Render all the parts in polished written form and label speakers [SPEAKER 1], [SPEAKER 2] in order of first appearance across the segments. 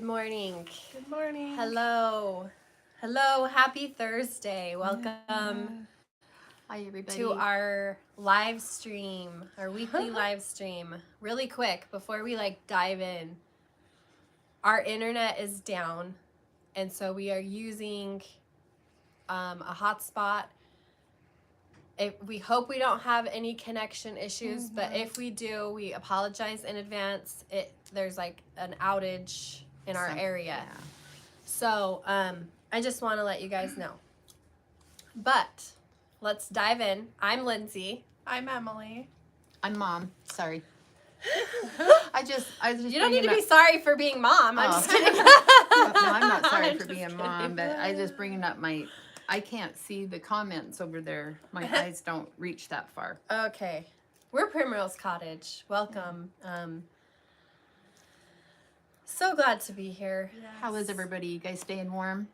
[SPEAKER 1] morning.
[SPEAKER 2] Good morning.
[SPEAKER 1] Hello. Hello. Happy Thursday. Welcome
[SPEAKER 3] Hi, everybody.
[SPEAKER 1] to our live stream, our weekly live stream. Really quick, before we dive in, our internet is down, and so we are using a hotspot. We hope we don't have any connection issues, but if we do, we apologize in advance. There's an outage in our area.
[SPEAKER 3] Yeah.
[SPEAKER 1] So I just want to let you guys know. But let's dive in. I'm Lindsay.
[SPEAKER 2] I'm Emily.
[SPEAKER 3] I'm Mom. Sorry. I just.
[SPEAKER 1] You don't need to be sorry for being Mom. I'm just kidding.
[SPEAKER 3] No, I'm not sorry
[SPEAKER 1] I'm
[SPEAKER 3] for
[SPEAKER 1] just
[SPEAKER 3] being
[SPEAKER 1] kidding.
[SPEAKER 3] Mom, but I just bringing up I can't see the comments over there. My eyes don't reach that far.
[SPEAKER 1] Okay. We're Primrose Cottage. Welcome. So glad to be here.
[SPEAKER 2] Yes.
[SPEAKER 3] How is everybody? You guys staying warm?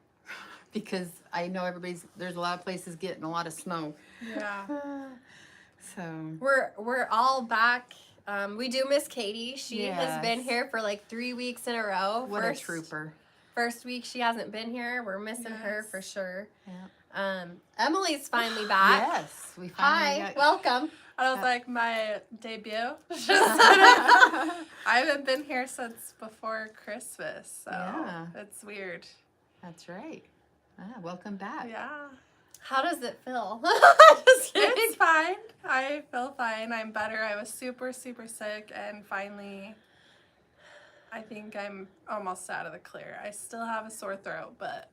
[SPEAKER 3] Because I know there's a lot of places getting a lot of snow.
[SPEAKER 2] Yeah.
[SPEAKER 3] So.
[SPEAKER 1] We're all back. We do miss Katie. She has
[SPEAKER 3] Yes.
[SPEAKER 1] been here for 3 weeks in a row.
[SPEAKER 3] What a trooper.
[SPEAKER 1] First week she hasn't been here. We're missing her for sure.
[SPEAKER 3] Yeah.
[SPEAKER 1] Emily's finally back.
[SPEAKER 3] Yes, we finally
[SPEAKER 1] Hi,
[SPEAKER 3] got.
[SPEAKER 1] welcome.
[SPEAKER 2] I was like, my debut. I haven't been here since before Christmas, so
[SPEAKER 3] Yeah.
[SPEAKER 2] it's weird.
[SPEAKER 3] That's right. Welcome back.
[SPEAKER 2] Yeah.
[SPEAKER 1] How does it feel? Just kidding.
[SPEAKER 2] It's fine. I feel fine. I'm better. I was super, super sick, and finally, I think I'm almost out of the clear. I still have a sore throat, but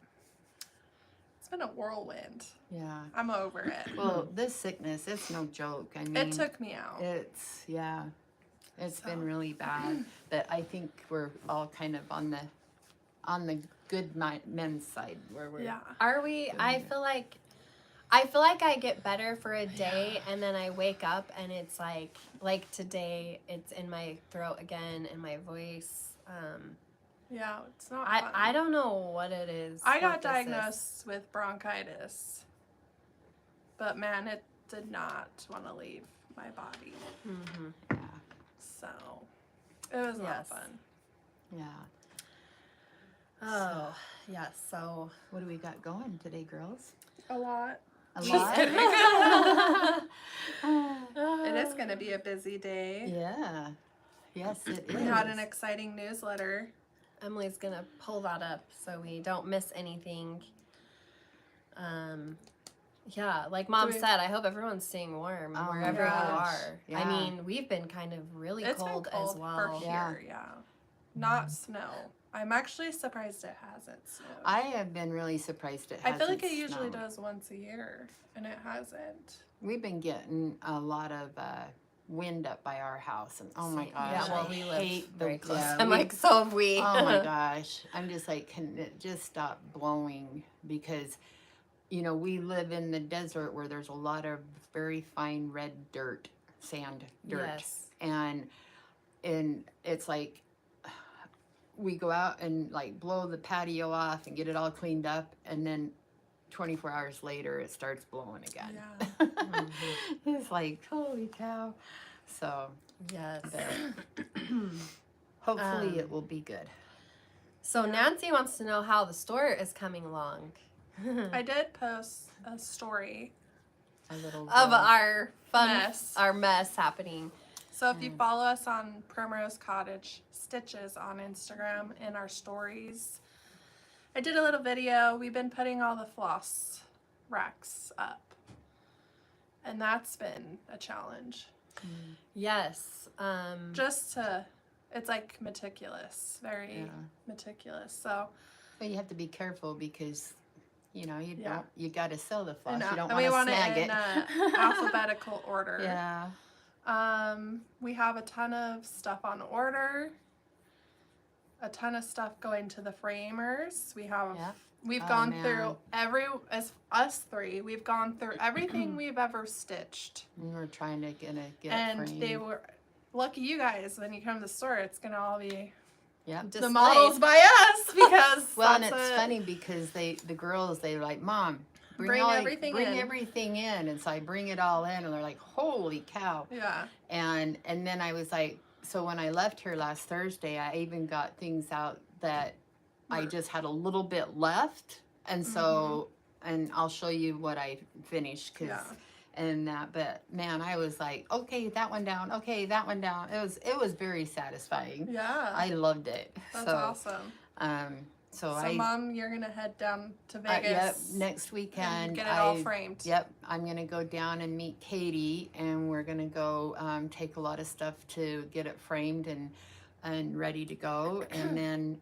[SPEAKER 2] it's been a whirlwind.
[SPEAKER 3] Yeah.
[SPEAKER 2] I'm over it.
[SPEAKER 3] Well, this sickness, it's no joke. I mean,
[SPEAKER 2] It took me out.
[SPEAKER 3] It's been really bad. But I think we're all kind of on the good men's side where we're.
[SPEAKER 2] Yeah.
[SPEAKER 1] Are we? I feel like I get better for a day, and then I wake up and it's like today it's in my throat again and my voice.
[SPEAKER 2] Yeah, it's not fun.
[SPEAKER 1] I don't know what it is.
[SPEAKER 2] I
[SPEAKER 1] what
[SPEAKER 2] got
[SPEAKER 1] this is.
[SPEAKER 2] diagnosed with bronchitis, but man, it did not want to leave my body.
[SPEAKER 1] Mhm.
[SPEAKER 3] Yeah.
[SPEAKER 2] So it was not
[SPEAKER 1] Yes.
[SPEAKER 2] fun.
[SPEAKER 3] Yeah.
[SPEAKER 1] Oh yes. So
[SPEAKER 3] What do we got going today, girls?
[SPEAKER 2] A lot.
[SPEAKER 3] A
[SPEAKER 2] Just
[SPEAKER 3] lot.
[SPEAKER 2] kidding. It is going to be a busy day.
[SPEAKER 3] Yeah. Yes, it is.
[SPEAKER 2] We had an exciting newsletter.
[SPEAKER 1] Emily's gonna pull that up so we don't miss anything. Yeah, like Mom said, I hope everyone's staying warm
[SPEAKER 3] Oh my
[SPEAKER 1] wherever you
[SPEAKER 2] gosh.
[SPEAKER 1] are.
[SPEAKER 3] Yeah.
[SPEAKER 1] I mean, we've been kind of really
[SPEAKER 2] It's
[SPEAKER 1] cold,
[SPEAKER 2] been cold
[SPEAKER 1] as well.
[SPEAKER 2] for
[SPEAKER 3] Yeah.
[SPEAKER 2] here, yeah. Not snow. I'm actually surprised it hasn't snowed.
[SPEAKER 3] I have been really surprised it
[SPEAKER 2] I
[SPEAKER 3] hasn't
[SPEAKER 2] feel like it usually
[SPEAKER 3] snowed.
[SPEAKER 2] does once a year, and it hasn't.
[SPEAKER 3] We've been getting a lot of wind up by our house, and oh my gosh,
[SPEAKER 1] Yeah, well,
[SPEAKER 3] I
[SPEAKER 1] we live
[SPEAKER 3] hate
[SPEAKER 1] very close.
[SPEAKER 3] yeah,
[SPEAKER 1] I'm
[SPEAKER 3] we-
[SPEAKER 1] like, so have we.
[SPEAKER 3] Oh my gosh. I'm just like, can it just stop blowing? Because, we live in the desert where there's a lot of very fine red dirt, sand dirt.
[SPEAKER 1] Yes.
[SPEAKER 3] And it's like, we go out and blow the patio off and get it all cleaned up. And then 24 hours later, it starts blowing again.
[SPEAKER 2] Yeah.
[SPEAKER 3] It's like, holy cow. So,
[SPEAKER 1] Yes.
[SPEAKER 3] hopefully it will be good.
[SPEAKER 1] So Nancy wants to know how the store is coming along.
[SPEAKER 2] I did post a story.
[SPEAKER 3] A little
[SPEAKER 1] Of
[SPEAKER 3] girl.
[SPEAKER 1] our fun
[SPEAKER 2] Mess.
[SPEAKER 1] our mess happening.
[SPEAKER 2] So if you follow us on Primrosecottagestitches on Instagram in our stories, I did a little video. We've been putting all the floss racks up, and that's been a challenge.
[SPEAKER 1] Yes.
[SPEAKER 2] It's like meticulous, very
[SPEAKER 3] Yeah.
[SPEAKER 2] meticulous. So
[SPEAKER 3] But you have to be careful because, you
[SPEAKER 2] Yeah.
[SPEAKER 3] got to sell the floss. You don't
[SPEAKER 2] and we
[SPEAKER 3] want to
[SPEAKER 2] want
[SPEAKER 3] snag
[SPEAKER 2] it in
[SPEAKER 3] it.
[SPEAKER 2] alphabetical order.
[SPEAKER 3] Yeah.
[SPEAKER 2] We have a ton of stuff on order. A ton of stuff going to the framers. We've
[SPEAKER 3] Oh,
[SPEAKER 2] gone
[SPEAKER 3] man.
[SPEAKER 2] through us three. We've gone through everything we've ever stitched,
[SPEAKER 3] We were trying to get it
[SPEAKER 2] and
[SPEAKER 3] framed.
[SPEAKER 2] they were lucky. You guys, when you come to the store, it's gonna all be
[SPEAKER 3] Yeah.
[SPEAKER 2] the
[SPEAKER 1] Displayed.
[SPEAKER 2] models by us because
[SPEAKER 3] Well, and
[SPEAKER 2] that's
[SPEAKER 3] it's
[SPEAKER 2] what-
[SPEAKER 3] funny because the girls, they're like, Mom,
[SPEAKER 2] Bring everything
[SPEAKER 3] bring
[SPEAKER 2] in."
[SPEAKER 3] everything in. And so I bring it all in, and they're like, holy cow.
[SPEAKER 2] Yeah,
[SPEAKER 3] And then I was like, so when I left here last Thursday, I even got things out that I
[SPEAKER 2] Right.
[SPEAKER 3] just had a little bit left, and so and I'll show you what I finished because.
[SPEAKER 2] Yeah.
[SPEAKER 3] And that, but man, I was like, okay, that one down, okay, that one down. It was very satisfying.
[SPEAKER 2] Yeah.
[SPEAKER 3] I loved it.
[SPEAKER 2] That's awesome.
[SPEAKER 3] So
[SPEAKER 2] So,
[SPEAKER 3] I,
[SPEAKER 2] Mom, you're gonna head down to
[SPEAKER 3] yep,
[SPEAKER 2] Vegas.
[SPEAKER 3] next weekend.
[SPEAKER 2] And get it all framed.
[SPEAKER 3] Yep, I'm gonna go down and meet Katie, and we're gonna go take a lot of stuff to get it framed and ready to go. And then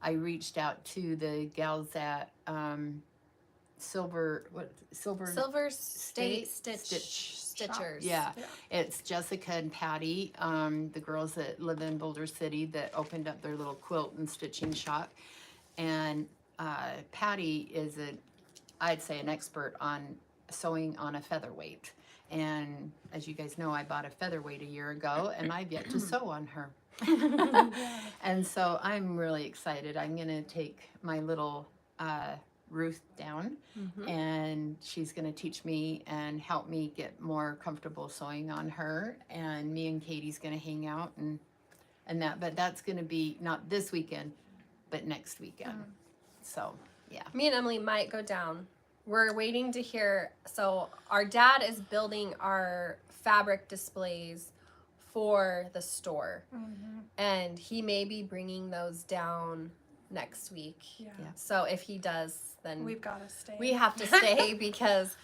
[SPEAKER 3] I reached out to the gals at Silver
[SPEAKER 1] State Stitchers.
[SPEAKER 3] Yeah, it's Jessica and Patty, the girls that live in Boulder City that opened up their little quilt and stitching shop. And Patty is I'd say an expert on sewing on a featherweight. And as you guys know, I bought a featherweight a year ago, and I've yet to sew on her. And so I'm really excited. I'm gonna take my little Ruth down, and she's going to teach me and help me get more comfortable sewing on her, and me and Katie's going to hang out and that, but that's going to be not this weekend but next weekend. So yeah,
[SPEAKER 1] Me and Emily might go down. We're waiting to hear. So our dad is building our fabric displays for the store, and he may be bringing those down next week.
[SPEAKER 2] Yeah.
[SPEAKER 1] So if he does, then
[SPEAKER 2] We've got to stay.
[SPEAKER 1] we have to stay because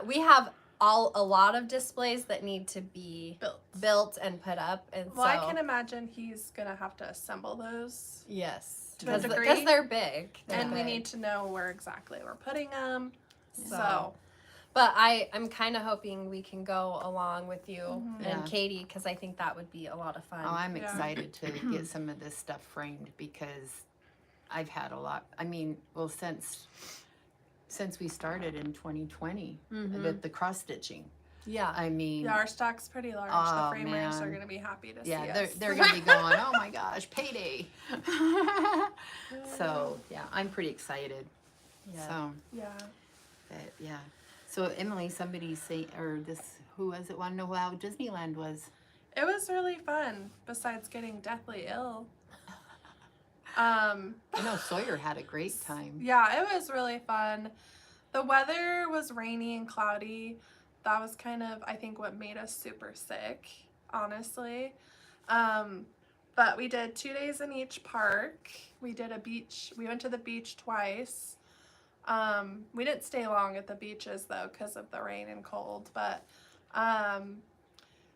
[SPEAKER 1] we have a lot of displays that need to be built and put up, and
[SPEAKER 2] Well,
[SPEAKER 1] so
[SPEAKER 2] I can imagine he's gonna have to assemble those.
[SPEAKER 1] yes,
[SPEAKER 2] To a
[SPEAKER 1] because
[SPEAKER 2] degree.
[SPEAKER 1] they're big,
[SPEAKER 2] And we need to know where exactly we're putting them.
[SPEAKER 1] So-
[SPEAKER 2] So,
[SPEAKER 1] But I'm kind of hoping we can go along with you
[SPEAKER 2] Mhm.
[SPEAKER 1] and
[SPEAKER 3] Yeah.
[SPEAKER 1] Katie, because I think that would be a lot of fun.
[SPEAKER 3] oh, I'm
[SPEAKER 2] Yeah.
[SPEAKER 3] excited to get some of this stuff framed because I've had a lot. I mean, well, since we started in 2020, the cross stitching.
[SPEAKER 1] Yeah.
[SPEAKER 3] I mean,
[SPEAKER 2] yeah, our stock's pretty large.
[SPEAKER 3] Oh,
[SPEAKER 2] The framers are
[SPEAKER 3] man.
[SPEAKER 2] gonna be happy to see
[SPEAKER 3] yeah,
[SPEAKER 2] us.
[SPEAKER 3] they're gonna be going, oh my gosh, payday. So yeah, I'm pretty excited.
[SPEAKER 1] Yeah.
[SPEAKER 3] So,
[SPEAKER 2] Yeah.
[SPEAKER 3] but yeah. So Emily, somebody say, or this, who was it? Want to know how Disneyland was?
[SPEAKER 2] It was really fun, besides getting deathly ill.
[SPEAKER 3] I know Sawyer had a great time.
[SPEAKER 2] Yeah, it was really fun. The weather was rainy and cloudy. That was kind of, I think, what made us super sick, honestly. But we did 2 days in each park. We went to the beach twice. We didn't stay long at the beaches though because of the rain and cold, but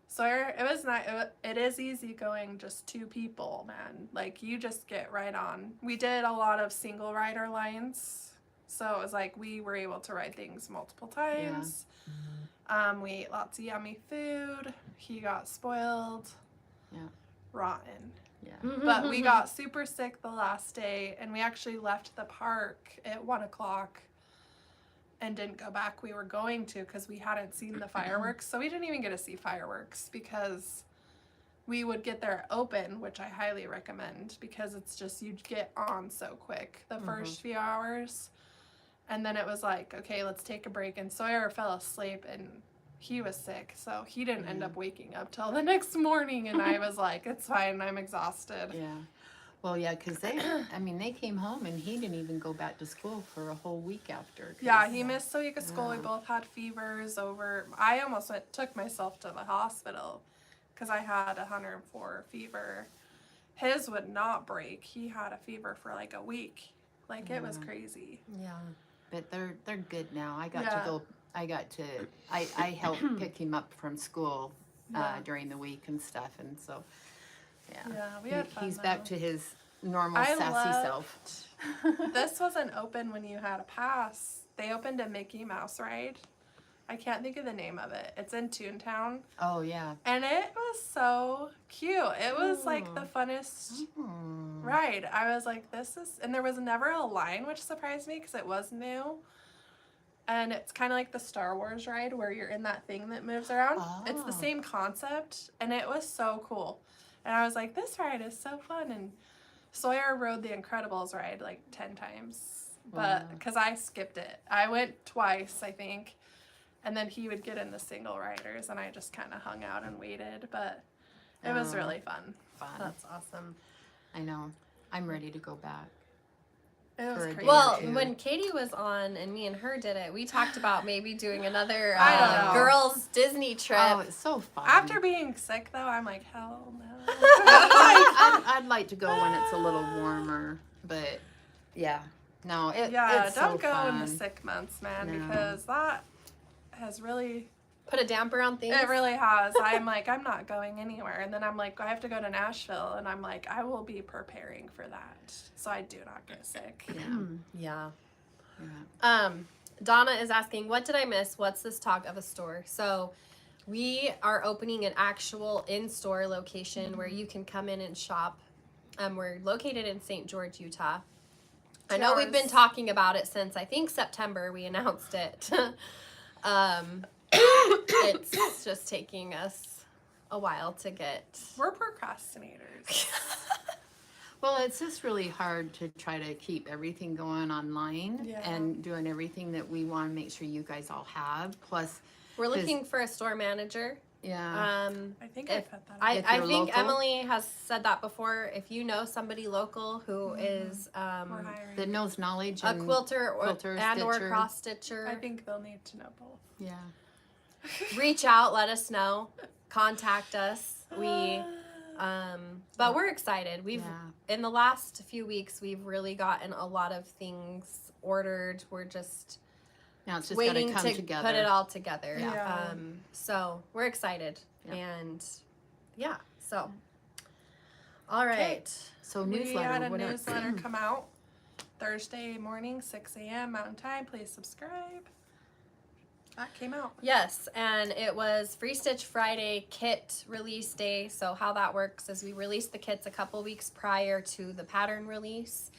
[SPEAKER 2] so it was nice. It is easy going just 2 people, man. Like you just get right on. We did a lot of single rider lines, so it was like we were able to ride things multiple times. We ate lots of yummy food. He got spoiled.
[SPEAKER 3] Yeah.
[SPEAKER 2] Rotten.
[SPEAKER 3] Yeah.
[SPEAKER 2] But we got super sick the last day, and we actually left the park at 1 o'clock and didn't go back. We were going to because we hadn't seen the fireworks, so we didn't even get to see fireworks because we would get there open, which I highly recommend because it's just you get on so quick the first few hours, and then it was like, okay, let's take a break. And Sawyer fell asleep and he was sick, so he didn't end up waking up till the next morning, and I was like, it's fine, I'm exhausted.
[SPEAKER 3] Yeah. Well, yeah, because they came home and he didn't even go back to school for a whole week after. 'Cause-
[SPEAKER 2] Yeah, he missed a week of school. We
[SPEAKER 3] Yeah.
[SPEAKER 2] both had fevers over. I almost took myself to the hospital because I had 104 fever. His would not break. He had a fever for like a week. Like it was crazy.
[SPEAKER 1] Yeah.
[SPEAKER 3] But they're good now. I
[SPEAKER 2] Yeah.
[SPEAKER 3] I helped pick him up from school
[SPEAKER 2] Yeah.
[SPEAKER 3] during the week and stuff, and so yeah,
[SPEAKER 2] Yeah, we had fun,
[SPEAKER 3] he's back
[SPEAKER 2] though.
[SPEAKER 3] to his normal
[SPEAKER 2] I
[SPEAKER 3] sassy
[SPEAKER 2] loved-
[SPEAKER 3] self.
[SPEAKER 2] This wasn't open when you had a pass. They opened a Mickey Mouse ride. I can't think of the name of it. It's in Toontown.
[SPEAKER 3] Oh yeah.
[SPEAKER 2] And it was so cute. It was like the
[SPEAKER 3] Oh.
[SPEAKER 2] funnest
[SPEAKER 3] Hmm.
[SPEAKER 2] ride. I was like, this is, and there was never a line, which surprised me because it was new. And it's kind of like the Star Wars ride where you're in that thing that moves around. It's the
[SPEAKER 3] Oh.
[SPEAKER 2] same concept, and it was so cool. And I was like, this ride is so fun. And Sawyer rode the Incredibles ride like 10 times, but
[SPEAKER 3] Wow.
[SPEAKER 2] because I skipped it. I went twice, I think. And then he would get in the single riders, and I just kind of hung out and waited. But it was
[SPEAKER 3] Oh.
[SPEAKER 2] really fun.
[SPEAKER 3] Fun.
[SPEAKER 1] That's awesome.
[SPEAKER 3] I know. I'm ready to go back.
[SPEAKER 2] It was
[SPEAKER 3] For a
[SPEAKER 2] crazy.
[SPEAKER 3] day
[SPEAKER 1] Well,
[SPEAKER 3] or two.
[SPEAKER 1] when Katie was on and me and her did it, we talked about maybe doing another
[SPEAKER 2] I don't know.
[SPEAKER 1] girls Disney trip.
[SPEAKER 3] Oh, it's so fun.
[SPEAKER 2] After being sick, though, I'm like, hell no.
[SPEAKER 3] I'd like to go when it's a little warmer, but yeah, no,
[SPEAKER 2] Yeah,
[SPEAKER 3] it's
[SPEAKER 2] don't
[SPEAKER 3] so
[SPEAKER 2] go in the
[SPEAKER 3] fun.
[SPEAKER 2] sick months, man,
[SPEAKER 3] No.
[SPEAKER 2] because that has really,
[SPEAKER 1] Put a damper on things.
[SPEAKER 2] it really has. I'm like, I'm not going anywhere. And then I'm like, I have to go to Nashville. And I'm like, I will be preparing for that. So I do not get sick.
[SPEAKER 3] Yeah,
[SPEAKER 1] Yeah.
[SPEAKER 3] yeah.
[SPEAKER 1] Donna is asking, what did I miss? What's this talk of a store? So we are opening an actual in-store location where you can come in and shop. We're located in St. George, Utah. I know we've been
[SPEAKER 2] Yours.
[SPEAKER 1] talking about it since, I think, September. We announced it. It's just taking us a while to get.
[SPEAKER 2] We're procrastinators.
[SPEAKER 3] Well, it's just really hard to try to keep everything going online
[SPEAKER 2] Yeah.
[SPEAKER 3] and doing everything that we want to make sure you guys all have. Plus,
[SPEAKER 1] We're looking for a store manager.
[SPEAKER 3] yeah,
[SPEAKER 2] I think I
[SPEAKER 1] If-
[SPEAKER 2] put that.
[SPEAKER 1] I
[SPEAKER 3] If
[SPEAKER 1] think
[SPEAKER 3] you're local.
[SPEAKER 1] Emily has said that before. If you know somebody local who is
[SPEAKER 2] We're hiring.
[SPEAKER 3] that knows knowledge
[SPEAKER 1] a
[SPEAKER 3] and
[SPEAKER 1] quilter or
[SPEAKER 3] quilter,
[SPEAKER 1] and or
[SPEAKER 3] stitcher.
[SPEAKER 1] cross stitcher,
[SPEAKER 2] I think they'll need to know both.
[SPEAKER 3] yeah.
[SPEAKER 1] reach out, let us know, contact us. But we're excited. We've
[SPEAKER 3] Yeah.
[SPEAKER 1] in the last few weeks we've really gotten a lot of things ordered. We're just
[SPEAKER 3] Now it's just
[SPEAKER 1] waiting
[SPEAKER 3] got to come
[SPEAKER 1] to
[SPEAKER 3] together.
[SPEAKER 1] put it all together.
[SPEAKER 2] Yeah.
[SPEAKER 1] So we're excited,
[SPEAKER 3] Yeah.
[SPEAKER 1] and yeah. So, all right.
[SPEAKER 3] So
[SPEAKER 2] We
[SPEAKER 3] newsletter.
[SPEAKER 2] had a
[SPEAKER 3] what are-
[SPEAKER 2] newsletter come out Thursday morning, 6 a.m. Mountain Time. Please subscribe. That came out.
[SPEAKER 1] Yes, and it was Free Stitch Friday kit release day. So how that works is we release the kits a couple weeks prior to the pattern release,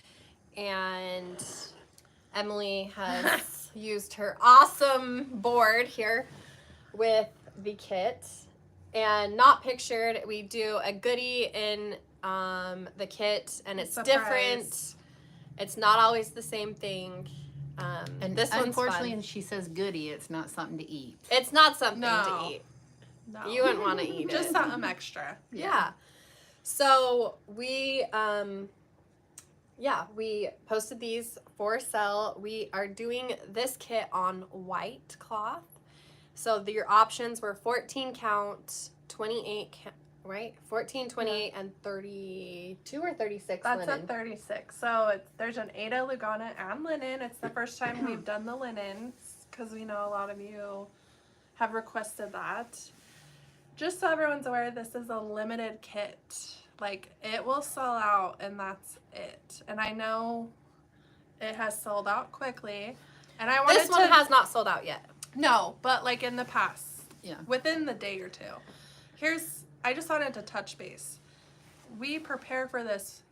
[SPEAKER 1] and Emily has used her awesome board here with the kit, and not pictured. We do a goodie in the kit, and it's
[SPEAKER 2] Surprise.
[SPEAKER 1] different. It's not always the same thing.
[SPEAKER 3] And
[SPEAKER 1] this one's
[SPEAKER 3] unfortunately,
[SPEAKER 1] fun.
[SPEAKER 3] and she says goodie, it's not something to eat.
[SPEAKER 1] It's not something
[SPEAKER 2] No.
[SPEAKER 1] to eat.
[SPEAKER 2] No.
[SPEAKER 1] You wouldn't want to eat
[SPEAKER 2] Just
[SPEAKER 1] it.
[SPEAKER 2] something extra.
[SPEAKER 1] Yeah. So we we posted these for sale. We are doing this kit on white cloth. So your options were 14 count, 28 count, right? 14, 28, and 32 or 36
[SPEAKER 2] That's
[SPEAKER 1] linen.
[SPEAKER 2] a 36. So there's an Ada Lugana and linen. It's the first time we've done the linen because we know a lot of you have requested that. Just so everyone's aware, this is a limited kit. Like, it will sell out and that's it. And I know it has sold out quickly. And I wanted
[SPEAKER 1] This one
[SPEAKER 2] to...
[SPEAKER 1] has not sold out yet.
[SPEAKER 2] No, but like in the past.
[SPEAKER 3] Yeah.
[SPEAKER 2] Within the day or two. I just wanted to touch base. We prepare for this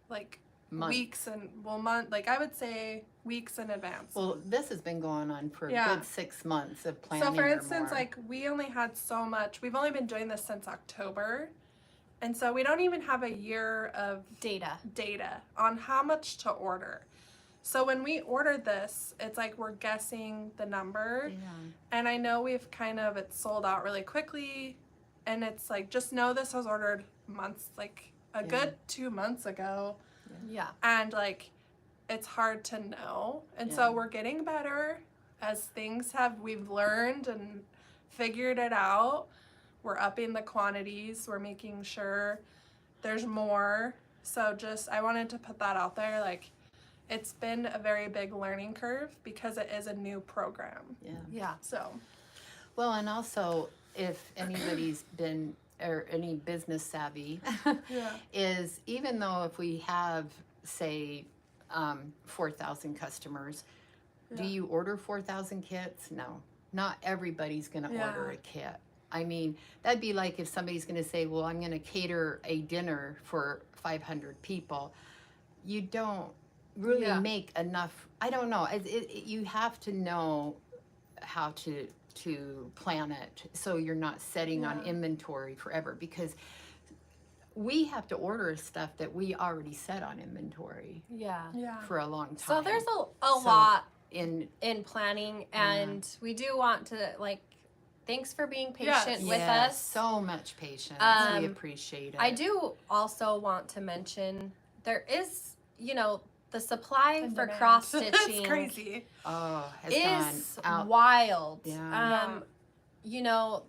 [SPEAKER 2] like
[SPEAKER 3] Month.
[SPEAKER 2] weeks and like I would say weeks in advance.
[SPEAKER 3] Well, this has been going on for a
[SPEAKER 2] Yeah.
[SPEAKER 3] good 6 months of planning.
[SPEAKER 2] So for
[SPEAKER 3] or
[SPEAKER 2] instance,
[SPEAKER 3] more.
[SPEAKER 2] like we only had so much. We've only been doing this since October. And so we don't even have a year of
[SPEAKER 1] Data.
[SPEAKER 2] on how much to order. So when we ordered this, it's like we're guessing the number.
[SPEAKER 3] Yeah.
[SPEAKER 2] And I know it's sold out really quickly. And it's like, just know this was ordered months, like a good 2 months ago.
[SPEAKER 1] Yeah.
[SPEAKER 2] And like, it's hard to know. And
[SPEAKER 3] Yeah.
[SPEAKER 2] so we're getting better as we've learned and figured it out. We're upping the quantities. We're making sure there's more. So I wanted to put that out there. Like, it's been a very big learning curve because it is a new program.
[SPEAKER 3] Yeah.
[SPEAKER 1] Yeah.
[SPEAKER 2] So,
[SPEAKER 3] Well, and also, if anybody's been or any business savvy,
[SPEAKER 2] yeah.
[SPEAKER 3] is even though if we have, say, 4,000 customers, do
[SPEAKER 2] Yeah.
[SPEAKER 3] you order 4,000 kits? No, not everybody's going to
[SPEAKER 2] Yeah.
[SPEAKER 3] order a kit. I mean, that'd be like if somebody's going to say, well, I'm going to cater a dinner for 500 people. You don't really
[SPEAKER 1] Yeah.
[SPEAKER 3] make enough. I don't know. You have to know how to plan it so you're not setting on
[SPEAKER 2] Yeah.
[SPEAKER 3] inventory forever, because we have to order stuff that we already set on inventory
[SPEAKER 1] Yeah.
[SPEAKER 2] Yeah.
[SPEAKER 3] for a long time.
[SPEAKER 1] So there's a
[SPEAKER 3] So-
[SPEAKER 1] lot
[SPEAKER 3] in
[SPEAKER 1] in planning, and we do want to thanks for being
[SPEAKER 2] Yes.
[SPEAKER 1] patient with
[SPEAKER 3] Yes,
[SPEAKER 1] us.
[SPEAKER 3] so much patience. We appreciate it.
[SPEAKER 1] I do also want to mention there is, you know, the supply
[SPEAKER 2] And
[SPEAKER 1] for
[SPEAKER 2] demand.
[SPEAKER 1] cross stitching
[SPEAKER 2] It's crazy.
[SPEAKER 3] Oh, has
[SPEAKER 1] is
[SPEAKER 3] gone out.
[SPEAKER 1] wild.
[SPEAKER 3] Yeah.
[SPEAKER 1] You know,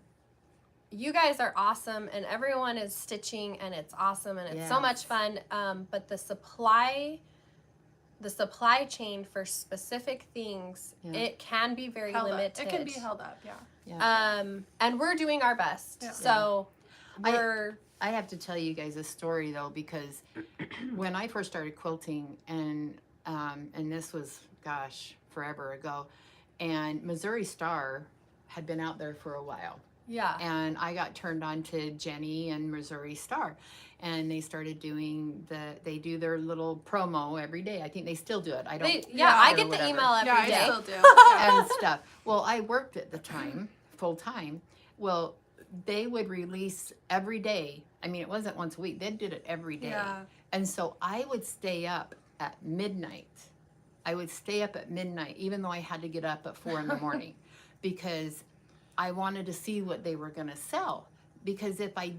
[SPEAKER 1] you guys are awesome and everyone is stitching and it's awesome and it's so much fun. But the supply chain for specific things, it can be very
[SPEAKER 2] Held
[SPEAKER 1] limited.
[SPEAKER 2] up. It can be held up, yeah.
[SPEAKER 1] And we're doing our best.
[SPEAKER 2] Yeah.
[SPEAKER 1] So
[SPEAKER 3] I have to tell you guys a story though, because when I first started quilting, and this was, gosh, forever ago, and Missouri Star had been out there for a while.
[SPEAKER 1] Yeah.
[SPEAKER 3] And I got turned on to Jenny and Missouri Star, and they started doing they do their little promo every day. I think they still do it. I don't.
[SPEAKER 1] I get the email every day.
[SPEAKER 2] I still do.
[SPEAKER 3] And stuff. Well, I worked at the time, full time. Well, they would release every day. I mean, it wasn't once a week. They did it every day.
[SPEAKER 2] Yeah.
[SPEAKER 3] And so I would stay up at midnight. Even though I had to get up at 4 a.m, because I wanted to see what they were going to sell. Because if I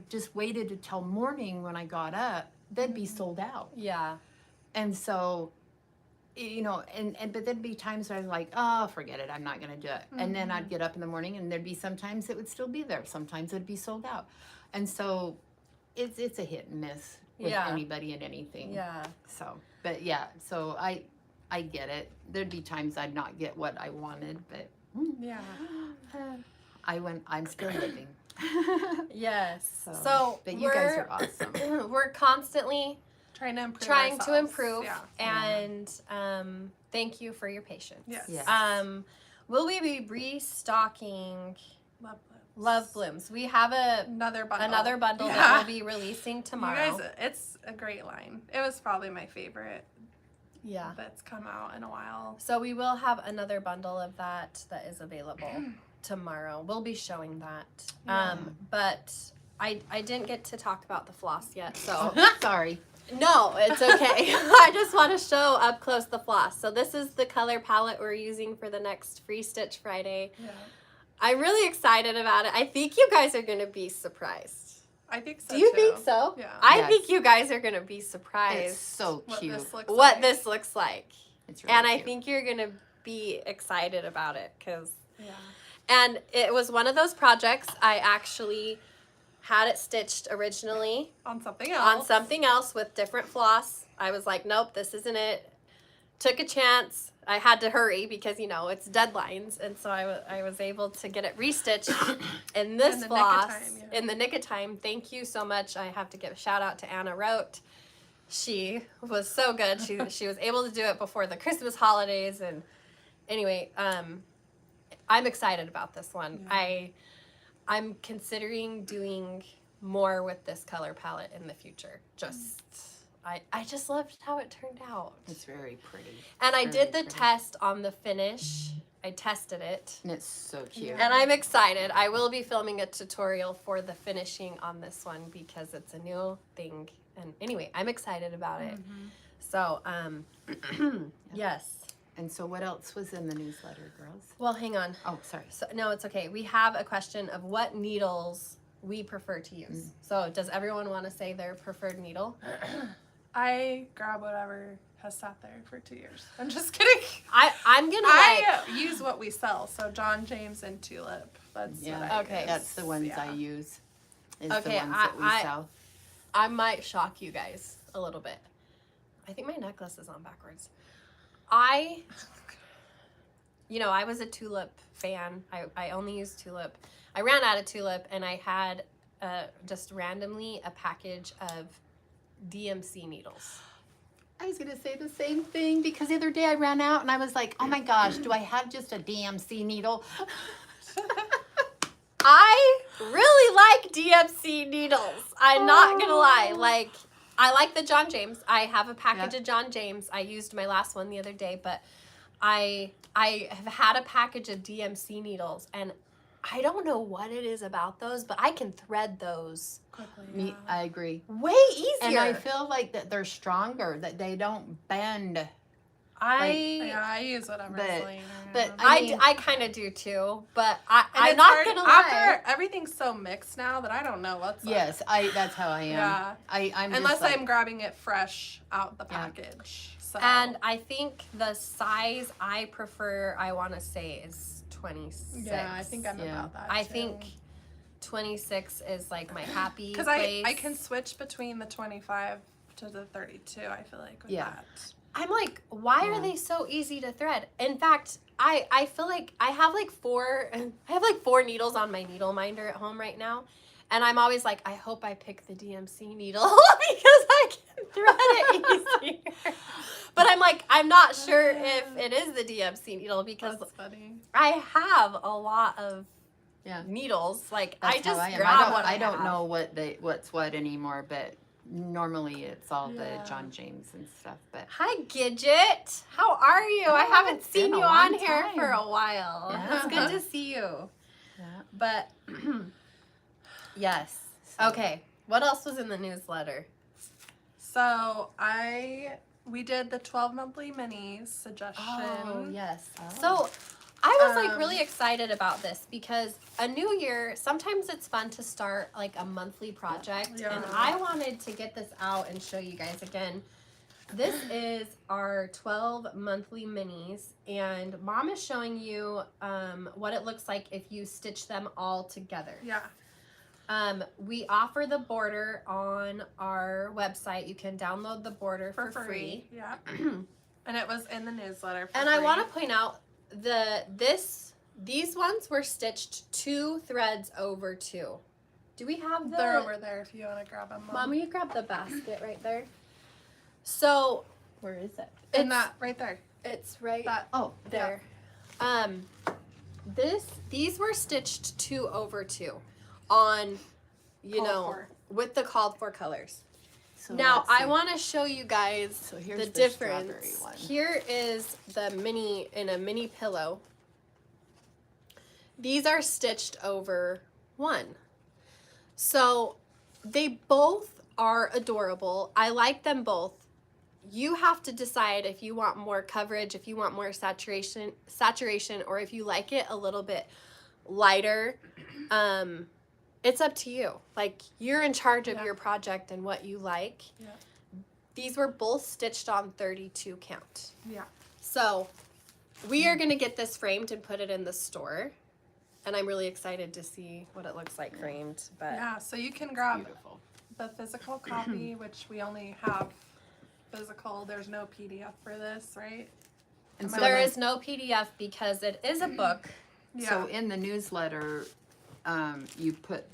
[SPEAKER 3] just waited until morning when I got up, they'd be sold out.
[SPEAKER 1] Yeah.
[SPEAKER 3] And so, you know, but there'd be times where I was like, oh, forget it, I'm not going to do it. And then I'd get up in the morning, and there'd be sometimes it would still be there. Sometimes it'd be sold out. And so it's a hit and miss with anybody and anything.
[SPEAKER 1] Yeah.
[SPEAKER 3] So, but yeah, so I get it. There'd be times I'd not get what I wanted, but
[SPEAKER 2] Yeah.
[SPEAKER 3] I'm still living.
[SPEAKER 1] Yes. So
[SPEAKER 3] but you guys are awesome.
[SPEAKER 1] We're constantly
[SPEAKER 2] Trying to improve.
[SPEAKER 1] Yeah. And thank you for your patience.
[SPEAKER 2] Yes.
[SPEAKER 3] Yes.
[SPEAKER 1] Will we be restocking
[SPEAKER 2] Love
[SPEAKER 1] Love Blooms? We have
[SPEAKER 2] another bundle.
[SPEAKER 1] That we'll be releasing tomorrow.
[SPEAKER 2] You guys, it's a great line. It was probably my favorite.
[SPEAKER 1] Yeah.
[SPEAKER 2] That's come out in a while.
[SPEAKER 1] So we will have another bundle of that is available tomorrow. We'll be showing that.
[SPEAKER 2] Yeah.
[SPEAKER 1] But I didn't get to talk about the floss yet, so
[SPEAKER 3] Sorry.
[SPEAKER 1] no, it's okay. I just want to show up close the floss. So this is the color palette we're using for the next Free Stitch Friday.
[SPEAKER 2] Yeah.
[SPEAKER 1] I'm really excited about it. I think you guys are going to be surprised.
[SPEAKER 2] I think so.
[SPEAKER 1] Do you
[SPEAKER 2] too.
[SPEAKER 1] think so?
[SPEAKER 2] Yeah.
[SPEAKER 1] I think you guys are going to be surprised
[SPEAKER 3] It's so cute.
[SPEAKER 1] what this looks like.
[SPEAKER 3] It's really
[SPEAKER 1] And I
[SPEAKER 3] cute.
[SPEAKER 1] think you're going to be excited about it because
[SPEAKER 2] Yeah.
[SPEAKER 1] and it was one of those projects I actually had it stitched originally
[SPEAKER 2] On something else.
[SPEAKER 1] With different floss. I was like, nope, this isn't it. Took a chance. I had to hurry because, you know, it's deadlines. And so I was able to get it restitched in this
[SPEAKER 2] In the nick of
[SPEAKER 1] floss.
[SPEAKER 2] time, yeah.
[SPEAKER 1] In the nick of time. Thank you so much. I have to give a shout out to Anna Rote. She was so good. She was able to do it before the Christmas holidays. And anyway, I'm excited about this one.
[SPEAKER 2] Yeah.
[SPEAKER 1] I'm considering doing more with this color palette in the future. I just loved how it turned out.
[SPEAKER 3] It's very pretty.
[SPEAKER 1] And I did the
[SPEAKER 3] pretty.
[SPEAKER 1] test on the finish. I tested it.
[SPEAKER 3] And it's so cute.
[SPEAKER 2] Yeah.
[SPEAKER 1] And I'm excited. I will be filming a tutorial for the finishing on this one because it's a new thing. And anyway, I'm excited about it. So, yes.
[SPEAKER 3] And so what else was in the newsletter, girls?
[SPEAKER 1] Well, hang on.
[SPEAKER 3] Oh, sorry.
[SPEAKER 1] So, no, it's okay. We have a question of what needles we prefer to use. So does everyone want to say their preferred needle?
[SPEAKER 2] I grab whatever has sat there for 2 years. I'm just kidding.
[SPEAKER 1] I'm gonna
[SPEAKER 2] I use what we sell. So John James and Tulip. That's what I
[SPEAKER 1] Okay.
[SPEAKER 2] use.
[SPEAKER 3] That's the ones I
[SPEAKER 2] Yeah.
[SPEAKER 3] use. Is
[SPEAKER 1] Okay,
[SPEAKER 3] the ones that we sell.
[SPEAKER 1] I might shock you guys a little bit. I think my necklace is on backwards. I was a Tulip fan. I only used Tulip. I ran out of Tulip and I had just randomly a package of DMC needles.
[SPEAKER 3] I was going to say the same thing because the other day I ran out and I was like, oh my gosh, do I have just a DMC needle?
[SPEAKER 1] I really like DMC needles. I'm not gonna lie. Like, I like the John James. I have a package of John James. I used my last one the other day, but I have had a package of DMC needles, and I don't know what it is about those, but I can thread those
[SPEAKER 2] Quickly.
[SPEAKER 3] I agree.
[SPEAKER 1] way easier.
[SPEAKER 3] And I feel like that they're stronger, that they don't bend.
[SPEAKER 2] I use whatever's
[SPEAKER 3] but-
[SPEAKER 2] laying
[SPEAKER 3] but
[SPEAKER 2] around.
[SPEAKER 3] I mean-
[SPEAKER 1] I kind of do too, but
[SPEAKER 2] And
[SPEAKER 1] I'm
[SPEAKER 2] it's
[SPEAKER 1] not
[SPEAKER 2] hard-
[SPEAKER 1] gonna lie.
[SPEAKER 2] After everything's so mixed now that I don't know what's
[SPEAKER 3] Yes, that's how I am.
[SPEAKER 2] Yeah.
[SPEAKER 3] I'm
[SPEAKER 2] unless
[SPEAKER 3] just like,
[SPEAKER 2] I'm grabbing it fresh out the
[SPEAKER 3] Yeah.
[SPEAKER 2] package. So.
[SPEAKER 1] And I think the size I prefer, I want to say, is 26.
[SPEAKER 2] yeah, I think I'm
[SPEAKER 3] Yeah.
[SPEAKER 2] about that.
[SPEAKER 1] I
[SPEAKER 2] too.
[SPEAKER 1] think 26 is like my happy
[SPEAKER 2] Because
[SPEAKER 1] place.
[SPEAKER 2] I can switch between the 25 to the 32. I feel like with
[SPEAKER 3] Yeah.
[SPEAKER 2] that.
[SPEAKER 1] I'm like, why
[SPEAKER 3] Yeah.
[SPEAKER 1] are they so easy to thread? In fact, I feel like I have like four needles on my needle minder at home right now. And I'm always like, I hope I pick the DMC needle because I can thread it easier. But I'm like, I'm not sure if it is the DMC needle because
[SPEAKER 2] That's funny.
[SPEAKER 1] I have a lot of
[SPEAKER 3] yeah.
[SPEAKER 1] needles. Like
[SPEAKER 3] That's
[SPEAKER 1] I just
[SPEAKER 3] how I am.
[SPEAKER 1] grab what
[SPEAKER 3] I don't
[SPEAKER 1] have.
[SPEAKER 3] know what's what anymore, but normally it's all
[SPEAKER 2] Yeah.
[SPEAKER 3] the John James and stuff. But
[SPEAKER 1] Hi, Gidget. How are you? I
[SPEAKER 3] Oh,
[SPEAKER 1] haven't
[SPEAKER 3] it's
[SPEAKER 1] seen
[SPEAKER 3] been a
[SPEAKER 1] you on
[SPEAKER 3] long
[SPEAKER 1] here
[SPEAKER 3] time.
[SPEAKER 1] for a while.
[SPEAKER 3] Yeah.
[SPEAKER 1] It's good to see you.
[SPEAKER 3] yeah.
[SPEAKER 1] But yes.
[SPEAKER 3] So-
[SPEAKER 1] Okay. What else was in the newsletter?
[SPEAKER 2] So we did the 12 monthly minis suggestion.
[SPEAKER 3] Oh yes.
[SPEAKER 1] So I was like
[SPEAKER 2] Um,
[SPEAKER 1] really excited about this because a new year, sometimes it's fun to start like a monthly project.
[SPEAKER 2] Yeah.
[SPEAKER 1] And I wanted to get this out and show you guys again. This is our 12 monthly minis, and Mom is showing you what it looks like if you stitch them all together.
[SPEAKER 2] Yeah.
[SPEAKER 1] We offer the border on our website. You can download the border for free.
[SPEAKER 2] Yeah. And it was in the newsletter. For
[SPEAKER 1] And I
[SPEAKER 2] free.
[SPEAKER 1] want to point out these ones were stitched 2 threads over 2. Do we have the
[SPEAKER 2] They're over there if you want to grab them.
[SPEAKER 1] Mom, will you grab the basket right there? So
[SPEAKER 3] where is it?
[SPEAKER 2] And that right there.
[SPEAKER 1] it's right
[SPEAKER 2] That.
[SPEAKER 3] Oh,
[SPEAKER 1] there. These were stitched 2 over 2 on,
[SPEAKER 2] Called
[SPEAKER 1] know,
[SPEAKER 2] for.
[SPEAKER 1] with the called for colors.
[SPEAKER 3] so
[SPEAKER 1] Now
[SPEAKER 3] let's
[SPEAKER 1] I
[SPEAKER 3] see.
[SPEAKER 1] want to show you guys
[SPEAKER 3] So here's
[SPEAKER 1] the
[SPEAKER 3] the strawberry
[SPEAKER 1] difference.
[SPEAKER 3] one.
[SPEAKER 1] Here is the mini in a mini pillow. These are stitched over 1. So they both are adorable. I like them both. You have to decide if you want more coverage, if you want more saturation, or if you like it a little bit lighter. It's up to you. Like, you're in charge of
[SPEAKER 2] Yeah.
[SPEAKER 1] your project and what you like.
[SPEAKER 2] Yeah.
[SPEAKER 1] These were both stitched on 32 count.
[SPEAKER 2] Yeah.
[SPEAKER 1] So we are going to get this framed and put it in the store. And I'm really excited to see what it looks like framed. But
[SPEAKER 2] Yeah. So you can grab
[SPEAKER 3] Beautiful.
[SPEAKER 2] the physical copy, which we only have physical. There's no PDF for this, right?
[SPEAKER 3] And
[SPEAKER 2] Am I
[SPEAKER 3] so
[SPEAKER 1] there
[SPEAKER 3] then-
[SPEAKER 1] is no PDF because it is a book.
[SPEAKER 2] Yeah.
[SPEAKER 3] So in the newsletter, you put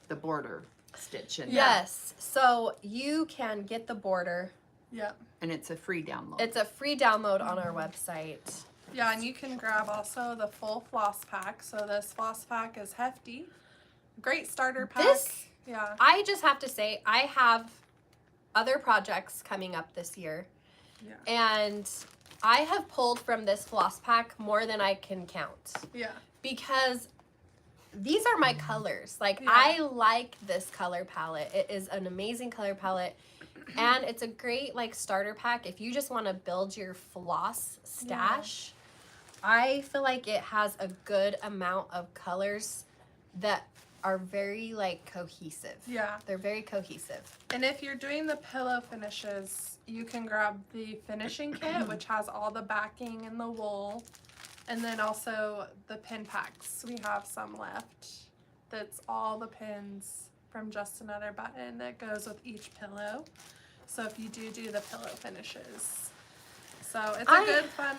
[SPEAKER 3] the border stitch in there,
[SPEAKER 1] Yes. So you can get the border.
[SPEAKER 2] Yeah.
[SPEAKER 3] and it's a free download.
[SPEAKER 1] It's a free download on our website.
[SPEAKER 2] Yeah, and you can grab also the full floss pack. So this floss pack is hefty. Great starter pack.
[SPEAKER 1] This-
[SPEAKER 2] Yeah.
[SPEAKER 1] I just have to say, I have other projects coming up this year.
[SPEAKER 2] Yeah.
[SPEAKER 1] And I have pulled from this floss pack more than I can count.
[SPEAKER 2] Yeah.
[SPEAKER 1] Because these are my colors. Like,
[SPEAKER 2] Yeah.
[SPEAKER 1] I like this color palette. It is an amazing color palette. And it's a great, like, starter pack if you just want to build your floss stash. I feel like it has a good amount of colors that are very, like, cohesive.
[SPEAKER 2] Yeah.
[SPEAKER 1] They're very cohesive.
[SPEAKER 2] And if you're doing the pillow finishes, you can grab the finishing kit, which has all the backing and the wool. And then also the pin packs. We have some left. That's all the pins from Just Another Button that goes with each pillow. So if you do the pillow finishes. So it's a good, fun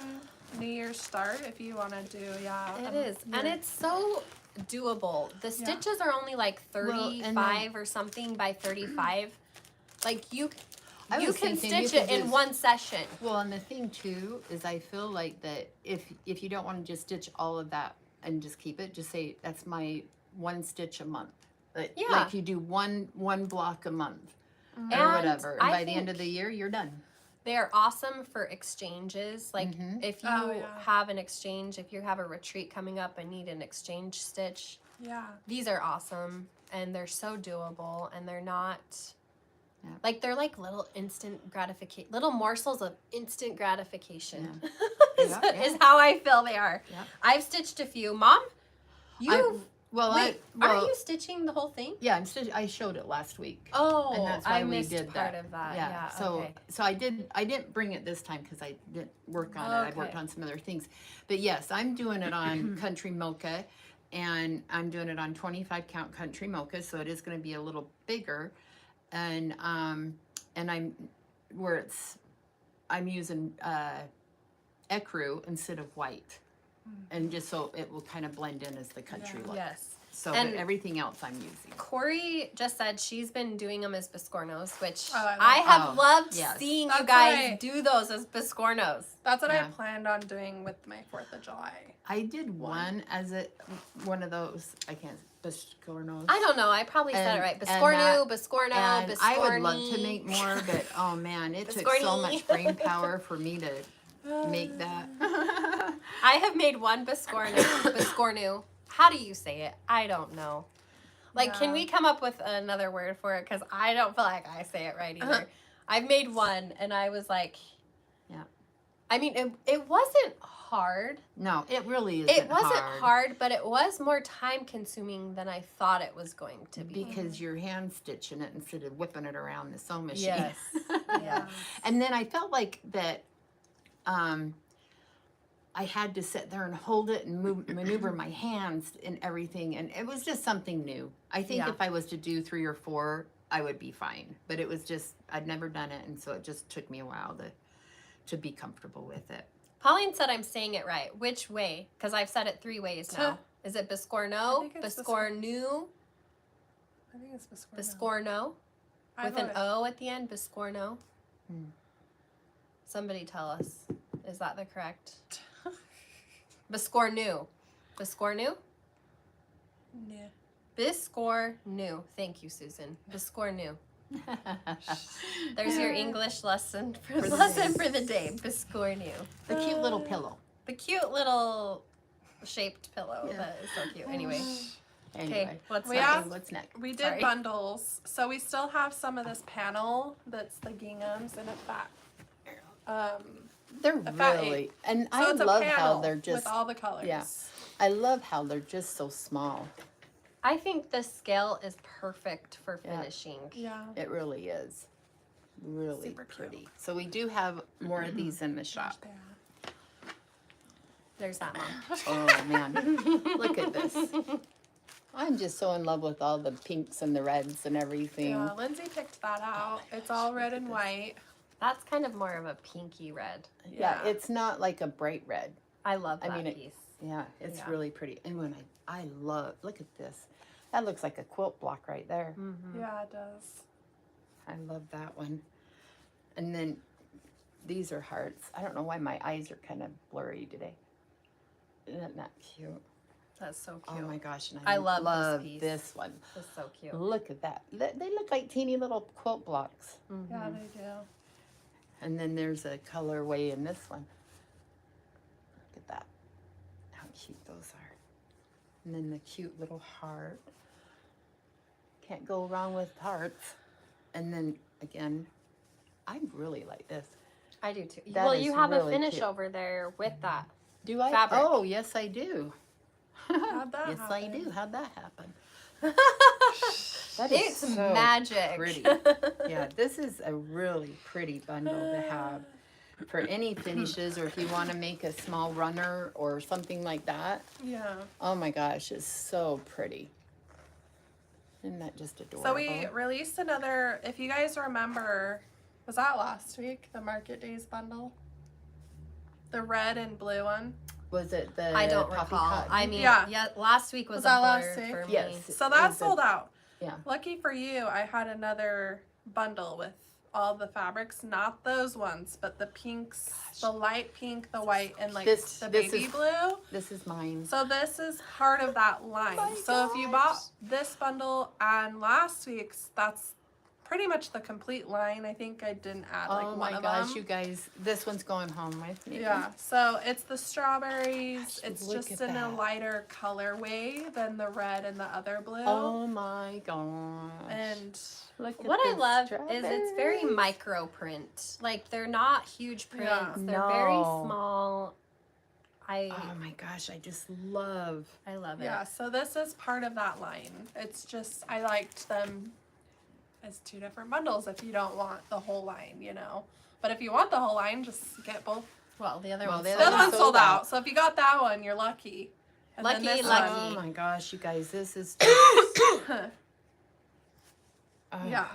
[SPEAKER 2] New Year's start if you want to do,
[SPEAKER 1] It is. And it's so doable. The stitches are only like
[SPEAKER 3] Well, and
[SPEAKER 1] 35 or something by 35. Like, you
[SPEAKER 3] I
[SPEAKER 1] can
[SPEAKER 3] was thinking you
[SPEAKER 1] stitch it
[SPEAKER 3] could
[SPEAKER 1] in
[SPEAKER 3] just-
[SPEAKER 1] one session.
[SPEAKER 3] Well, and the thing too is I feel like that if you don't want to just stitch all of that and just keep it, just say that's my 1 stitch a month. Like,
[SPEAKER 1] Yeah.
[SPEAKER 3] like you do one block a month or
[SPEAKER 1] And
[SPEAKER 3] whatever, and
[SPEAKER 1] I
[SPEAKER 3] by the end
[SPEAKER 1] think
[SPEAKER 3] of the year you're done.
[SPEAKER 1] They are awesome for exchanges. Like,
[SPEAKER 3] Mhm.
[SPEAKER 1] if you
[SPEAKER 2] Oh, yeah.
[SPEAKER 1] have an exchange, if you have a retreat coming up and need an exchange stitch,
[SPEAKER 2] Yeah.
[SPEAKER 1] these are awesome. And they're so doable. And they're not
[SPEAKER 3] Yeah.
[SPEAKER 1] Like they're like little instant gratification, little morsels of instant gratification.
[SPEAKER 3] Yeah, yeah.
[SPEAKER 1] Is how I feel they are.
[SPEAKER 3] Yeah.
[SPEAKER 1] I've stitched a few. Mom, you aren't you stitching the whole thing?
[SPEAKER 3] Yeah, I showed it last week.
[SPEAKER 1] Oh,
[SPEAKER 3] and that's why
[SPEAKER 1] I
[SPEAKER 3] we
[SPEAKER 1] missed
[SPEAKER 3] did
[SPEAKER 1] part
[SPEAKER 3] that.
[SPEAKER 1] of that.
[SPEAKER 3] Yeah.
[SPEAKER 1] Yeah.
[SPEAKER 3] So
[SPEAKER 1] okay.
[SPEAKER 3] so I didn't bring it this time because I didn't work on it. I worked
[SPEAKER 1] Okay.
[SPEAKER 3] on some other things. But yes, I'm doing it on Country Mocha, and I'm doing it on 25 count Country Mocha, so it is going to be a little bigger. And I'm using ecru instead of white, and just so it will kind of blend in as the country look.
[SPEAKER 1] Yes.
[SPEAKER 3] So
[SPEAKER 1] And
[SPEAKER 3] but everything else I'm using.
[SPEAKER 1] Corey just said she's been doing them as biscornos, which
[SPEAKER 2] Oh,
[SPEAKER 1] I have loved
[SPEAKER 3] yes.
[SPEAKER 1] seeing
[SPEAKER 2] That's
[SPEAKER 1] you guys
[SPEAKER 2] right.
[SPEAKER 1] do those as biscornos.
[SPEAKER 2] That's what
[SPEAKER 3] Yeah.
[SPEAKER 2] I planned on doing with my 4th of July.
[SPEAKER 3] I did one as one of those. I can't biscornos.
[SPEAKER 1] I don't know. I probably said it
[SPEAKER 3] And-
[SPEAKER 1] right.
[SPEAKER 3] and
[SPEAKER 1] Biscornu,
[SPEAKER 3] that-
[SPEAKER 1] biscorno,
[SPEAKER 3] And
[SPEAKER 1] biscorni.
[SPEAKER 3] I would love to make more, but oh man, it took so
[SPEAKER 1] Biscorni.
[SPEAKER 3] much brain power for me to make that.
[SPEAKER 1] I have made one biscornu. How do you say it? I don't know. Like, can
[SPEAKER 2] Yeah.
[SPEAKER 1] we come up with another word for it? Because I don't feel like I say it right either. I've made one, and I was like,
[SPEAKER 3] Yeah.
[SPEAKER 1] I mean, it wasn't hard.
[SPEAKER 3] No, it really isn't.
[SPEAKER 1] It wasn't hard, but it was more time consuming than I thought it was going to be.
[SPEAKER 3] because you're hand stitching it instead of whipping it around the sewing machine.
[SPEAKER 1] Yes.
[SPEAKER 2] Yeah.
[SPEAKER 3] And then I felt like that I had to sit there and hold it and maneuver my hands and everything, and it was just something new. I think
[SPEAKER 1] Yeah.
[SPEAKER 3] if I was to do 3 or 4, I would be fine. But it was just, I'd never done it, and so it just took me a while to be comfortable with it.
[SPEAKER 1] Pauline said I'm saying it right. Which way? Because I've said it 3 ways now. Is it biscorno,
[SPEAKER 2] I think it's
[SPEAKER 1] biscornu,
[SPEAKER 2] I think it's biscorno.
[SPEAKER 1] biscorno,
[SPEAKER 2] I
[SPEAKER 1] with an
[SPEAKER 2] voted-
[SPEAKER 1] O at the end, biscorno?
[SPEAKER 3] Hmm.
[SPEAKER 1] Somebody tell us. Is that the correct? Biscornu. Biscornu?
[SPEAKER 2] Yeah.
[SPEAKER 1] Biscornu. Thank you, Susan. Biscornu. There's your English lesson for
[SPEAKER 3] For the
[SPEAKER 1] the day. Biscornu.
[SPEAKER 3] The cute little pillow.
[SPEAKER 1] The cute little shaped pillow
[SPEAKER 3] Yeah.
[SPEAKER 1] that is so cute. Anyway.
[SPEAKER 3] Anyway,
[SPEAKER 1] Okay, what's
[SPEAKER 2] We
[SPEAKER 1] next?
[SPEAKER 2] have-
[SPEAKER 3] what's next?
[SPEAKER 2] We did
[SPEAKER 1] Sorry.
[SPEAKER 2] bundles, so we still have some of this panel that's the ginghams in a fat.
[SPEAKER 3] They're
[SPEAKER 2] a fat
[SPEAKER 3] really,
[SPEAKER 2] eight.
[SPEAKER 3] and
[SPEAKER 2] So
[SPEAKER 3] I
[SPEAKER 2] it's a
[SPEAKER 3] love
[SPEAKER 2] panel
[SPEAKER 3] how they're just,
[SPEAKER 2] with all the colors.
[SPEAKER 3] yeah. I love how they're just so small.
[SPEAKER 1] I think the scale is perfect for
[SPEAKER 3] Yeah.
[SPEAKER 1] finishing.
[SPEAKER 2] Yeah.
[SPEAKER 3] It really is. Really
[SPEAKER 2] Super cute.
[SPEAKER 3] pretty. So we do have more of these in the shop.
[SPEAKER 1] There's that mom.
[SPEAKER 3] Oh man, look at this. I'm just so in love with all the pinks and the reds and everything.
[SPEAKER 2] Yeah, Lindsay picked that out. It's all red and white.
[SPEAKER 1] That's kind of more of a pinky red.
[SPEAKER 3] Yeah,
[SPEAKER 2] Yeah.
[SPEAKER 3] it's not like a bright red.
[SPEAKER 1] I love that
[SPEAKER 3] I mean, it-
[SPEAKER 1] piece.
[SPEAKER 3] Yeah, it's
[SPEAKER 1] Yeah.
[SPEAKER 3] really pretty. And when I love, look at this. That looks like a quilt block right there.
[SPEAKER 1] Mm-hmm.
[SPEAKER 2] Yeah, it does.
[SPEAKER 3] I love that one. And then these are hearts. I don't know why my eyes are kind of blurry today. Isn't that cute?
[SPEAKER 1] That's so
[SPEAKER 3] Oh
[SPEAKER 1] cute.
[SPEAKER 3] my gosh. And
[SPEAKER 1] I love this piece.
[SPEAKER 3] this one.
[SPEAKER 1] That's so cute.
[SPEAKER 3] Look at that. They look like teeny little quilt blocks.
[SPEAKER 1] Mm-hmm.
[SPEAKER 2] Yeah, they do.
[SPEAKER 3] And then there's a colorway in this one. Look at that. How cute those are. And then the cute little heart. Can't go wrong with hearts. And then again, I really like this.
[SPEAKER 1] I do too.
[SPEAKER 3] That
[SPEAKER 1] Well,
[SPEAKER 3] is
[SPEAKER 1] you have a
[SPEAKER 3] really
[SPEAKER 1] finish
[SPEAKER 3] cute.
[SPEAKER 1] over there with that.
[SPEAKER 3] Do I?
[SPEAKER 1] Fabric.
[SPEAKER 3] Oh, yes, I do.
[SPEAKER 2] How'd that
[SPEAKER 3] yes, I
[SPEAKER 2] happen?
[SPEAKER 3] do. How'd that happen? That is
[SPEAKER 1] It's
[SPEAKER 3] so
[SPEAKER 1] magic.
[SPEAKER 3] pretty. Yeah, this is a really pretty bundle to have for any finishes, or if you want to make a small runner or something like that.
[SPEAKER 2] Yeah.
[SPEAKER 3] Oh my gosh, it's so pretty. Isn't that just adorable?
[SPEAKER 2] So we released another, if you guys remember, was that last week, the Market Days bundle? The red and blue one?
[SPEAKER 3] Was it the
[SPEAKER 1] I don't
[SPEAKER 3] poppy
[SPEAKER 1] recall.
[SPEAKER 3] cotton?
[SPEAKER 1] I mean,
[SPEAKER 2] Yeah.
[SPEAKER 1] yeah, last week was,
[SPEAKER 2] Was
[SPEAKER 1] a
[SPEAKER 2] that
[SPEAKER 1] blur
[SPEAKER 2] last week?
[SPEAKER 1] for me.
[SPEAKER 3] Yes.
[SPEAKER 2] So
[SPEAKER 3] It
[SPEAKER 2] that
[SPEAKER 3] was
[SPEAKER 2] sold out.
[SPEAKER 3] Yeah.
[SPEAKER 2] Lucky for you, I had another bundle with all the fabrics, not those ones, but the pinks, the light pink, the white, and like
[SPEAKER 3] This-
[SPEAKER 2] the
[SPEAKER 3] this
[SPEAKER 2] baby
[SPEAKER 3] is-
[SPEAKER 2] blue.
[SPEAKER 3] This is mine.
[SPEAKER 2] So this is part of that line.
[SPEAKER 3] my
[SPEAKER 2] So if you bought this bundle and last week's, that's pretty much the complete line. I think I didn't add like
[SPEAKER 3] Oh
[SPEAKER 2] one
[SPEAKER 3] my
[SPEAKER 2] of
[SPEAKER 3] gosh,
[SPEAKER 2] them.
[SPEAKER 3] you guys, this one's going home with me.
[SPEAKER 2] Yeah, so it's the strawberries.
[SPEAKER 3] Gosh,
[SPEAKER 2] It's
[SPEAKER 3] look
[SPEAKER 2] just
[SPEAKER 3] at
[SPEAKER 2] in a
[SPEAKER 3] that.
[SPEAKER 2] lighter colorway than the red and the other blue.
[SPEAKER 3] Oh my gosh.
[SPEAKER 2] And
[SPEAKER 3] Look at
[SPEAKER 1] What I
[SPEAKER 3] this
[SPEAKER 1] love is it's very
[SPEAKER 3] strawberries.
[SPEAKER 1] micro print. Like they're not huge prints.
[SPEAKER 2] Yeah.
[SPEAKER 1] They're very
[SPEAKER 3] No.
[SPEAKER 1] small.
[SPEAKER 3] Oh my gosh, I just love.
[SPEAKER 1] I love it.
[SPEAKER 2] yeah, so this is part of that line. It's just, I liked them as 2 different bundles if you don't want the whole line, you know. But if you want the whole line, just get both.
[SPEAKER 1] Well, the other
[SPEAKER 3] Well,
[SPEAKER 1] one's
[SPEAKER 3] the
[SPEAKER 2] The
[SPEAKER 3] other
[SPEAKER 2] other
[SPEAKER 3] one's
[SPEAKER 2] one's sold
[SPEAKER 3] sold
[SPEAKER 2] out.
[SPEAKER 3] out.
[SPEAKER 2] So if you got that one, you're lucky. And then
[SPEAKER 1] Lucky,
[SPEAKER 2] this
[SPEAKER 1] lucky.
[SPEAKER 3] Oh my gosh, you guys, this is just.
[SPEAKER 2] one-
[SPEAKER 3] Oh.
[SPEAKER 2] yeah.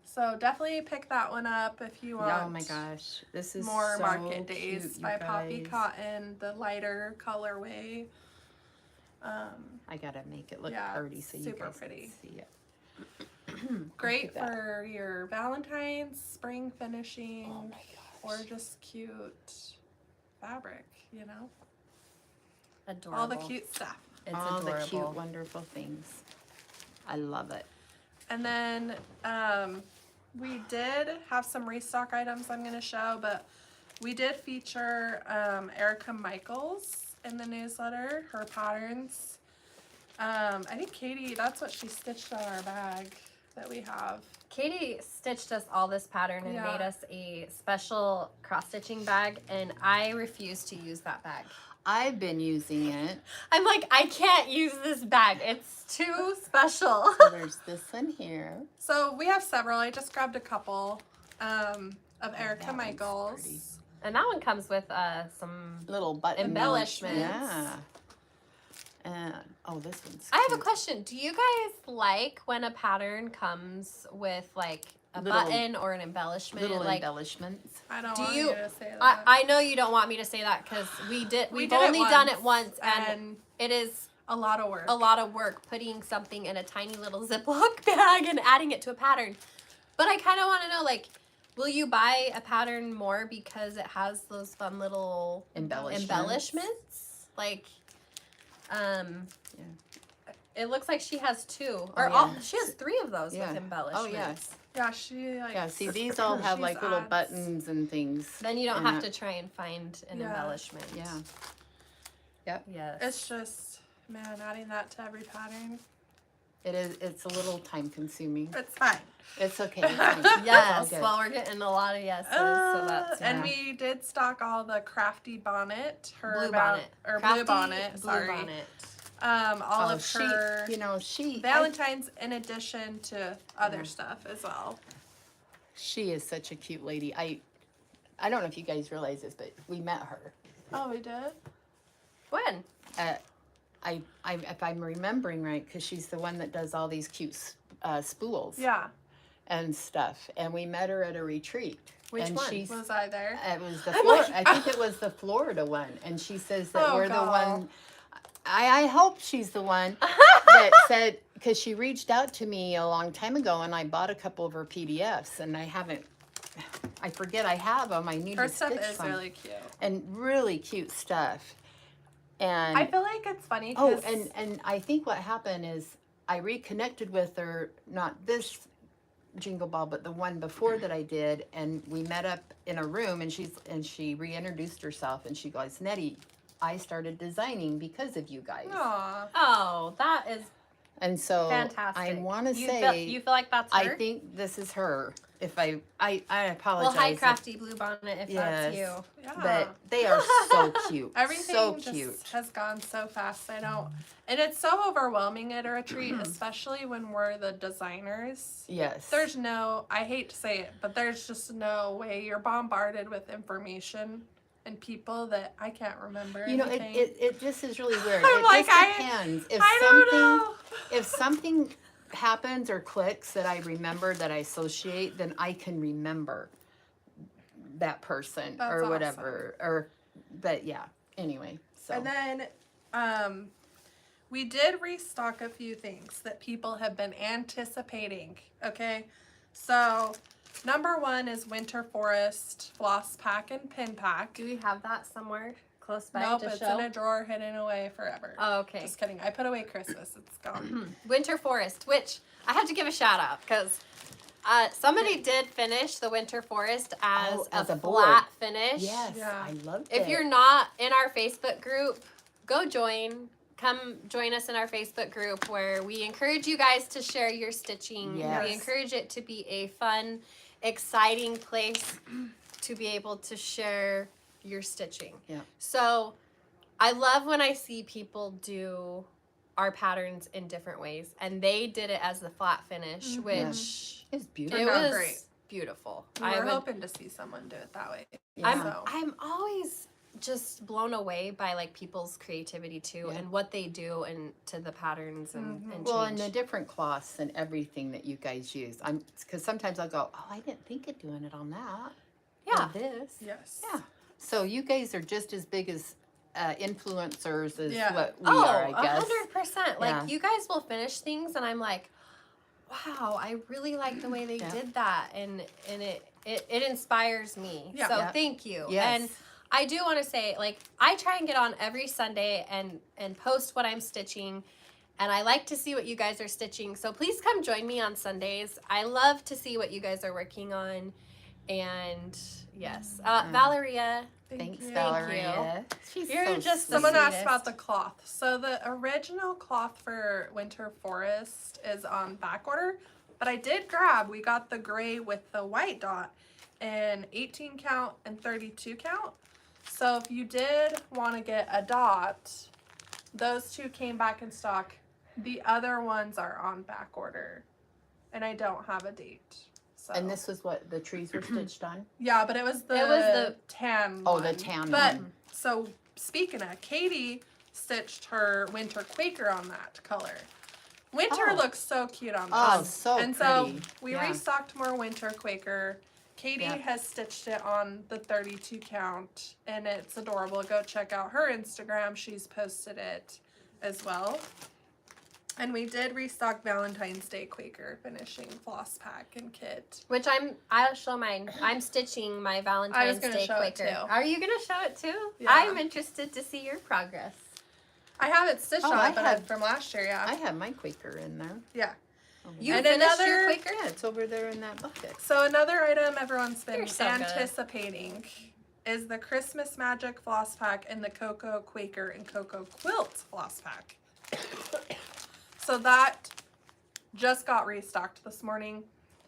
[SPEAKER 2] So definitely pick that one up if you want.
[SPEAKER 3] Oh my gosh, this is
[SPEAKER 2] More
[SPEAKER 3] so
[SPEAKER 2] Market
[SPEAKER 3] cute,
[SPEAKER 2] Days
[SPEAKER 3] you
[SPEAKER 2] by Poppy
[SPEAKER 3] guys.
[SPEAKER 2] Cotton, the lighter colorway.
[SPEAKER 3] I gotta make it look
[SPEAKER 2] Yeah,
[SPEAKER 3] pretty so you
[SPEAKER 2] super
[SPEAKER 3] guys
[SPEAKER 2] pretty.
[SPEAKER 3] can see it.
[SPEAKER 2] Great
[SPEAKER 3] Look at that.
[SPEAKER 2] for your Valentine's, spring finishing,
[SPEAKER 3] Oh my gosh.
[SPEAKER 2] or just cute fabric, you know?
[SPEAKER 1] Adorable.
[SPEAKER 2] All the cute stuff.
[SPEAKER 1] It's
[SPEAKER 3] all
[SPEAKER 1] adorable.
[SPEAKER 3] the cute, wonderful things. I love it.
[SPEAKER 2] And then we did have some restock items I'm going to show, but we did feature Erica Michaels in the newsletter, her patterns. I think Katie, that's what she stitched on our bag that we have.
[SPEAKER 1] Katie stitched us all this pattern and
[SPEAKER 2] Yeah.
[SPEAKER 1] made us a special cross-stitching bag, and I refuse to use that bag.
[SPEAKER 3] I've been using it.
[SPEAKER 1] I'm like, I can't use this bag. It's too special.
[SPEAKER 3] So there's this one here.
[SPEAKER 2] So we have several. I just grabbed a couple of Erica
[SPEAKER 3] that one's
[SPEAKER 2] Michaels.
[SPEAKER 3] pretty.
[SPEAKER 1] And that one comes with some...
[SPEAKER 3] Little button
[SPEAKER 1] Embellishments.
[SPEAKER 3] Yeah. And oh, this one's.
[SPEAKER 1] I have a
[SPEAKER 3] cute.
[SPEAKER 1] question. Do you guys like when a pattern comes with like a
[SPEAKER 3] Little-
[SPEAKER 1] button or an embellishment?
[SPEAKER 3] Little
[SPEAKER 1] like,
[SPEAKER 3] embellishments.
[SPEAKER 2] I don't
[SPEAKER 1] Do
[SPEAKER 2] want
[SPEAKER 1] you-
[SPEAKER 2] you to say that.
[SPEAKER 1] I know you don't want me to say that because we've
[SPEAKER 2] did
[SPEAKER 1] only done
[SPEAKER 2] once,
[SPEAKER 1] it once, and
[SPEAKER 2] and
[SPEAKER 1] it is
[SPEAKER 2] a lot of work.
[SPEAKER 1] a lot of work putting something in a tiny little Ziploc bag and adding it to a pattern. But I kind of want to know, like, will you buy a pattern more because it has those fun little embellishments? Like, it looks like she has 2, or
[SPEAKER 3] yeah.
[SPEAKER 1] she has 3 of those
[SPEAKER 3] Yeah.
[SPEAKER 1] with embellishments.
[SPEAKER 3] Oh yeah.
[SPEAKER 2] Yeah, she like.
[SPEAKER 3] Yeah. See, these all have like
[SPEAKER 2] she's
[SPEAKER 3] little
[SPEAKER 2] adds.
[SPEAKER 3] buttons and things.
[SPEAKER 1] Then you don't
[SPEAKER 3] in
[SPEAKER 1] have
[SPEAKER 3] it.
[SPEAKER 1] to try and find an
[SPEAKER 2] Yeah.
[SPEAKER 1] embellishment.
[SPEAKER 3] Yeah.
[SPEAKER 1] Yes.
[SPEAKER 2] It's just, man, adding that to every pattern.
[SPEAKER 3] It is. It's a little time consuming.
[SPEAKER 2] It's fine.
[SPEAKER 3] It's okay. It's fine.
[SPEAKER 1] Yes.
[SPEAKER 3] It's all good.
[SPEAKER 1] Well, we're getting a lot of yeses, so that's
[SPEAKER 2] And
[SPEAKER 3] yeah.
[SPEAKER 2] we did stock all the crafty bonnet, her
[SPEAKER 1] blue
[SPEAKER 2] about,
[SPEAKER 1] bonnet
[SPEAKER 2] or
[SPEAKER 1] Crafty
[SPEAKER 2] blue bonnet.
[SPEAKER 1] blue
[SPEAKER 2] Sorry,
[SPEAKER 1] bonnet.
[SPEAKER 2] all
[SPEAKER 3] Oh,
[SPEAKER 2] of
[SPEAKER 3] she.
[SPEAKER 2] her
[SPEAKER 3] You know, she.
[SPEAKER 2] Valentine's in addition to other
[SPEAKER 3] Yeah.
[SPEAKER 2] stuff as well.
[SPEAKER 3] She is such a cute lady. I don't know if you guys realize this, but we met her.
[SPEAKER 2] Oh, we did.
[SPEAKER 1] When?
[SPEAKER 3] If I'm remembering right, because she's the one that does all these cute spools
[SPEAKER 2] Yeah.
[SPEAKER 3] and stuff. And we met her at a retreat.
[SPEAKER 1] Which
[SPEAKER 3] and
[SPEAKER 1] one?
[SPEAKER 3] She's,
[SPEAKER 2] Was I there?
[SPEAKER 3] it was the
[SPEAKER 2] I'm
[SPEAKER 3] Florida.
[SPEAKER 2] like,
[SPEAKER 3] I think it was the Florida one. And she says that
[SPEAKER 2] Oh,
[SPEAKER 3] we're the
[SPEAKER 2] God.
[SPEAKER 3] one. I hope she's the one that said, because she reached out to me a long time ago, and I bought a couple of her PDFs, and I haven't. I forget I have them. I need
[SPEAKER 2] Her
[SPEAKER 3] to
[SPEAKER 2] stuff
[SPEAKER 3] stitch
[SPEAKER 2] is
[SPEAKER 3] some.
[SPEAKER 2] really cute.
[SPEAKER 3] And really cute stuff. And
[SPEAKER 2] I feel like it's funny.
[SPEAKER 3] oh,
[SPEAKER 2] 'cause-
[SPEAKER 3] and I think what happened is I reconnected with her, not this Jingle Ball, but the one before that I did, and we met up in a room, and she reintroduced herself, and she goes, Nettie, I started designing because of you guys.
[SPEAKER 2] Aw.
[SPEAKER 1] Oh, that is
[SPEAKER 3] And so
[SPEAKER 1] fantastic.
[SPEAKER 3] I want to
[SPEAKER 1] you
[SPEAKER 3] say,
[SPEAKER 1] you feel like that's her?
[SPEAKER 3] I think this is her. If I apologize.
[SPEAKER 1] Well, hi,
[SPEAKER 3] if-
[SPEAKER 1] crafty blue bonnet, if that's
[SPEAKER 3] Yes.
[SPEAKER 1] you.
[SPEAKER 2] Yeah.
[SPEAKER 3] But they are so cute.
[SPEAKER 2] Everything
[SPEAKER 3] so
[SPEAKER 2] just
[SPEAKER 3] cute.
[SPEAKER 2] has gone so fast. I don't, and it's so overwhelming at a retreat, especially when we're the designers.
[SPEAKER 3] Yes.
[SPEAKER 2] There's no, I hate to say it, but there's just no way. You're bombarded with information and people that I can't remember.
[SPEAKER 3] You know,
[SPEAKER 2] anything.
[SPEAKER 3] it just is really weird.
[SPEAKER 2] I'm
[SPEAKER 3] It
[SPEAKER 2] like,
[SPEAKER 3] just
[SPEAKER 2] I
[SPEAKER 3] depends. If
[SPEAKER 2] I don't
[SPEAKER 3] something
[SPEAKER 2] know.
[SPEAKER 3] if something happens or clicks that I remember that I associate, then I can remember that person
[SPEAKER 2] That's
[SPEAKER 3] or
[SPEAKER 2] awesome.
[SPEAKER 3] whatever. Or but yeah. Anyway, so
[SPEAKER 2] And then we did restock a few things that people have been anticipating. Okay. So number 1 is Winter Forest Floss Pack and Pin Pack.
[SPEAKER 1] Do we have that somewhere close by
[SPEAKER 2] Nope,
[SPEAKER 1] to
[SPEAKER 2] it's
[SPEAKER 1] show?
[SPEAKER 2] in a drawer hidden away forever.
[SPEAKER 1] Oh, okay.
[SPEAKER 2] Just kidding. I put away Christmas. It's gone.
[SPEAKER 1] Winter Forest, which I have to give a shout out because somebody did finish the Winter Forest as a
[SPEAKER 3] board.
[SPEAKER 1] flat finish.
[SPEAKER 3] Yes,
[SPEAKER 2] Yeah.
[SPEAKER 3] I loved it.
[SPEAKER 1] If you're not in our Facebook group, go join. Come join us in our Facebook group where we encourage you guys to share your stitching.
[SPEAKER 3] Yes.
[SPEAKER 1] We encourage it to be a fun, exciting place to be able to share your stitching.
[SPEAKER 3] Yeah.
[SPEAKER 1] So I love when I see people do our patterns in different ways, and they did it as the flat finish, which
[SPEAKER 3] It's
[SPEAKER 1] it
[SPEAKER 3] beautiful.
[SPEAKER 2] Turned out
[SPEAKER 1] was
[SPEAKER 2] great.
[SPEAKER 1] beautiful.
[SPEAKER 2] We're hoping to see someone do it that way.
[SPEAKER 3] Yeah.
[SPEAKER 1] I'm always just blown away by like people's creativity too,
[SPEAKER 3] Yeah.
[SPEAKER 1] and what they do and to the patterns and
[SPEAKER 3] Well,
[SPEAKER 1] change.
[SPEAKER 3] and the different cloths and everything that you guys use. Because sometimes I'll go, oh, I didn't think of doing it on that.
[SPEAKER 1] Yeah.
[SPEAKER 3] Or this.
[SPEAKER 2] Yes.
[SPEAKER 3] Yeah. So you guys are just as big as influencers as
[SPEAKER 2] Yeah.
[SPEAKER 3] what we are, I guess.
[SPEAKER 1] 100%. Like
[SPEAKER 3] Yeah.
[SPEAKER 1] you guys will finish things, and I'm like, wow, I really like the way they
[SPEAKER 3] Yeah.
[SPEAKER 1] did that, and it inspires me.
[SPEAKER 2] Yeah.
[SPEAKER 1] So
[SPEAKER 3] Yeah.
[SPEAKER 1] thank you.
[SPEAKER 3] Yes.
[SPEAKER 1] And I do want to say, like, I try and get on every Sunday and post what I'm stitching, and I like to see what you guys are stitching. So please come join me on Sundays. I love to see what you guys are working on. And yes, Valeria,
[SPEAKER 3] Thanks,
[SPEAKER 2] you.
[SPEAKER 3] Valeria. She's
[SPEAKER 1] You're
[SPEAKER 3] so
[SPEAKER 1] just the
[SPEAKER 3] sweet.
[SPEAKER 2] Someone asked
[SPEAKER 1] sweetest.
[SPEAKER 2] about the cloth. So the original cloth for Winter Forest is on back order, but I did grab, we got the gray with the white dot in 18 count and 32 count. So if you did want to get a dot, those two came back in stock. The other ones are on back order, and I don't have a date. So.
[SPEAKER 3] And this was what the trees were stitched on?
[SPEAKER 2] Yeah, but it was the tan
[SPEAKER 3] Oh,
[SPEAKER 2] one.
[SPEAKER 3] the tan
[SPEAKER 2] But
[SPEAKER 3] one.
[SPEAKER 2] so speaking of, Katie stitched her winter Quaker on that color. Winter
[SPEAKER 3] Oh.
[SPEAKER 2] looks so cute on
[SPEAKER 3] Oh,
[SPEAKER 2] this.
[SPEAKER 3] so
[SPEAKER 2] and
[SPEAKER 3] pretty.
[SPEAKER 2] so we
[SPEAKER 3] Yeah.
[SPEAKER 2] restocked more winter Quaker. Katie
[SPEAKER 3] Yeah.
[SPEAKER 2] has stitched it on the 32 count, and it's adorable. Go check out her Instagram. She's posted it as well. And we did restock Valentine's Day Quaker finishing floss pack and kit.
[SPEAKER 1] which I'll show mine. I'm stitching my Valentine's
[SPEAKER 2] gonna
[SPEAKER 1] Day
[SPEAKER 2] show it
[SPEAKER 1] Quaker.
[SPEAKER 2] too.
[SPEAKER 1] Are you gonna show it too?
[SPEAKER 2] Yeah.
[SPEAKER 1] I'm interested to see your progress.
[SPEAKER 2] I have it stitched
[SPEAKER 3] Oh,
[SPEAKER 2] on
[SPEAKER 3] I
[SPEAKER 2] it, but
[SPEAKER 3] have-
[SPEAKER 2] from last year, yeah.
[SPEAKER 3] I have my Quaker in there.
[SPEAKER 2] Yeah.
[SPEAKER 1] You
[SPEAKER 2] And
[SPEAKER 1] finished
[SPEAKER 2] another-
[SPEAKER 1] your Quaker?
[SPEAKER 3] Yeah, it's over there in that bucket.
[SPEAKER 2] So another item everyone's been
[SPEAKER 1] You're so good.
[SPEAKER 2] anticipating is the Christmas Magic Floss Pack and the Cocoa Quaker and Cocoa Quilt Floss Pack. So that just got restocked this morning.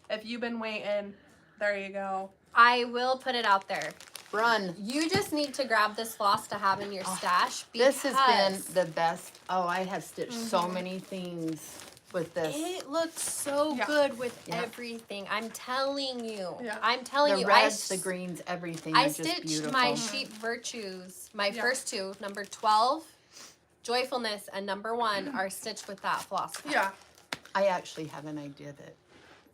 [SPEAKER 2] If you've been waiting, there you go.
[SPEAKER 1] I will put it out there.
[SPEAKER 3] Run.
[SPEAKER 1] You just need to grab this floss to have in your stash.
[SPEAKER 3] This has been
[SPEAKER 1] because
[SPEAKER 3] the best. Oh, I have stitched so many things with this.
[SPEAKER 1] It looks so
[SPEAKER 2] Yeah.
[SPEAKER 1] good with
[SPEAKER 3] Yeah.
[SPEAKER 1] everything. I'm telling you.
[SPEAKER 2] Yeah.
[SPEAKER 1] I'm telling
[SPEAKER 3] The
[SPEAKER 1] you.
[SPEAKER 3] reds, the greens, everything
[SPEAKER 1] I
[SPEAKER 3] are just
[SPEAKER 1] stitched
[SPEAKER 3] beautiful.
[SPEAKER 1] my Sheep Virtues, my
[SPEAKER 2] Yeah.
[SPEAKER 1] first two, number 12, Joyfulness, and number 1 are stitched with that floss pack.
[SPEAKER 2] Yeah.
[SPEAKER 3] I actually have an idea that,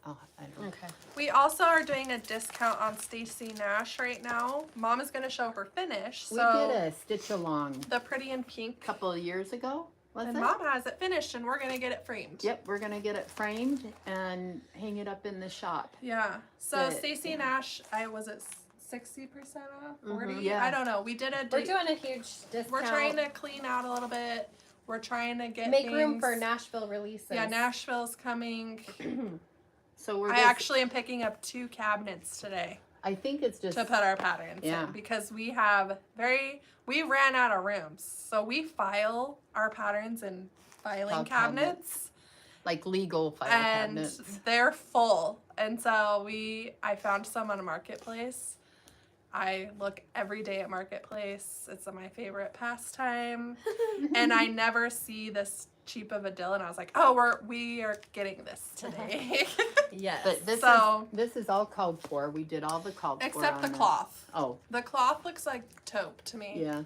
[SPEAKER 3] I don't know.
[SPEAKER 1] Okay.
[SPEAKER 2] We also are doing a discount on Stacy Nash right now. Mom is going to show her finish.
[SPEAKER 3] We
[SPEAKER 2] So
[SPEAKER 3] did a stitch along
[SPEAKER 2] the pretty in pink.
[SPEAKER 3] a couple of years ago, was
[SPEAKER 2] And
[SPEAKER 3] it?
[SPEAKER 2] Mom has it finished, and we're going to get it framed.
[SPEAKER 3] Yep, we're gonna get it framed and hang it up in the shop.
[SPEAKER 2] Yeah. So
[SPEAKER 3] But,
[SPEAKER 2] Stacy
[SPEAKER 3] yeah.
[SPEAKER 2] Nash, was it 60% off? 40?
[SPEAKER 3] Yeah.
[SPEAKER 2] I don't know. We did a
[SPEAKER 1] We're doing a huge discount.
[SPEAKER 2] we're trying to clean out a little bit. We're trying to get
[SPEAKER 1] make room
[SPEAKER 2] things-
[SPEAKER 1] for Nashville releases.
[SPEAKER 2] Yeah, Nashville's coming.
[SPEAKER 3] So we're
[SPEAKER 2] I
[SPEAKER 3] just,
[SPEAKER 2] actually am picking up 2 cabinets today
[SPEAKER 3] I think it's just,
[SPEAKER 2] to put our patterns
[SPEAKER 3] Yeah.
[SPEAKER 2] in because we ran out of rooms. So we file our patterns in filing
[SPEAKER 3] File
[SPEAKER 2] cabinets.
[SPEAKER 3] like legal file
[SPEAKER 2] And
[SPEAKER 3] cabinets.
[SPEAKER 2] they're full. And so I found some on a marketplace. I look every day at Marketplace. It's my favorite pastime. And I never see this cheap of a deal. And I was like, oh, we are getting this today.
[SPEAKER 1] Yes.
[SPEAKER 3] But this is all called for. We did all the called for
[SPEAKER 2] Except
[SPEAKER 3] on
[SPEAKER 2] the
[SPEAKER 3] this.
[SPEAKER 2] cloth.
[SPEAKER 3] Oh,
[SPEAKER 2] The cloth looks like taupe to me.
[SPEAKER 3] yeah,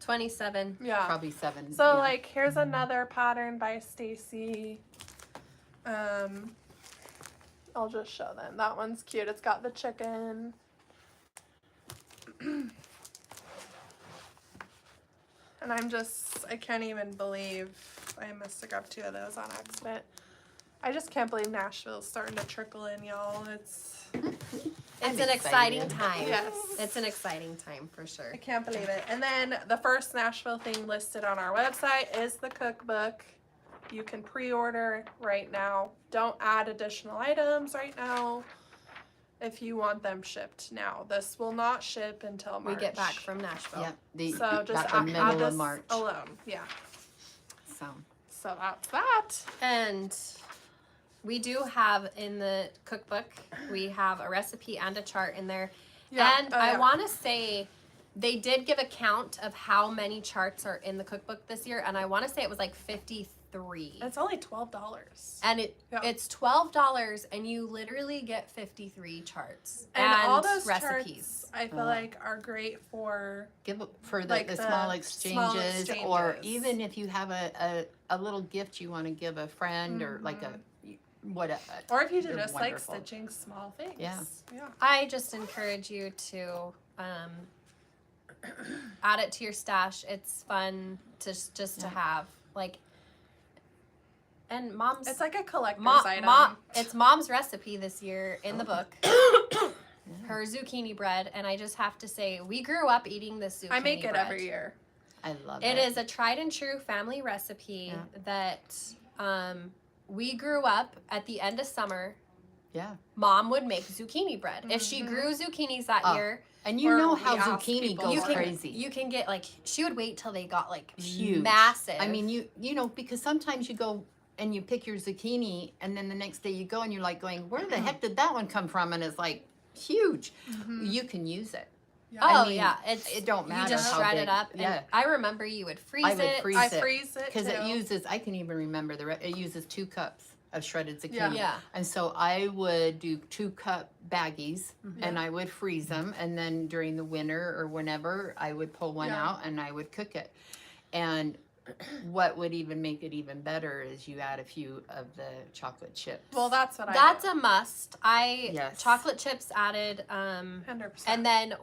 [SPEAKER 1] 27.
[SPEAKER 2] Yeah.
[SPEAKER 3] probably 7.
[SPEAKER 2] So
[SPEAKER 3] yeah.
[SPEAKER 2] like here's another pattern by Stacy. I'll just show them. That one's cute. It's got the chicken. And I can't even believe I must have grabbed 2 of those on accident. I just can't believe Nashville's starting to trickle in, y'all.
[SPEAKER 1] It's
[SPEAKER 3] I'm
[SPEAKER 1] an exciting
[SPEAKER 3] excited.
[SPEAKER 1] time.
[SPEAKER 2] Yes.
[SPEAKER 1] It's an exciting time for sure.
[SPEAKER 2] I can't believe it. And then the first Nashville thing listed on our website is the cookbook. You can pre-order right now. Don't add additional items right now if you want them shipped now. This will not ship until March.
[SPEAKER 1] We get back from Nashville.
[SPEAKER 3] Yeah,
[SPEAKER 2] So just
[SPEAKER 3] about the
[SPEAKER 2] add
[SPEAKER 3] middle
[SPEAKER 2] this
[SPEAKER 3] of March.
[SPEAKER 2] alone. Yeah.
[SPEAKER 3] So
[SPEAKER 2] So that's that.
[SPEAKER 1] And we do have in the cookbook, we have a recipe and a chart in there.
[SPEAKER 2] Yeah.
[SPEAKER 1] And
[SPEAKER 2] Oh,
[SPEAKER 1] I
[SPEAKER 2] yeah.
[SPEAKER 1] want to say they did give a count of how many charts are in the cookbook this year. And I want to say it was like 53.
[SPEAKER 2] It's only $12.
[SPEAKER 1] And
[SPEAKER 2] Yeah.
[SPEAKER 1] it's $12 and you literally get 53 charts.
[SPEAKER 2] And all those
[SPEAKER 1] recipes.
[SPEAKER 2] charts, I feel like, are great for
[SPEAKER 3] give it for the,
[SPEAKER 2] Like
[SPEAKER 3] the
[SPEAKER 2] the
[SPEAKER 3] small
[SPEAKER 2] small
[SPEAKER 3] exchanges, or
[SPEAKER 2] exchanges.
[SPEAKER 3] even if you have a little gift you want to give a friend or like a whatever.
[SPEAKER 2] or if you
[SPEAKER 3] They're
[SPEAKER 2] just
[SPEAKER 3] wonderful.
[SPEAKER 2] like stitching small things.
[SPEAKER 3] Yeah.
[SPEAKER 2] Yeah.
[SPEAKER 1] I just encourage you to add it to your stash. It's fun to just to have, like, and mom's
[SPEAKER 2] It's like a collector's item.
[SPEAKER 1] it's mom's recipe this year in the book. Her zucchini bread, and I just have to say, we grew up eating this zucchini
[SPEAKER 2] I make it
[SPEAKER 1] bread.
[SPEAKER 2] every year.
[SPEAKER 3] I love it.
[SPEAKER 1] It is a tried and true family recipe that we grew up at the end of summer.
[SPEAKER 3] Yeah.
[SPEAKER 1] Mom would make zucchini bread. If she grew zucchinis that year,
[SPEAKER 3] And you
[SPEAKER 2] Or
[SPEAKER 3] know
[SPEAKER 2] we
[SPEAKER 3] how
[SPEAKER 2] ask
[SPEAKER 3] zucchini
[SPEAKER 2] people
[SPEAKER 3] goes
[SPEAKER 2] for it.
[SPEAKER 3] crazy.
[SPEAKER 1] you can get like, she would wait till they got like
[SPEAKER 3] Huge.
[SPEAKER 1] massive.
[SPEAKER 3] I mean, you know, because sometimes you go and you pick your zucchini, and then the next day you go and you're like going, where the heck did that one come from? And it's like huge. You can use it.
[SPEAKER 2] Yeah.
[SPEAKER 1] Oh
[SPEAKER 3] I mean,
[SPEAKER 1] yeah,
[SPEAKER 3] it don't matter
[SPEAKER 1] You just
[SPEAKER 3] how
[SPEAKER 1] shred
[SPEAKER 3] big.
[SPEAKER 1] it up. And
[SPEAKER 3] Yeah.
[SPEAKER 1] I remember you would freeze
[SPEAKER 3] I would
[SPEAKER 1] it.
[SPEAKER 3] freeze
[SPEAKER 2] I
[SPEAKER 3] it.
[SPEAKER 2] freeze it
[SPEAKER 3] Because it
[SPEAKER 2] too.
[SPEAKER 3] uses, I can even remember it uses 2 cups of shredded zucchini.
[SPEAKER 2] Yeah.
[SPEAKER 1] Yeah.
[SPEAKER 3] And so I would do 2-cup baggies and I would freeze them. And then during the winter or whenever, I would pull one
[SPEAKER 2] Yeah.
[SPEAKER 3] out and I would cook it. And what would even make it even better is you add a few of the chocolate chips.
[SPEAKER 2] Well, that's what
[SPEAKER 1] That's
[SPEAKER 2] I
[SPEAKER 1] a must.
[SPEAKER 3] Yes.
[SPEAKER 1] Chocolate chips added.
[SPEAKER 2] do. 100%.
[SPEAKER 1] And then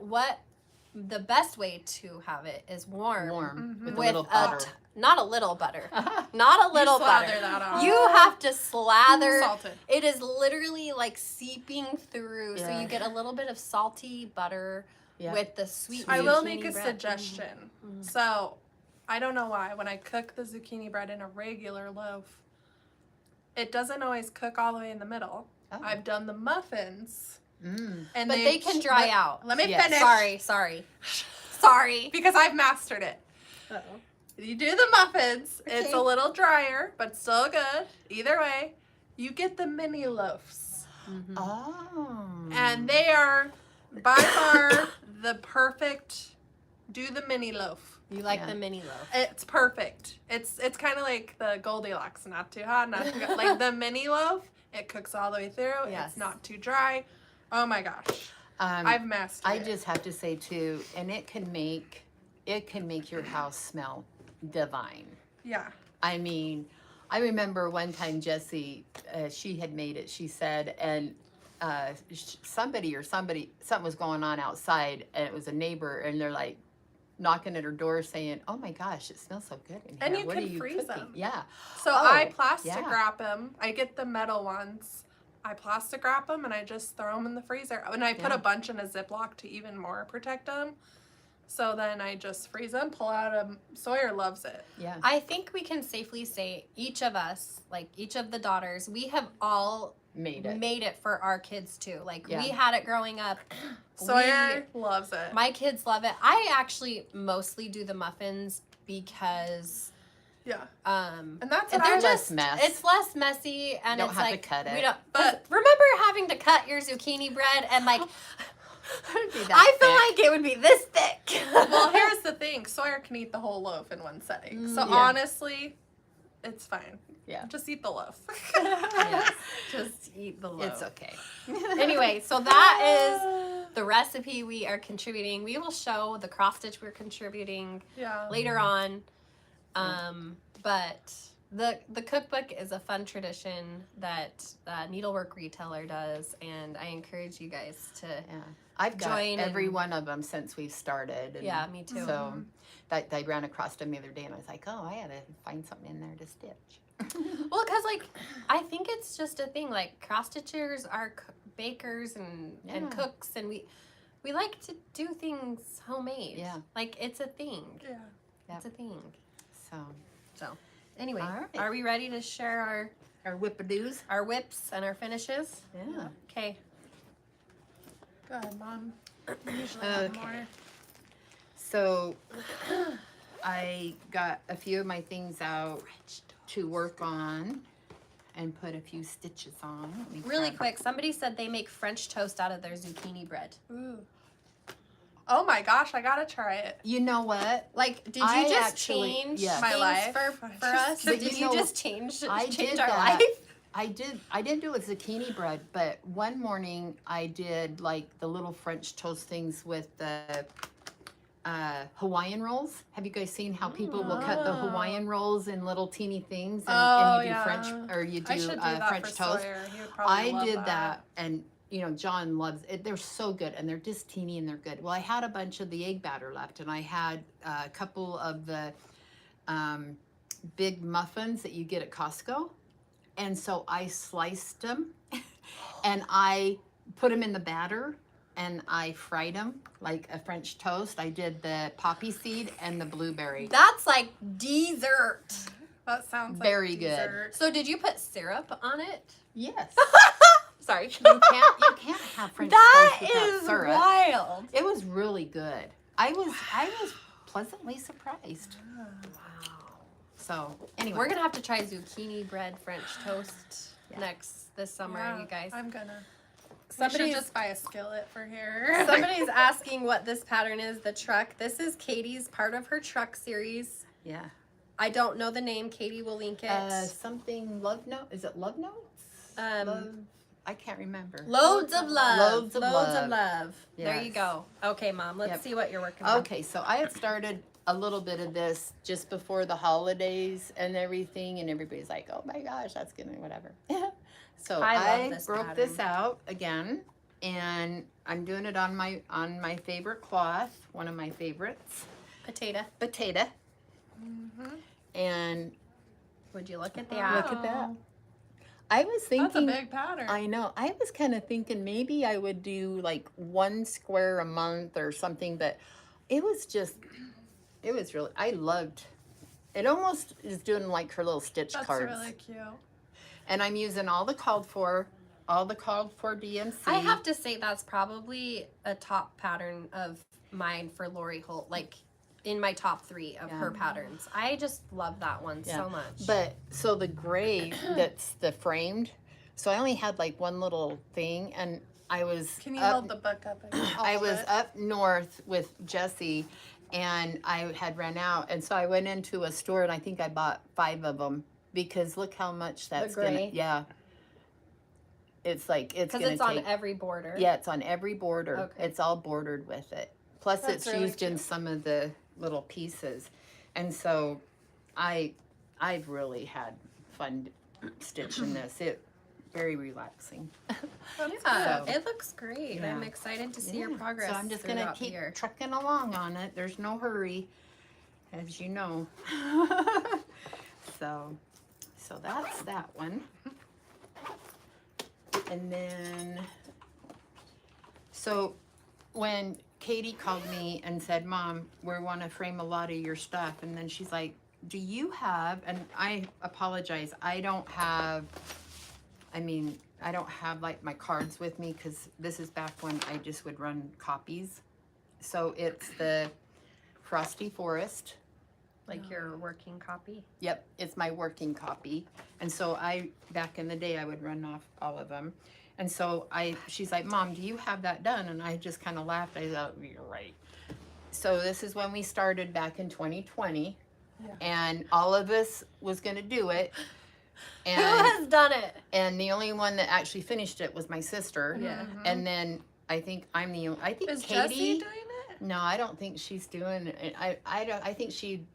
[SPEAKER 1] the best way to have it is warm.
[SPEAKER 3] Warm with a
[SPEAKER 1] With
[SPEAKER 3] little butter.
[SPEAKER 1] not a little butter. Not a little
[SPEAKER 2] slather
[SPEAKER 1] butter.
[SPEAKER 2] that on.
[SPEAKER 1] You have to slather.
[SPEAKER 2] Salted.
[SPEAKER 1] It is literally like seeping through. So
[SPEAKER 3] Yeah.
[SPEAKER 1] you get a little bit of salty butter
[SPEAKER 3] Yeah.
[SPEAKER 1] with the sweet
[SPEAKER 2] I will
[SPEAKER 1] zucchini
[SPEAKER 2] make a
[SPEAKER 1] bread.
[SPEAKER 2] suggestion. So, I don't know why. When I cook the zucchini bread in a regular loaf, it doesn't always cook all the way in the middle.
[SPEAKER 3] Oh.
[SPEAKER 2] I've done the muffins,
[SPEAKER 3] Mm.
[SPEAKER 2] and
[SPEAKER 1] But they can dry out.
[SPEAKER 2] Let me
[SPEAKER 3] Yes.
[SPEAKER 2] finish.
[SPEAKER 1] Sorry.
[SPEAKER 2] Because I've mastered it.
[SPEAKER 1] Uh-oh.
[SPEAKER 2] You do the muffins. It's
[SPEAKER 1] Okay.
[SPEAKER 2] a little drier, but still good. Either way, you get the mini loaves.
[SPEAKER 3] Oh.
[SPEAKER 2] And they are by far the perfect. Do the mini loaf.
[SPEAKER 1] You like
[SPEAKER 3] Yeah.
[SPEAKER 1] the mini loaf.
[SPEAKER 2] It's perfect. It's kind of like the Goldilocks, not too hot, not too cold. Like the mini loaf. It cooks all the way through.
[SPEAKER 1] Yes.
[SPEAKER 2] It's not too dry. Oh my gosh,
[SPEAKER 3] Um,
[SPEAKER 2] I've mastered
[SPEAKER 3] I
[SPEAKER 2] it.
[SPEAKER 3] just have to say too, and it can make your house smell divine.
[SPEAKER 2] Yeah.
[SPEAKER 3] I mean, I remember one time Jessie, she had made it. She said, and something was going on outside, and it was a neighbor, and they're like knocking at her door saying, "Oh my gosh, it smells so good in here.
[SPEAKER 2] And you
[SPEAKER 3] what
[SPEAKER 2] can
[SPEAKER 3] are you
[SPEAKER 2] freeze
[SPEAKER 3] cooking?"
[SPEAKER 2] them.
[SPEAKER 3] Yeah.
[SPEAKER 2] So
[SPEAKER 3] Oh,
[SPEAKER 2] I plastic
[SPEAKER 3] yeah.
[SPEAKER 2] wrap them. I get the metal ones. I plastic wrap them and I just throw them in the freezer. And I put
[SPEAKER 3] Yeah.
[SPEAKER 2] a bunch in a Ziploc to even more protect them. So then I just freeze them, pull out them. Sawyer loves it.
[SPEAKER 3] Yeah.
[SPEAKER 1] I think we can safely say each of us, like each of the daughters, we have all
[SPEAKER 3] Made it.
[SPEAKER 1] made it for our kids too. Like
[SPEAKER 3] Yeah.
[SPEAKER 1] we had it growing up.
[SPEAKER 2] Sawyer loves it.
[SPEAKER 1] My kids love it. I actually mostly do the muffins because
[SPEAKER 2] Yeah.
[SPEAKER 1] and
[SPEAKER 2] And that's what
[SPEAKER 1] they're
[SPEAKER 2] I
[SPEAKER 1] just
[SPEAKER 3] mess.
[SPEAKER 1] it's less messy and
[SPEAKER 3] Don't
[SPEAKER 1] it's
[SPEAKER 3] have to
[SPEAKER 1] like
[SPEAKER 3] cut
[SPEAKER 1] we
[SPEAKER 3] it.
[SPEAKER 1] don't.
[SPEAKER 2] But-
[SPEAKER 1] But remember having to cut your zucchini bread and like
[SPEAKER 3] It'd be that
[SPEAKER 1] I feel
[SPEAKER 3] thick.
[SPEAKER 1] like it would be this thick.
[SPEAKER 2] Well, here's the thing. Sawyer can eat the whole loaf in one setting. So
[SPEAKER 3] Yeah.
[SPEAKER 2] honestly, it's fine.
[SPEAKER 3] Yeah.
[SPEAKER 2] Just eat the loaf.
[SPEAKER 1] Yes, just eat the loaf.
[SPEAKER 3] It's okay.
[SPEAKER 1] Anyway, so that is the recipe we are contributing. We will show the cross stitch we're contributing
[SPEAKER 2] Yeah.
[SPEAKER 1] later on. But the cookbook is a fun tradition that Needlework Retailer does, and I encourage you guys to.
[SPEAKER 3] Yeah. I've got
[SPEAKER 1] Join
[SPEAKER 3] every
[SPEAKER 1] and-
[SPEAKER 3] one of them since we've started. And
[SPEAKER 1] Yeah, me too.
[SPEAKER 3] So that I ran across them the other day and I was like, oh, I had to find something in there to stitch.
[SPEAKER 1] Well, because like I think it's just a thing. Like cross stitchers are bakers and
[SPEAKER 3] Yeah.
[SPEAKER 1] cooks, and we like to do things homemade.
[SPEAKER 3] Yeah.
[SPEAKER 1] like it's a thing.
[SPEAKER 2] Yeah.
[SPEAKER 1] It's a thing.
[SPEAKER 3] So
[SPEAKER 1] So Anyway,
[SPEAKER 3] All right.
[SPEAKER 1] are we ready to share
[SPEAKER 3] Our whipadoos.
[SPEAKER 1] our whips and our finishes?
[SPEAKER 3] Yeah.
[SPEAKER 1] Okay.
[SPEAKER 2] Go ahead, Mom. You usually have
[SPEAKER 3] Okay.
[SPEAKER 2] more.
[SPEAKER 3] So I got a few of my things out to work on and put a few stitches on. Let me
[SPEAKER 1] Really
[SPEAKER 3] grab-
[SPEAKER 1] quick, somebody said they make French toast out of their zucchini bread.
[SPEAKER 2] Ooh. Oh my gosh, I gotta try it.
[SPEAKER 3] You know what?
[SPEAKER 1] Like, did you
[SPEAKER 3] I
[SPEAKER 1] just
[SPEAKER 3] actually-
[SPEAKER 1] change
[SPEAKER 3] yes.
[SPEAKER 2] My
[SPEAKER 1] things
[SPEAKER 2] life.
[SPEAKER 1] for us?
[SPEAKER 3] But
[SPEAKER 1] Did
[SPEAKER 3] you
[SPEAKER 1] you
[SPEAKER 3] know,
[SPEAKER 1] just change
[SPEAKER 3] I
[SPEAKER 1] change
[SPEAKER 3] did
[SPEAKER 1] our
[SPEAKER 3] that.
[SPEAKER 1] life?
[SPEAKER 3] I didn't do it with zucchini bread, but one morning I did like the little French toast things with the Hawaiian rolls. Have you guys seen how people will cut the
[SPEAKER 2] Oh.
[SPEAKER 3] Hawaiian rolls in little teeny things
[SPEAKER 2] Oh,
[SPEAKER 3] and you do
[SPEAKER 2] yeah.
[SPEAKER 3] French or you
[SPEAKER 2] I
[SPEAKER 3] do,
[SPEAKER 2] should do that
[SPEAKER 3] French
[SPEAKER 2] for
[SPEAKER 3] toast?
[SPEAKER 2] Sawyer. He would probably
[SPEAKER 3] I
[SPEAKER 2] love
[SPEAKER 3] did that and you know, John loves it. They're so good and they're just teeny and they're good. Well, I had a bunch of the egg batter left and I had a couple of the big muffins that you get at Costco. And so I sliced them and I put them in the batter and I fried them like a French toast. I did the poppy seed and the blueberry.
[SPEAKER 1] That's like dessert.
[SPEAKER 2] That sounds
[SPEAKER 3] Very
[SPEAKER 2] like
[SPEAKER 3] good.
[SPEAKER 2] dessert.
[SPEAKER 1] So did you put syrup on it?
[SPEAKER 3] Yes.
[SPEAKER 1] Sorry.
[SPEAKER 3] You can't have French
[SPEAKER 1] That
[SPEAKER 3] toast without
[SPEAKER 1] is
[SPEAKER 3] syrup.
[SPEAKER 1] wild.
[SPEAKER 3] It was really good. I was pleasantly surprised.
[SPEAKER 1] Wow.
[SPEAKER 3] So anyway,
[SPEAKER 1] We're gonna have to try zucchini bread French toast this summer,
[SPEAKER 2] Yeah,
[SPEAKER 1] you guys.
[SPEAKER 2] I'm gonna.
[SPEAKER 1] Somebody's
[SPEAKER 2] We should just buy a skillet for here.
[SPEAKER 1] somebody's asking what this pattern is. The truck. This is Katie's part of her truck series.
[SPEAKER 3] yeah.
[SPEAKER 1] I don't know the name. Katie will link it.
[SPEAKER 3] Something love note. Is it love notes? Love, I can't remember.
[SPEAKER 1] Loads of love.
[SPEAKER 3] Loads of
[SPEAKER 1] love.
[SPEAKER 3] love.
[SPEAKER 1] There you
[SPEAKER 3] Yes.
[SPEAKER 1] go. Okay, Mom. Let's
[SPEAKER 3] Yep.
[SPEAKER 1] see what you're working on.
[SPEAKER 3] Okay, so I had started a little bit of this just before the holidays and everything, and everybody's like, "Oh my gosh, that's gonna whatever." So
[SPEAKER 1] I love
[SPEAKER 3] I
[SPEAKER 1] this
[SPEAKER 3] broke
[SPEAKER 1] pattern.
[SPEAKER 3] this out again, and I'm doing it on my favorite cloth, one of my favorites,
[SPEAKER 1] Potato.
[SPEAKER 3] potato,
[SPEAKER 2] Mhm.
[SPEAKER 3] and
[SPEAKER 1] Would you look at
[SPEAKER 2] Wow.
[SPEAKER 1] that?
[SPEAKER 3] look at that. I was
[SPEAKER 2] That's a
[SPEAKER 3] thinking.
[SPEAKER 2] big pattern.
[SPEAKER 3] I know. I was kind of thinking maybe I would do like one square a month or something, but it was really, I loved it. Almost is doing like her little stitch
[SPEAKER 2] That's
[SPEAKER 3] cards.
[SPEAKER 2] really cute.
[SPEAKER 3] And I'm using all the called for DMC.
[SPEAKER 1] I have to say that's probably a top pattern of mine for Lori Holt. Like in my top 3 of her patterns. I just love that one so much.
[SPEAKER 3] But so the gray that's the framed, so I only had like one little thing, and I was
[SPEAKER 2] Can you
[SPEAKER 3] up-
[SPEAKER 2] hold the book up? And
[SPEAKER 3] I
[SPEAKER 2] hold
[SPEAKER 3] was
[SPEAKER 2] it?
[SPEAKER 3] up north with Jesse, and I had run out, and so I went into a store, and I think I bought 5 of them because look how much that's gonna.
[SPEAKER 1] gray?
[SPEAKER 3] Yeah. It's like it's
[SPEAKER 1] because
[SPEAKER 3] gonna
[SPEAKER 1] it's
[SPEAKER 3] take.
[SPEAKER 1] on every border.
[SPEAKER 3] Yeah, it's on every border.
[SPEAKER 1] Okay.
[SPEAKER 3] It's all bordered with it. Plus,
[SPEAKER 2] That's
[SPEAKER 3] it's
[SPEAKER 2] really
[SPEAKER 3] used in
[SPEAKER 2] cute.
[SPEAKER 3] some of the little pieces, and so I've really had fun stitching this. It very relaxing.
[SPEAKER 2] That's
[SPEAKER 1] Yeah,
[SPEAKER 2] good.
[SPEAKER 1] it looks great.
[SPEAKER 3] Yeah.
[SPEAKER 1] I'm excited to see your
[SPEAKER 3] Yeah.
[SPEAKER 1] progress.
[SPEAKER 3] So I'm just gonna
[SPEAKER 1] throughout the
[SPEAKER 3] keep
[SPEAKER 1] year.
[SPEAKER 3] trucking along on it. There's no hurry, as you know. so that's that one. And then, so when Katie called me and said, "Mom, we want to frame a lot of your stuff," and then she's like, "Do you have?" And I apologize. I don't have like my cards with me because this is back when I just would run copies. So it's the Frosty Forest.
[SPEAKER 1] Like your working copy.
[SPEAKER 3] Yep, it's my working copy. And so back in the day, I would run off all of them. And so she's like, "Mom, do you have that done?" And I just kind of laughed. I thought, "You're right." So this is when we started back in 2020.
[SPEAKER 2] Yeah.
[SPEAKER 3] And all of us was going to do it.
[SPEAKER 1] Who
[SPEAKER 3] And
[SPEAKER 1] has done it?
[SPEAKER 3] and the only one that actually finished it was my sister.
[SPEAKER 1] Yeah.
[SPEAKER 3] And then I think I think
[SPEAKER 2] Is
[SPEAKER 3] Katie.
[SPEAKER 2] Jessie doing it?
[SPEAKER 3] No, I don't think she's doing it. I think she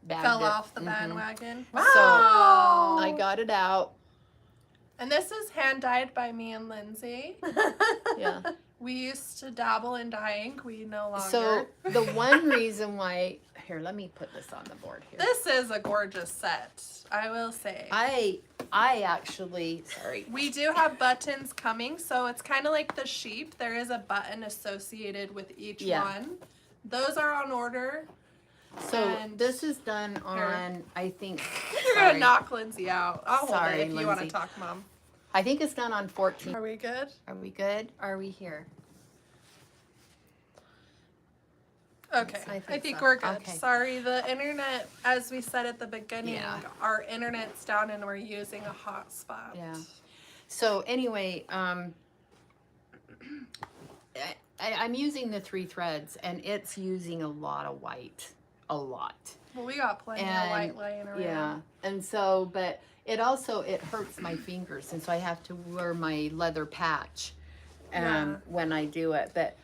[SPEAKER 3] bagged
[SPEAKER 2] Fell
[SPEAKER 3] it.
[SPEAKER 2] off the
[SPEAKER 3] Mhm.
[SPEAKER 2] bandwagon.
[SPEAKER 3] So
[SPEAKER 2] Wow.
[SPEAKER 3] I got it out.
[SPEAKER 2] And this is hand dyed by me and Lindsay.
[SPEAKER 3] Yeah.
[SPEAKER 2] We used to dabble in dyeing. We no longer.
[SPEAKER 3] So the one reason why here, let me put this on the board here.
[SPEAKER 2] This is a gorgeous set, I will say.
[SPEAKER 3] I actually sorry.
[SPEAKER 2] We do have buttons coming, so it's kind of like the sheep. There is a button associated with each
[SPEAKER 3] Yeah.
[SPEAKER 2] one. Those are on order.
[SPEAKER 3] So
[SPEAKER 2] And
[SPEAKER 3] this is done on, I think,
[SPEAKER 2] You're going to
[SPEAKER 3] sorry.
[SPEAKER 2] knock Lindsay out. I'll hold
[SPEAKER 3] Sorry,
[SPEAKER 2] it if you want to
[SPEAKER 3] Lindsay.
[SPEAKER 2] talk, Mom.
[SPEAKER 3] I think it's done on 14.
[SPEAKER 2] Are we good?
[SPEAKER 3] Are we good?
[SPEAKER 1] Are we here?
[SPEAKER 2] Okay,
[SPEAKER 1] I
[SPEAKER 2] I
[SPEAKER 1] think
[SPEAKER 2] think
[SPEAKER 1] so.
[SPEAKER 2] we're good.
[SPEAKER 3] Okay.
[SPEAKER 2] Sorry, the internet, as we said at the beginning,
[SPEAKER 3] Yeah.
[SPEAKER 2] our internet's down and we're using a hotspot.
[SPEAKER 3] Yeah. So anyway, I'm using the 3 threads, and it's using a lot of white, a lot.
[SPEAKER 2] Well, we got plenty of white laying around.
[SPEAKER 3] Yeah, and so, but it hurts my fingers, and so I have to wear my leather patch
[SPEAKER 2] Yeah.
[SPEAKER 3] when I do it. But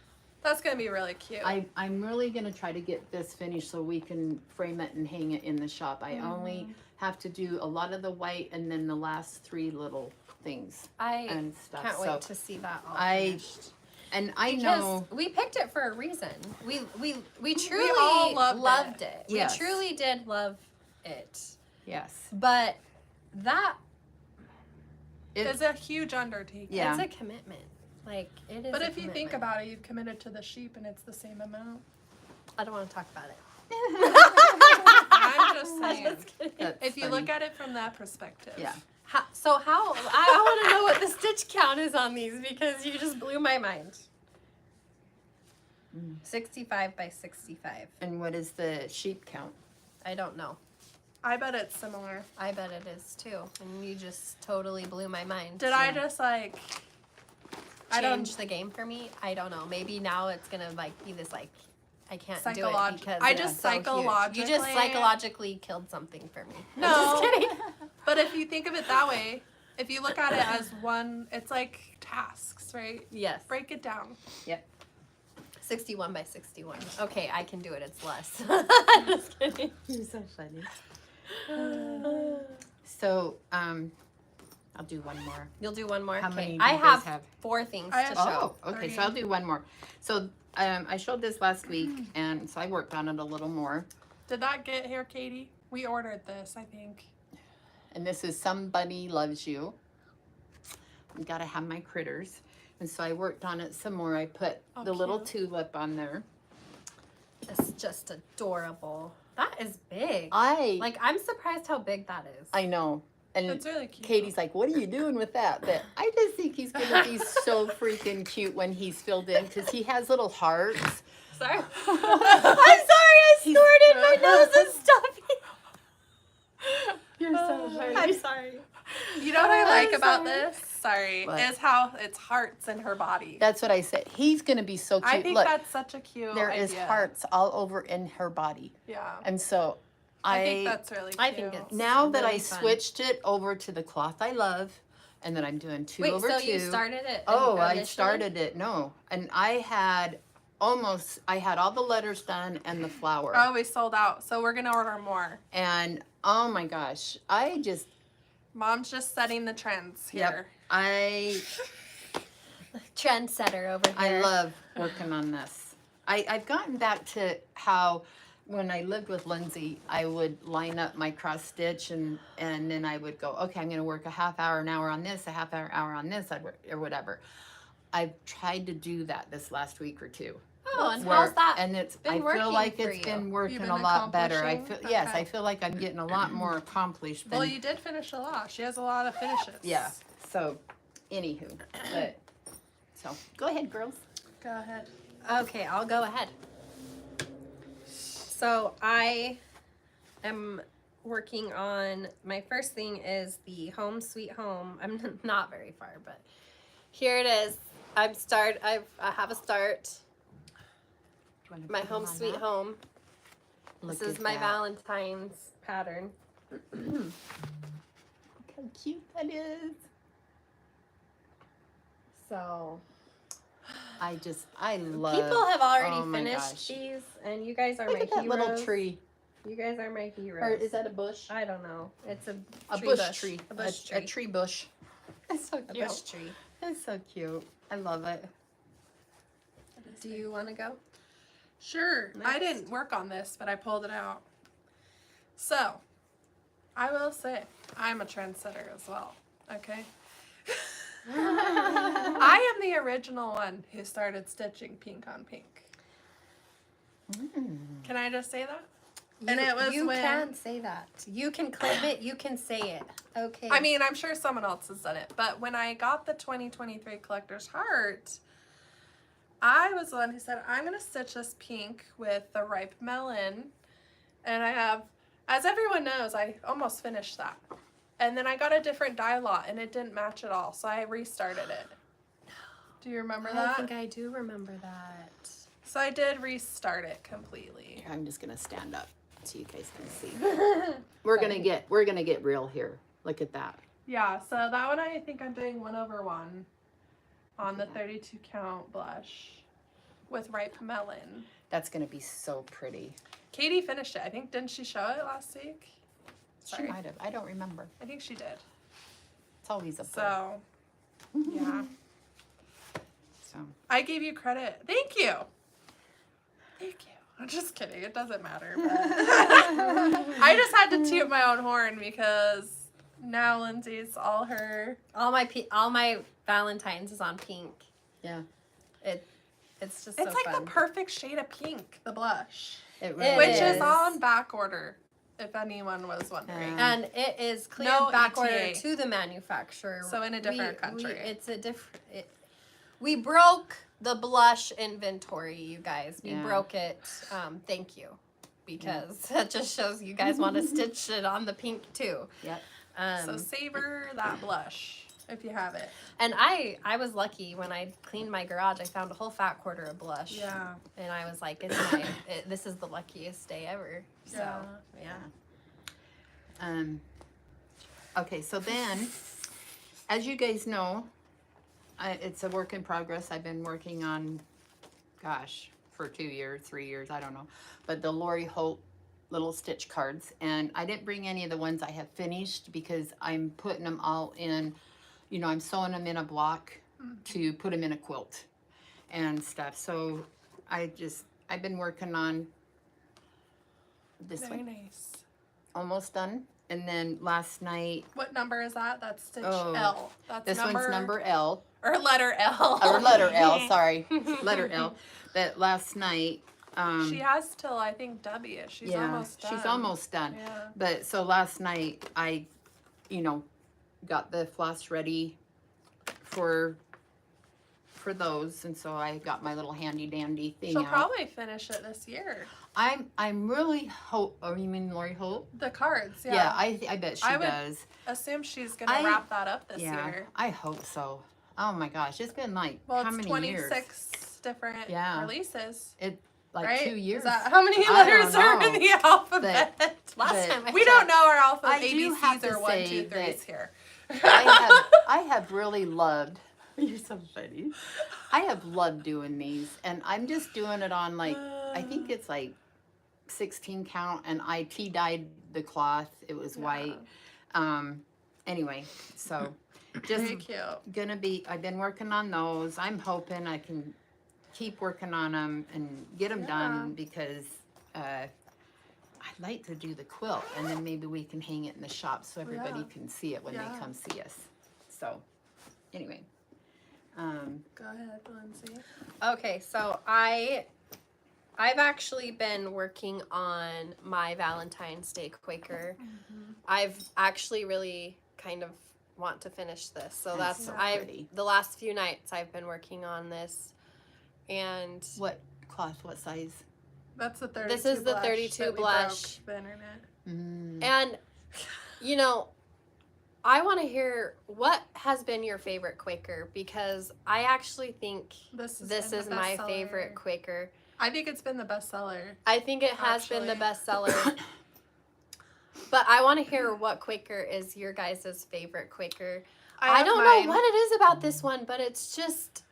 [SPEAKER 2] That's going to be really cute.
[SPEAKER 3] I'm really going to try to get this finished so we can frame it and hang it in the shop. I only have to do a lot of the white and then the last 3 little things
[SPEAKER 1] I
[SPEAKER 3] and stuff.
[SPEAKER 1] can't
[SPEAKER 3] So
[SPEAKER 1] wait to see that all
[SPEAKER 3] I
[SPEAKER 1] finished.
[SPEAKER 3] and I
[SPEAKER 1] Because
[SPEAKER 3] know
[SPEAKER 1] we picked it for a reason. We truly
[SPEAKER 2] all
[SPEAKER 1] loved it.
[SPEAKER 3] Yes.
[SPEAKER 1] We truly did love it.
[SPEAKER 3] yes,
[SPEAKER 1] But that
[SPEAKER 2] It's a huge undertaking.
[SPEAKER 3] Yeah.
[SPEAKER 1] it's a commitment. Like it is.
[SPEAKER 2] But
[SPEAKER 1] a
[SPEAKER 2] if you think
[SPEAKER 1] commitment.
[SPEAKER 2] about it, you've committed to the sheep and it's the same amount.
[SPEAKER 1] I don't want to talk about it.
[SPEAKER 2] I'm just
[SPEAKER 1] I'm
[SPEAKER 2] saying.
[SPEAKER 1] just kidding.
[SPEAKER 3] that's
[SPEAKER 2] If you
[SPEAKER 3] funny.
[SPEAKER 2] look at it from that perspective.
[SPEAKER 3] Yeah.
[SPEAKER 1] How, I want to know what the stitch count is on these because you just blew my mind. 65 by 65.
[SPEAKER 3] And what is the sheep count?
[SPEAKER 1] I don't know.
[SPEAKER 2] I bet it's similar.
[SPEAKER 1] I bet it is too. And you just totally blew my mind.
[SPEAKER 2] Did I just like... I don't...
[SPEAKER 1] change the game for me? I don't know. Maybe now it's gonna like be this like I can't do it
[SPEAKER 2] Psycholog-
[SPEAKER 1] because
[SPEAKER 2] I
[SPEAKER 1] it's
[SPEAKER 2] just
[SPEAKER 1] so huge. You
[SPEAKER 2] psychologically-
[SPEAKER 1] just psychologically killed something for me. I'm
[SPEAKER 2] No.
[SPEAKER 1] just kidding.
[SPEAKER 2] But if you think of it that way, if you look at it as one, it's like tasks, right?
[SPEAKER 1] Yes.
[SPEAKER 2] Break it down.
[SPEAKER 1] 61 by 61. Okay, I can do it. It's less. Just kidding.
[SPEAKER 3] You're so funny. So, I'll do one more.
[SPEAKER 1] You'll do one more.
[SPEAKER 3] How
[SPEAKER 1] Okay.
[SPEAKER 3] many do
[SPEAKER 1] I
[SPEAKER 3] you guys
[SPEAKER 1] have
[SPEAKER 3] have?
[SPEAKER 1] 4 things
[SPEAKER 2] I
[SPEAKER 1] to
[SPEAKER 2] have-
[SPEAKER 1] show.
[SPEAKER 3] Oh, okay.
[SPEAKER 2] 3.
[SPEAKER 3] So I'll do one more. So, I showed this last week, and so I worked on it a little more.
[SPEAKER 2] Did that get here, Katie? We ordered this, I think.
[SPEAKER 3] And this is Somebody Loves You. I gotta have my critters. And so I worked on it some more. I put
[SPEAKER 2] Oh,
[SPEAKER 3] the little
[SPEAKER 2] cute.
[SPEAKER 3] tulip on there.
[SPEAKER 1] It's just adorable. That is big.
[SPEAKER 3] Like,
[SPEAKER 1] I'm surprised how big that is.
[SPEAKER 3] I know. And
[SPEAKER 2] It's really cute.
[SPEAKER 3] Katie's like, what are you doing with that? But I just think he's gonna be so freaking cute when he's filled in because he has little hearts.
[SPEAKER 1] Sorry. I'm sorry. I snorted. My nose is stuffy.
[SPEAKER 3] You're so funny.
[SPEAKER 1] I'm sorry.
[SPEAKER 2] You know what I like
[SPEAKER 1] I'm
[SPEAKER 2] about
[SPEAKER 1] sorry.
[SPEAKER 2] this? Sorry.
[SPEAKER 3] What?
[SPEAKER 2] Is how it's hearts in her body.
[SPEAKER 3] That's what I said. He's gonna be so cute.
[SPEAKER 2] I think
[SPEAKER 3] Look,
[SPEAKER 2] that's such a cute
[SPEAKER 3] there
[SPEAKER 2] idea.
[SPEAKER 3] is hearts all over in her body,
[SPEAKER 2] Yeah.
[SPEAKER 3] and so
[SPEAKER 2] I think that's really cute.
[SPEAKER 1] I think it's
[SPEAKER 3] now that I
[SPEAKER 1] really fun.
[SPEAKER 3] switched it over to the cloth I love, and then I'm doing 2
[SPEAKER 1] Wait,
[SPEAKER 3] over
[SPEAKER 1] so
[SPEAKER 3] 2.
[SPEAKER 1] you started it?
[SPEAKER 3] Oh, I
[SPEAKER 1] initially?
[SPEAKER 3] started it. No, and I had all the letters done and the flower,
[SPEAKER 2] Oh, we sold out. So we're going to order more.
[SPEAKER 3] and oh my gosh, I just
[SPEAKER 2] Mom's just setting the trends
[SPEAKER 3] Yep.
[SPEAKER 2] here.
[SPEAKER 1] Trendsetter over here.
[SPEAKER 3] I love working on this. I've gotten back to how when I lived with Lindsay, I would line up my cross stitch and then I would go, okay, I'm going to work a half hour, an hour on this, a half hour on this, or whatever. I've tried to do that this last week or 2.
[SPEAKER 1] Oh, and
[SPEAKER 3] Where-
[SPEAKER 1] how's that?
[SPEAKER 3] And I
[SPEAKER 1] been working
[SPEAKER 3] feel like
[SPEAKER 1] for
[SPEAKER 3] it's
[SPEAKER 1] you?
[SPEAKER 3] been working
[SPEAKER 2] been
[SPEAKER 3] a lot better. I feel
[SPEAKER 2] accomplishing?
[SPEAKER 3] yes,
[SPEAKER 2] Okay.
[SPEAKER 3] I feel like I'm getting a lot more accomplished.
[SPEAKER 2] Well,
[SPEAKER 3] than-
[SPEAKER 2] you did finish a lot. She has a lot of finishes.
[SPEAKER 3] yeah. So, anywho, but so go ahead, girls.
[SPEAKER 2] Go ahead.
[SPEAKER 1] Okay, I'll go ahead. So I am working on, my first thing is the Home Sweet Home. I'm not very far, but here it is. I have a start.
[SPEAKER 3] Do you wanna
[SPEAKER 1] My
[SPEAKER 3] put 'em
[SPEAKER 1] Home
[SPEAKER 3] on
[SPEAKER 1] Sweet
[SPEAKER 3] that?
[SPEAKER 1] Home.
[SPEAKER 3] Look
[SPEAKER 1] This is
[SPEAKER 3] at
[SPEAKER 1] my
[SPEAKER 3] that.
[SPEAKER 1] Valentine's pattern.
[SPEAKER 3] Look how cute that is.
[SPEAKER 1] So
[SPEAKER 3] I love.
[SPEAKER 1] people have already
[SPEAKER 3] oh my
[SPEAKER 1] finished
[SPEAKER 3] gosh.
[SPEAKER 1] these, and you guys are
[SPEAKER 3] Look
[SPEAKER 1] my
[SPEAKER 3] at that
[SPEAKER 1] heroes.
[SPEAKER 3] little tree.
[SPEAKER 1] You guys are my heroes.
[SPEAKER 3] Or is that a bush?
[SPEAKER 1] I don't know. It's a
[SPEAKER 3] bush tree.
[SPEAKER 1] A bush
[SPEAKER 3] A
[SPEAKER 1] tree.
[SPEAKER 3] tree bush. That's so
[SPEAKER 1] A
[SPEAKER 3] cute.
[SPEAKER 1] bush tree.
[SPEAKER 3] That's so cute. I love it.
[SPEAKER 1] Do you want to go?
[SPEAKER 2] Sure. I
[SPEAKER 1] Next.
[SPEAKER 2] didn't work on this, but I pulled it out. So, I will say, I'm a trendsetter as well. Okay? I am the original one who started stitching pink on pink.
[SPEAKER 3] Mm.
[SPEAKER 2] Can I just say that? And it was
[SPEAKER 1] you
[SPEAKER 2] when-
[SPEAKER 1] can say that. You can claim it. You can say it. Okay.
[SPEAKER 2] I mean, I'm sure someone else has done it, but when I got the 2023 Collector's Heart, I was the one who said, I'm going to stitch this pink with the ripe melon. And I have, as everyone knows, I almost finished that. And then I got a different dye lot and it didn't match at all, so I restarted it. Do you remember that?
[SPEAKER 1] I think I do remember that.
[SPEAKER 2] So I did restart it completely.
[SPEAKER 3] I'm just gonna stand up so you guys can see. We're gonna get real here. Look at that.
[SPEAKER 2] Yeah, so that one I think I'm doing 1/1 on the 32 count blush with ripe melon.
[SPEAKER 3] That's gonna be so pretty.
[SPEAKER 2] Katie finished it. I think, didn't she show it last week?
[SPEAKER 3] She might have. I don't remember.
[SPEAKER 2] I think she did.
[SPEAKER 3] It's always up there.
[SPEAKER 2] So, yeah.
[SPEAKER 3] So
[SPEAKER 2] I gave you credit. Thank you. Thank you. I'm just kidding. It doesn't matter. But I just had to toot my own horn because now Lindsay's all
[SPEAKER 1] my Valentine's is on pink.
[SPEAKER 3] yeah,
[SPEAKER 1] It's just
[SPEAKER 2] It's
[SPEAKER 1] so
[SPEAKER 2] like
[SPEAKER 1] fun.
[SPEAKER 2] the perfect shade of pink, the blush.
[SPEAKER 3] it
[SPEAKER 1] It
[SPEAKER 3] really
[SPEAKER 2] Which is
[SPEAKER 1] is.
[SPEAKER 2] on back order, if anyone was wondering.
[SPEAKER 1] And it is cleared
[SPEAKER 2] No
[SPEAKER 1] back order
[SPEAKER 2] ETA.
[SPEAKER 1] to the manufacturer.
[SPEAKER 2] So in a different country.
[SPEAKER 1] It's a different. We broke the blush inventory, you guys. We
[SPEAKER 3] Yeah.
[SPEAKER 1] broke it. Thank you, because that just shows you guys want to stitch it on the pink too.
[SPEAKER 3] Yep.
[SPEAKER 2] So savor that blush if you have it.
[SPEAKER 1] And I was lucky when I cleaned my garage. I found a whole fat quarter of blush.
[SPEAKER 2] Yeah.
[SPEAKER 1] And I was like, this is the luckiest day ever. So
[SPEAKER 2] Yeah.
[SPEAKER 1] yeah.
[SPEAKER 3] Okay, so then, as you guys know, it's a work in progress. I've been working on, gosh, for 2 years, 3 years, I don't know. But the Lori Holt little stitch cards. And I didn't bring any of the ones I have finished because I'm putting them all in, you know, I'm sewing them in a block to put them in a quilt and stuff. So I've been working on this
[SPEAKER 2] Very
[SPEAKER 3] one,
[SPEAKER 2] nice.
[SPEAKER 3] almost done. And then last night,
[SPEAKER 2] What number is that? That's stitch
[SPEAKER 3] Oh,
[SPEAKER 2] L. That's
[SPEAKER 3] this one's number L.
[SPEAKER 2] or letter L.
[SPEAKER 3] Or letter L, sorry. Letter L. But last night,
[SPEAKER 2] She has till I think W. She's almost done.
[SPEAKER 3] she's almost done.
[SPEAKER 2] Yeah.
[SPEAKER 3] But so last night I, you know, got the floss ready for those, and so I got my little handy dandy thing
[SPEAKER 2] She'll
[SPEAKER 3] out.
[SPEAKER 2] probably finish it this year.
[SPEAKER 3] I'm really hope. Oh, you mean Lori Holt?
[SPEAKER 2] The cards, yeah.
[SPEAKER 3] Yeah, I bet she
[SPEAKER 2] I would
[SPEAKER 3] does.
[SPEAKER 2] assume she's gonna
[SPEAKER 3] I-
[SPEAKER 2] wrap that up this
[SPEAKER 3] Yeah,
[SPEAKER 2] year.
[SPEAKER 3] I hope so. Oh my gosh, it's been like
[SPEAKER 2] Well,
[SPEAKER 3] how
[SPEAKER 2] it's
[SPEAKER 3] many
[SPEAKER 2] 26
[SPEAKER 3] years?
[SPEAKER 2] different
[SPEAKER 3] Yeah.
[SPEAKER 2] releases.
[SPEAKER 3] It like
[SPEAKER 2] right?
[SPEAKER 3] 2 years.
[SPEAKER 2] Is that how many
[SPEAKER 3] I
[SPEAKER 2] letters
[SPEAKER 3] don't
[SPEAKER 2] are in
[SPEAKER 3] know.
[SPEAKER 2] the alphabet?
[SPEAKER 1] Last
[SPEAKER 3] But-
[SPEAKER 1] time I
[SPEAKER 2] We
[SPEAKER 1] checked.
[SPEAKER 2] don't know our alphabet.
[SPEAKER 3] I do have
[SPEAKER 2] ABCs
[SPEAKER 3] to
[SPEAKER 2] are 1,
[SPEAKER 3] say
[SPEAKER 2] 2, 3s
[SPEAKER 3] that
[SPEAKER 2] here.
[SPEAKER 3] I have really loved. You're so funny. I have loved doing these, and I'm just doing it on like I think it's like 16 count, and I dyed the cloth. It was white. Anyway, so just
[SPEAKER 2] Very cute.
[SPEAKER 3] I've been working on those. I'm hoping I can keep working on them and get them done because I'd like to do the quilt, and then maybe we can hang it in the shop so everybody can see it when they come see us. So anyway.
[SPEAKER 2] Go ahead, Lindsay.
[SPEAKER 1] Okay, so I've actually been working on my Valentine's Day Quaker. I've actually really kind of want to finish this. So
[SPEAKER 3] That's
[SPEAKER 1] that's
[SPEAKER 3] so pretty.
[SPEAKER 1] the last few nights I've been working on this. And
[SPEAKER 3] What cloth? What size?
[SPEAKER 2] That's the 32
[SPEAKER 1] This is the
[SPEAKER 2] blush
[SPEAKER 1] 32
[SPEAKER 2] that we
[SPEAKER 1] blush.
[SPEAKER 2] broke the internet.
[SPEAKER 1] and you know, I want to hear what has been your favorite Quaker, because I actually think
[SPEAKER 2] This
[SPEAKER 1] this
[SPEAKER 2] been
[SPEAKER 1] is
[SPEAKER 2] the
[SPEAKER 1] my
[SPEAKER 2] bestseller.
[SPEAKER 1] favorite Quaker.
[SPEAKER 2] I think it's been the bestseller.
[SPEAKER 1] I think it has been the
[SPEAKER 2] Actually.
[SPEAKER 1] bestseller. But I want to hear what Quaker is your guys' favorite Quaker. I
[SPEAKER 2] have
[SPEAKER 1] don't
[SPEAKER 2] mine.
[SPEAKER 1] know what it is about this one, but it's just,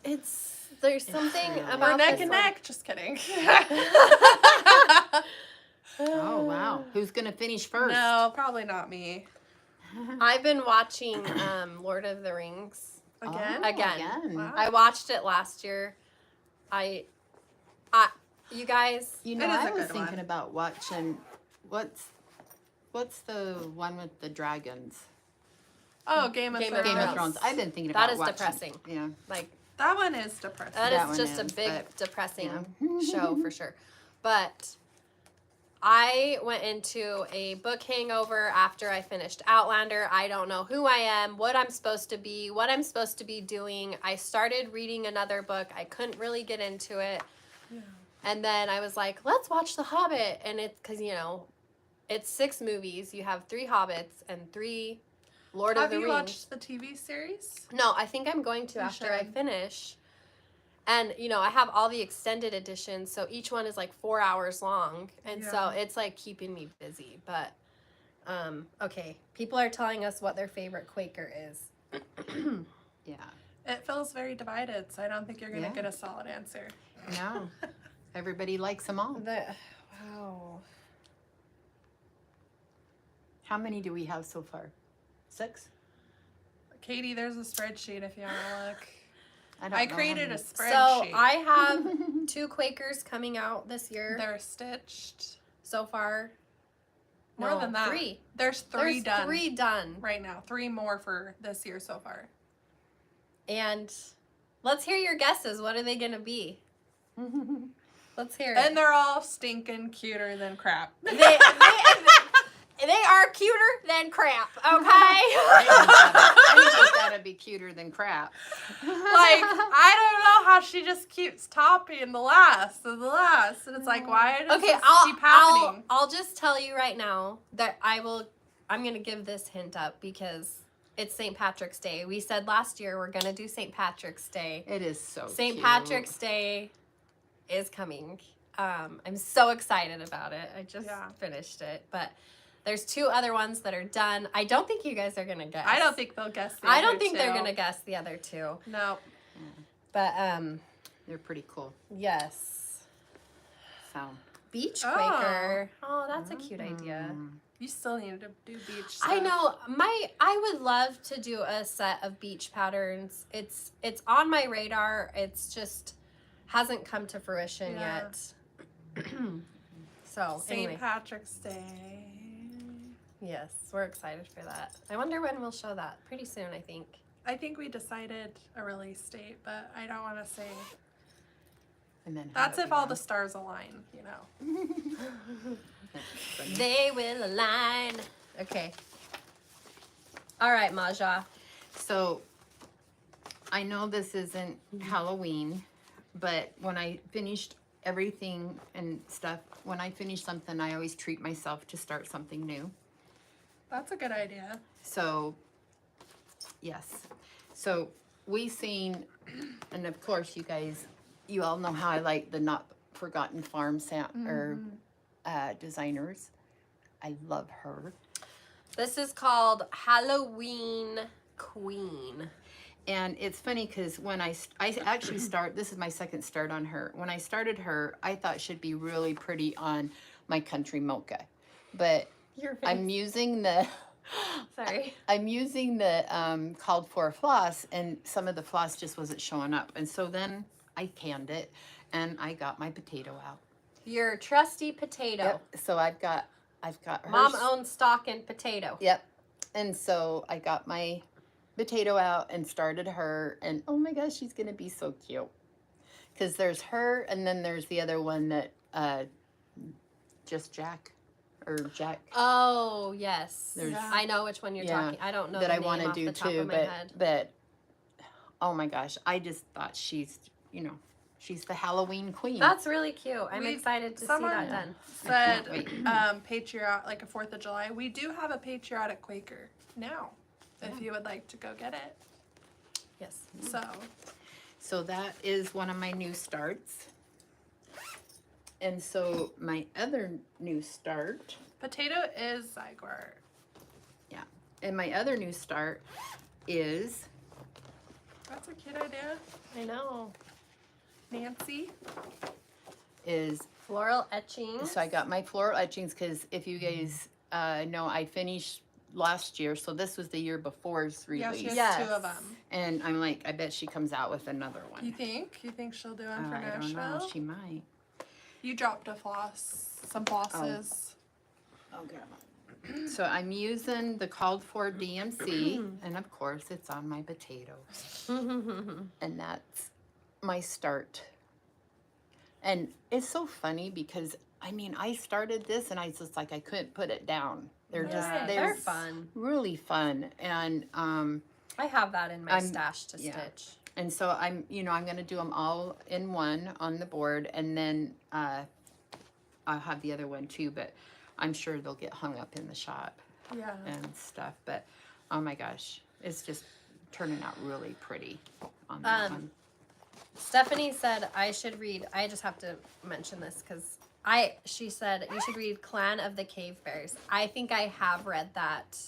[SPEAKER 1] there's something
[SPEAKER 3] really-
[SPEAKER 1] about
[SPEAKER 2] We're neck
[SPEAKER 1] this
[SPEAKER 2] and
[SPEAKER 1] one.
[SPEAKER 2] neck. Just kidding.
[SPEAKER 3] Oh wow! Who's gonna finish first?
[SPEAKER 2] No, probably not me.
[SPEAKER 1] I've been watching Lord of the Rings.
[SPEAKER 2] Again?
[SPEAKER 3] Oh,
[SPEAKER 1] Again.
[SPEAKER 2] Wow.
[SPEAKER 1] I watched it last year. You guys,
[SPEAKER 3] You know,
[SPEAKER 2] It is
[SPEAKER 3] I
[SPEAKER 2] a
[SPEAKER 3] was
[SPEAKER 2] good
[SPEAKER 3] thinking
[SPEAKER 2] one.
[SPEAKER 3] about watching what's the one with the dragons?
[SPEAKER 2] Oh, Game of
[SPEAKER 1] Game of
[SPEAKER 2] Thrones.
[SPEAKER 3] Game of Thrones. I've been thinking
[SPEAKER 1] That
[SPEAKER 3] about
[SPEAKER 1] is
[SPEAKER 3] watching.
[SPEAKER 1] depressing.
[SPEAKER 3] Yeah.
[SPEAKER 1] like,
[SPEAKER 2] That one is depressing.
[SPEAKER 1] that
[SPEAKER 3] That
[SPEAKER 1] is
[SPEAKER 3] one
[SPEAKER 1] just a
[SPEAKER 3] is,
[SPEAKER 1] big
[SPEAKER 3] but,
[SPEAKER 1] depressing
[SPEAKER 3] yeah.
[SPEAKER 1] show for sure. But I went into a book hangover after I finished Outlander. I don't know who I am, what I'm supposed to be, what I'm supposed to be doing. I started reading another book. I couldn't really get into it.
[SPEAKER 2] Yeah.
[SPEAKER 1] And then I was like, let's watch The Hobbit. And it's because, you know, it's 6 movies. You have 3 Hobbits and 3 Lord of the Rings.
[SPEAKER 2] Have you watched the TV series?
[SPEAKER 1] No, I think I'm going to
[SPEAKER 2] You
[SPEAKER 1] after I
[SPEAKER 2] should.
[SPEAKER 1] finish. And, you know, I have all the extended editions, so each one is like 4 hours long. And so
[SPEAKER 2] Yeah.
[SPEAKER 1] it's like keeping me busy. But, okay. People are telling us what their favorite Quaker is.
[SPEAKER 3] Yeah.
[SPEAKER 2] It feels very divided, so I don't think you're going to
[SPEAKER 3] Yeah.
[SPEAKER 2] get a solid answer.
[SPEAKER 3] No. Everybody likes them all.
[SPEAKER 1] Wow.
[SPEAKER 3] How many do we have so far? 6?
[SPEAKER 2] Katie, there's a spreadsheet if you want to look.
[SPEAKER 3] don't
[SPEAKER 2] I
[SPEAKER 3] know
[SPEAKER 2] created
[SPEAKER 3] how
[SPEAKER 2] a
[SPEAKER 3] many.
[SPEAKER 2] spreadsheet.
[SPEAKER 1] So I have 2 Quakers coming out this year
[SPEAKER 2] They're stitched.
[SPEAKER 1] so far.
[SPEAKER 2] More
[SPEAKER 1] No,
[SPEAKER 2] than that.
[SPEAKER 1] 3.
[SPEAKER 2] There's 3
[SPEAKER 1] There's
[SPEAKER 2] done
[SPEAKER 1] 3 done.
[SPEAKER 2] right now. 3 more for this year so far.
[SPEAKER 1] And let's hear your guesses. What are they going to be? Let's hear it.
[SPEAKER 2] And they're all stinking cuter than crap.
[SPEAKER 1] They are cuter than crap, okay?
[SPEAKER 3] Anything's gotta be cuter than crap.
[SPEAKER 2] Like, I don't know how she just keeps topping the last and the last. And it's like, why does
[SPEAKER 1] Okay,
[SPEAKER 2] this keep happening?
[SPEAKER 1] I'll just tell you right now that I'm going to give this hint up because it's St. Patrick's Day. We said last year we're going to do St. Patrick's Day.
[SPEAKER 3] It is so
[SPEAKER 1] St.
[SPEAKER 3] cute.
[SPEAKER 1] Patrick's Day is coming. I'm so excited about it. I just finished it, but there's 2 other ones that are done. I don't think you guys are gonna guess.
[SPEAKER 2] I don't think they'll guess the
[SPEAKER 1] I
[SPEAKER 2] other
[SPEAKER 1] don't think they're
[SPEAKER 2] two.
[SPEAKER 1] gonna guess the other 2.
[SPEAKER 2] No.
[SPEAKER 1] But
[SPEAKER 3] They're pretty cool.
[SPEAKER 1] yes,
[SPEAKER 3] So.
[SPEAKER 1] beach
[SPEAKER 2] Oh.
[SPEAKER 1] Quaker. Oh, that's a cute idea.
[SPEAKER 2] You still need to do beach stuff.
[SPEAKER 1] I know. I would love to do a set of beach patterns. It's on my radar. It's just hasn't come to fruition
[SPEAKER 2] Yeah.
[SPEAKER 1] yet. So anyway,
[SPEAKER 2] St. Patrick's Day.
[SPEAKER 1] yes, we're excited for that. I wonder when we'll show that. Pretty soon, I think.
[SPEAKER 2] I think we decided a release date, but I don't want to say.
[SPEAKER 3] And then
[SPEAKER 2] That's if all the stars align, you know.
[SPEAKER 1] They will align. Okay. All right, Maja.
[SPEAKER 3] So, I know this isn't Halloween, but when I finished everything and stuff, when I finish something, I always treat myself to start something new.
[SPEAKER 2] That's a good idea.
[SPEAKER 3] So, yes. So, we seen, and of course, you guys, you all know how I like the Not Forgotten Farm or designers. I love her.
[SPEAKER 1] This is called Halloween Queen.
[SPEAKER 3] And it's funny because when I actually this is my second start on her. When I started her, I thought she'd be really pretty on my country mocha. But I'm using the,
[SPEAKER 1] Sorry.
[SPEAKER 3] I'm using the called for floss, and some of the floss just wasn't showing up. And so then I canned it and I got my potato out.
[SPEAKER 1] Your trusty potato.
[SPEAKER 3] Yep. So I've got her.
[SPEAKER 1] Mom owns stock and potato.
[SPEAKER 3] Yep. And so I got my potato out and started her, and oh my gosh, she's gonna be so cute. Because there's her, and then there's the other one that just Jack or Jack
[SPEAKER 1] Oh yes,
[SPEAKER 3] There's-
[SPEAKER 1] I know which one you're talking. I don't know
[SPEAKER 3] that
[SPEAKER 1] the
[SPEAKER 3] I
[SPEAKER 1] name
[SPEAKER 3] want to
[SPEAKER 1] off
[SPEAKER 3] do
[SPEAKER 1] the top
[SPEAKER 3] too,
[SPEAKER 1] of my head.
[SPEAKER 3] but oh my gosh, I just thought she's she's the Halloween queen.
[SPEAKER 1] That's really cute. I'm
[SPEAKER 2] We-
[SPEAKER 1] excited to see
[SPEAKER 2] someone-
[SPEAKER 1] that done.
[SPEAKER 2] Said
[SPEAKER 3] can't wait.
[SPEAKER 2] patriot, like a 4th of July. We do have a patriotic Quaker now, if you would like to go get it.
[SPEAKER 1] Yes.
[SPEAKER 2] So
[SPEAKER 3] that is one of my new starts. And so my other new start,
[SPEAKER 2] potato is Zygwart.
[SPEAKER 3] and my other new start is
[SPEAKER 2] That's a cute idea.
[SPEAKER 1] I know.
[SPEAKER 2] Nancy.
[SPEAKER 1] Floral etchings.
[SPEAKER 3] So I got my floral etchings because if you guys know, I finished last year, so this was the year before's
[SPEAKER 2] Yeah,
[SPEAKER 3] release.
[SPEAKER 2] she has
[SPEAKER 1] Yes.
[SPEAKER 2] 2 of them.
[SPEAKER 3] And I'm like, I bet she comes out with another one.
[SPEAKER 2] You think? You think she'll do one for
[SPEAKER 3] I
[SPEAKER 2] Nashville?
[SPEAKER 3] don't know, she might.
[SPEAKER 2] You dropped a floss, some flosses.
[SPEAKER 3] Okay. So I'm using the called for DMC, and of course it's on my potato. And that's my start. And it's so funny because I mean, I started this and I was just like, I couldn't put it down. They're just,
[SPEAKER 2] Right.
[SPEAKER 1] They're fun.
[SPEAKER 3] really fun. And,
[SPEAKER 1] I have that in my
[SPEAKER 3] I'm-
[SPEAKER 1] stash to
[SPEAKER 3] yeah.
[SPEAKER 1] stitch.
[SPEAKER 3] and so I'm going to do them all in one on the board, and then, I'll have the other one too, but I'm sure they'll get hung up in the shop
[SPEAKER 2] Yeah.
[SPEAKER 3] and stuff. But, oh my gosh, it's just turning out really pretty on that one.
[SPEAKER 1] Stephanie said I should read. I just have to mention this because she said you should read Clan of the Cave Bears. I think I have read that.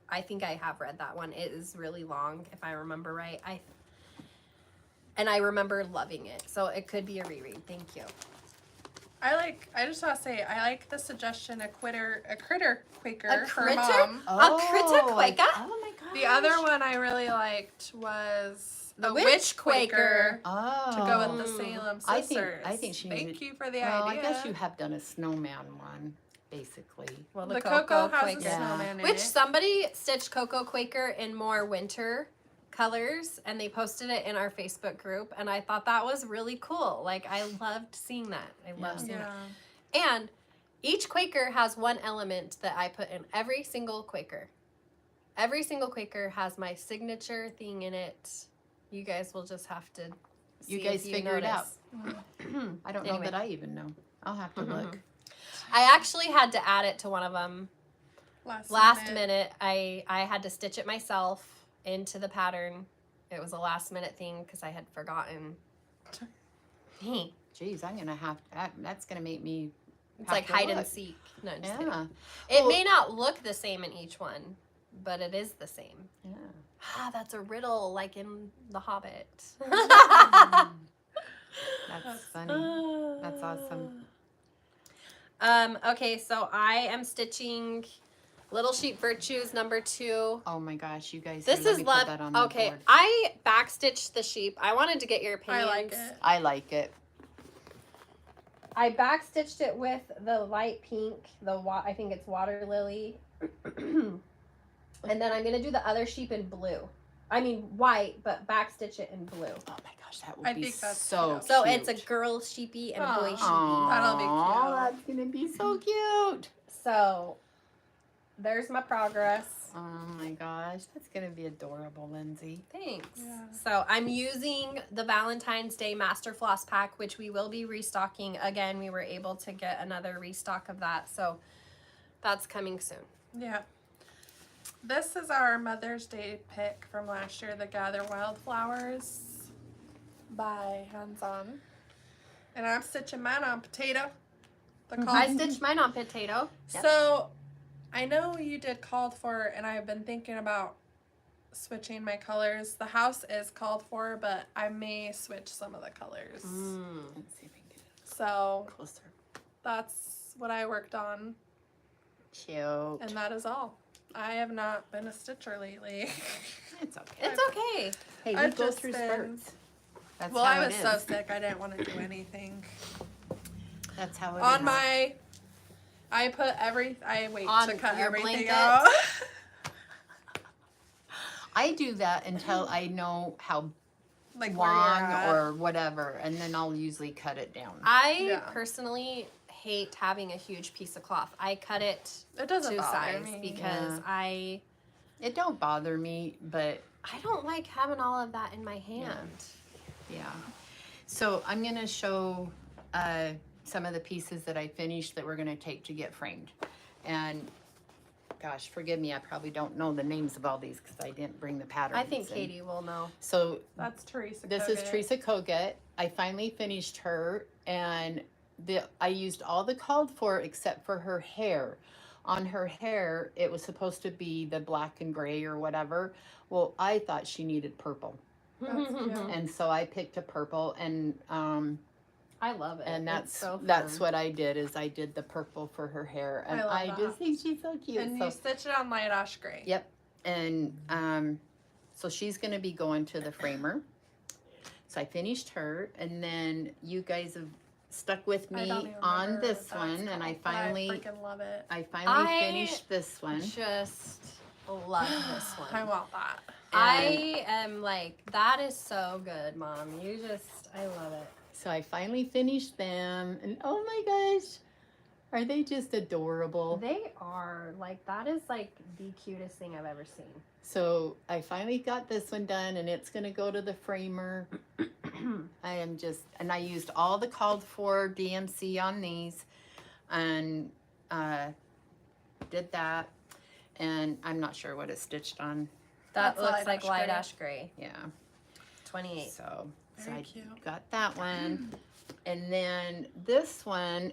[SPEAKER 1] I think I have read that one. It is really long, if I remember right. I remember loving it, so it could be a reread. Thank you.
[SPEAKER 2] I just want to say, I like the suggestion, a critter Quaker
[SPEAKER 1] A
[SPEAKER 2] for
[SPEAKER 1] critter?
[SPEAKER 2] mom.
[SPEAKER 1] A critter Quaker?
[SPEAKER 3] Oh my gosh.
[SPEAKER 2] The other one I really liked was
[SPEAKER 1] The
[SPEAKER 2] a
[SPEAKER 1] Witch
[SPEAKER 2] witch
[SPEAKER 1] Quaker.
[SPEAKER 2] Quaker
[SPEAKER 3] Oh.
[SPEAKER 2] to go with the Salem
[SPEAKER 3] I
[SPEAKER 2] Sisters.
[SPEAKER 3] think she
[SPEAKER 2] Thank
[SPEAKER 3] needed-
[SPEAKER 2] you for the
[SPEAKER 3] Well,
[SPEAKER 2] idea.
[SPEAKER 3] I guess you have done a snowman one, basically.
[SPEAKER 1] Well,
[SPEAKER 2] the Coco has
[SPEAKER 1] Quaker.
[SPEAKER 2] a snowman in
[SPEAKER 1] Which
[SPEAKER 2] it.
[SPEAKER 1] somebody stitched Coco Quaker in more winter colors, and they posted it in our Facebook group, and I thought that was really cool. Like, I loved seeing that. I love seeing
[SPEAKER 2] Yeah.
[SPEAKER 1] it. And each Quaker has one element that I put in every single Quaker. Every single Quaker has my signature thing in it. You guys will just have to see
[SPEAKER 3] You guys
[SPEAKER 1] if
[SPEAKER 3] figure it out.
[SPEAKER 1] notice.
[SPEAKER 3] I don't know
[SPEAKER 1] Anyway.
[SPEAKER 3] that I even know. I'll have to look.
[SPEAKER 1] I actually had to add it to one of them. Last minute, I had to stitch it myself into the pattern. It was a last minute thing because I had forgotten.
[SPEAKER 3] Geez, I'm gonna have that's gonna make me.
[SPEAKER 1] It's
[SPEAKER 3] have
[SPEAKER 1] like
[SPEAKER 3] to
[SPEAKER 1] hide and
[SPEAKER 3] look.
[SPEAKER 1] seek. No, I'm just kidding.
[SPEAKER 3] Yeah,
[SPEAKER 1] It
[SPEAKER 3] Well-
[SPEAKER 1] may not look the same in each one, but it is the same.
[SPEAKER 3] yeah.
[SPEAKER 1] Ah, that's a riddle, like in The Hobbit.
[SPEAKER 3] That's funny. That's awesome.
[SPEAKER 1] Okay, so I am stitching Little Sheep Virtues number 2.
[SPEAKER 3] Oh my gosh, you guys!
[SPEAKER 1] This
[SPEAKER 3] here, let
[SPEAKER 1] is
[SPEAKER 3] me put
[SPEAKER 1] love.
[SPEAKER 3] that on the
[SPEAKER 1] Okay,
[SPEAKER 3] board.
[SPEAKER 1] I backstitched the sheep. I wanted to get your
[SPEAKER 2] I
[SPEAKER 1] opinions.
[SPEAKER 2] like it.
[SPEAKER 3] I like it.
[SPEAKER 1] I backstitched it with the light pink, I think it's water lily. And then I'm gonna do the other sheep in blue. I mean white, but backstitch it in blue.
[SPEAKER 3] Oh my gosh, that would
[SPEAKER 2] I
[SPEAKER 3] be
[SPEAKER 2] think that's
[SPEAKER 3] so
[SPEAKER 2] cute.
[SPEAKER 3] cute.
[SPEAKER 1] So it's a girl sheepy and a boy sheepy.
[SPEAKER 3] Aw,
[SPEAKER 2] That'll be cute.
[SPEAKER 3] That's gonna be so cute.
[SPEAKER 1] So there's my progress.
[SPEAKER 3] Oh my gosh, that's gonna be adorable, Lindsay.
[SPEAKER 1] Thanks.
[SPEAKER 2] Yeah.
[SPEAKER 1] So I'm using the Valentine's Day Master Floss Pack, which we will be restocking again. We were able to get another restock of that, so that's coming soon.
[SPEAKER 2] Yeah. This is our Mother's Day pick from last year, the Gather Wildflowers by Hands On. And I'm stitching mine on potato. The called
[SPEAKER 1] I stitched mine on potato. Yep.
[SPEAKER 2] So, I know you did called for, and I've been thinking about switching my colors. The house is called for, but I may switch some of the colors.
[SPEAKER 3] Let's see if we can get it
[SPEAKER 2] So,
[SPEAKER 3] closer.
[SPEAKER 2] that's what I worked on,
[SPEAKER 3] Cute.
[SPEAKER 2] and that is all. I have not been a stitcher lately.
[SPEAKER 3] It's okay.
[SPEAKER 1] It's okay.
[SPEAKER 3] Hey, we
[SPEAKER 2] I've
[SPEAKER 3] go
[SPEAKER 2] just
[SPEAKER 3] through
[SPEAKER 2] been-
[SPEAKER 3] spurts. That's
[SPEAKER 2] Well,
[SPEAKER 3] how
[SPEAKER 2] I
[SPEAKER 3] it
[SPEAKER 2] was so
[SPEAKER 3] is.
[SPEAKER 2] sick, I didn't want to do anything.
[SPEAKER 3] That's how it is.
[SPEAKER 2] On my, I put I wait
[SPEAKER 1] On
[SPEAKER 2] to cut
[SPEAKER 1] your
[SPEAKER 2] everything
[SPEAKER 1] blanket?
[SPEAKER 2] out.
[SPEAKER 3] I do that until I know how
[SPEAKER 2] Like where you're
[SPEAKER 3] long
[SPEAKER 2] at.
[SPEAKER 3] or whatever, and then I'll usually cut it down.
[SPEAKER 1] I
[SPEAKER 2] Yeah.
[SPEAKER 1] personally hate having a huge piece of cloth. I cut it
[SPEAKER 2] It doesn't
[SPEAKER 1] to
[SPEAKER 2] bother
[SPEAKER 1] size
[SPEAKER 2] me.
[SPEAKER 1] because
[SPEAKER 3] Yeah. It don't bother me, but
[SPEAKER 1] I don't like having all of that in my hand.
[SPEAKER 3] yeah. So I'm gonna show some of the pieces that I finished that we're gonna take to get framed. And gosh, forgive me, I probably don't know the names of all these because I didn't bring the patterns.
[SPEAKER 1] I think
[SPEAKER 3] in.
[SPEAKER 1] Katie will know.
[SPEAKER 3] So
[SPEAKER 2] That's Teresa.
[SPEAKER 3] this is
[SPEAKER 2] Kogut.
[SPEAKER 3] Teresa Kogut. I finally finished her, and I used all the called for except for her hair. On her hair, it was supposed to be the black and gray or whatever. Well, I thought she needed purple,
[SPEAKER 2] That's cute.
[SPEAKER 3] and so I picked a purple, and
[SPEAKER 1] I love it.
[SPEAKER 3] and
[SPEAKER 1] It's so
[SPEAKER 3] that's
[SPEAKER 1] fun.
[SPEAKER 3] what I did is I did the purple for her hair, and
[SPEAKER 2] I love
[SPEAKER 3] I
[SPEAKER 2] that.
[SPEAKER 3] just think she's so cute.
[SPEAKER 2] And
[SPEAKER 3] So
[SPEAKER 2] you stitch it on light ash gray.
[SPEAKER 3] yep, and so she's gonna be going to the framer. So I finished her, and then you guys have stuck with
[SPEAKER 2] I
[SPEAKER 3] me
[SPEAKER 2] don't even
[SPEAKER 3] on
[SPEAKER 2] remember
[SPEAKER 3] this
[SPEAKER 2] what
[SPEAKER 3] one,
[SPEAKER 2] that's
[SPEAKER 3] and I
[SPEAKER 2] called, but
[SPEAKER 3] finally,
[SPEAKER 2] I freaking love it.
[SPEAKER 3] I finally
[SPEAKER 1] I
[SPEAKER 3] finished this one.
[SPEAKER 1] Just love this one.
[SPEAKER 2] I want that.
[SPEAKER 1] I am like, that is so good, Mom. I love it.
[SPEAKER 3] So I finally finished them, and oh my gosh, are they just adorable?
[SPEAKER 1] They are like, that is like the cutest thing I've ever seen.
[SPEAKER 3] So I finally got this one done, and it's gonna go to the framer. And I used all the called for DMC on these, and did that, and I'm not sure what it's stitched on.
[SPEAKER 1] That
[SPEAKER 2] That's
[SPEAKER 1] looks
[SPEAKER 2] light
[SPEAKER 1] like
[SPEAKER 2] ash
[SPEAKER 1] light
[SPEAKER 2] gray.
[SPEAKER 1] ash gray.
[SPEAKER 3] Yeah.
[SPEAKER 1] 28.
[SPEAKER 3] So
[SPEAKER 2] Very
[SPEAKER 3] I
[SPEAKER 2] cute.
[SPEAKER 3] got that one. And then this one,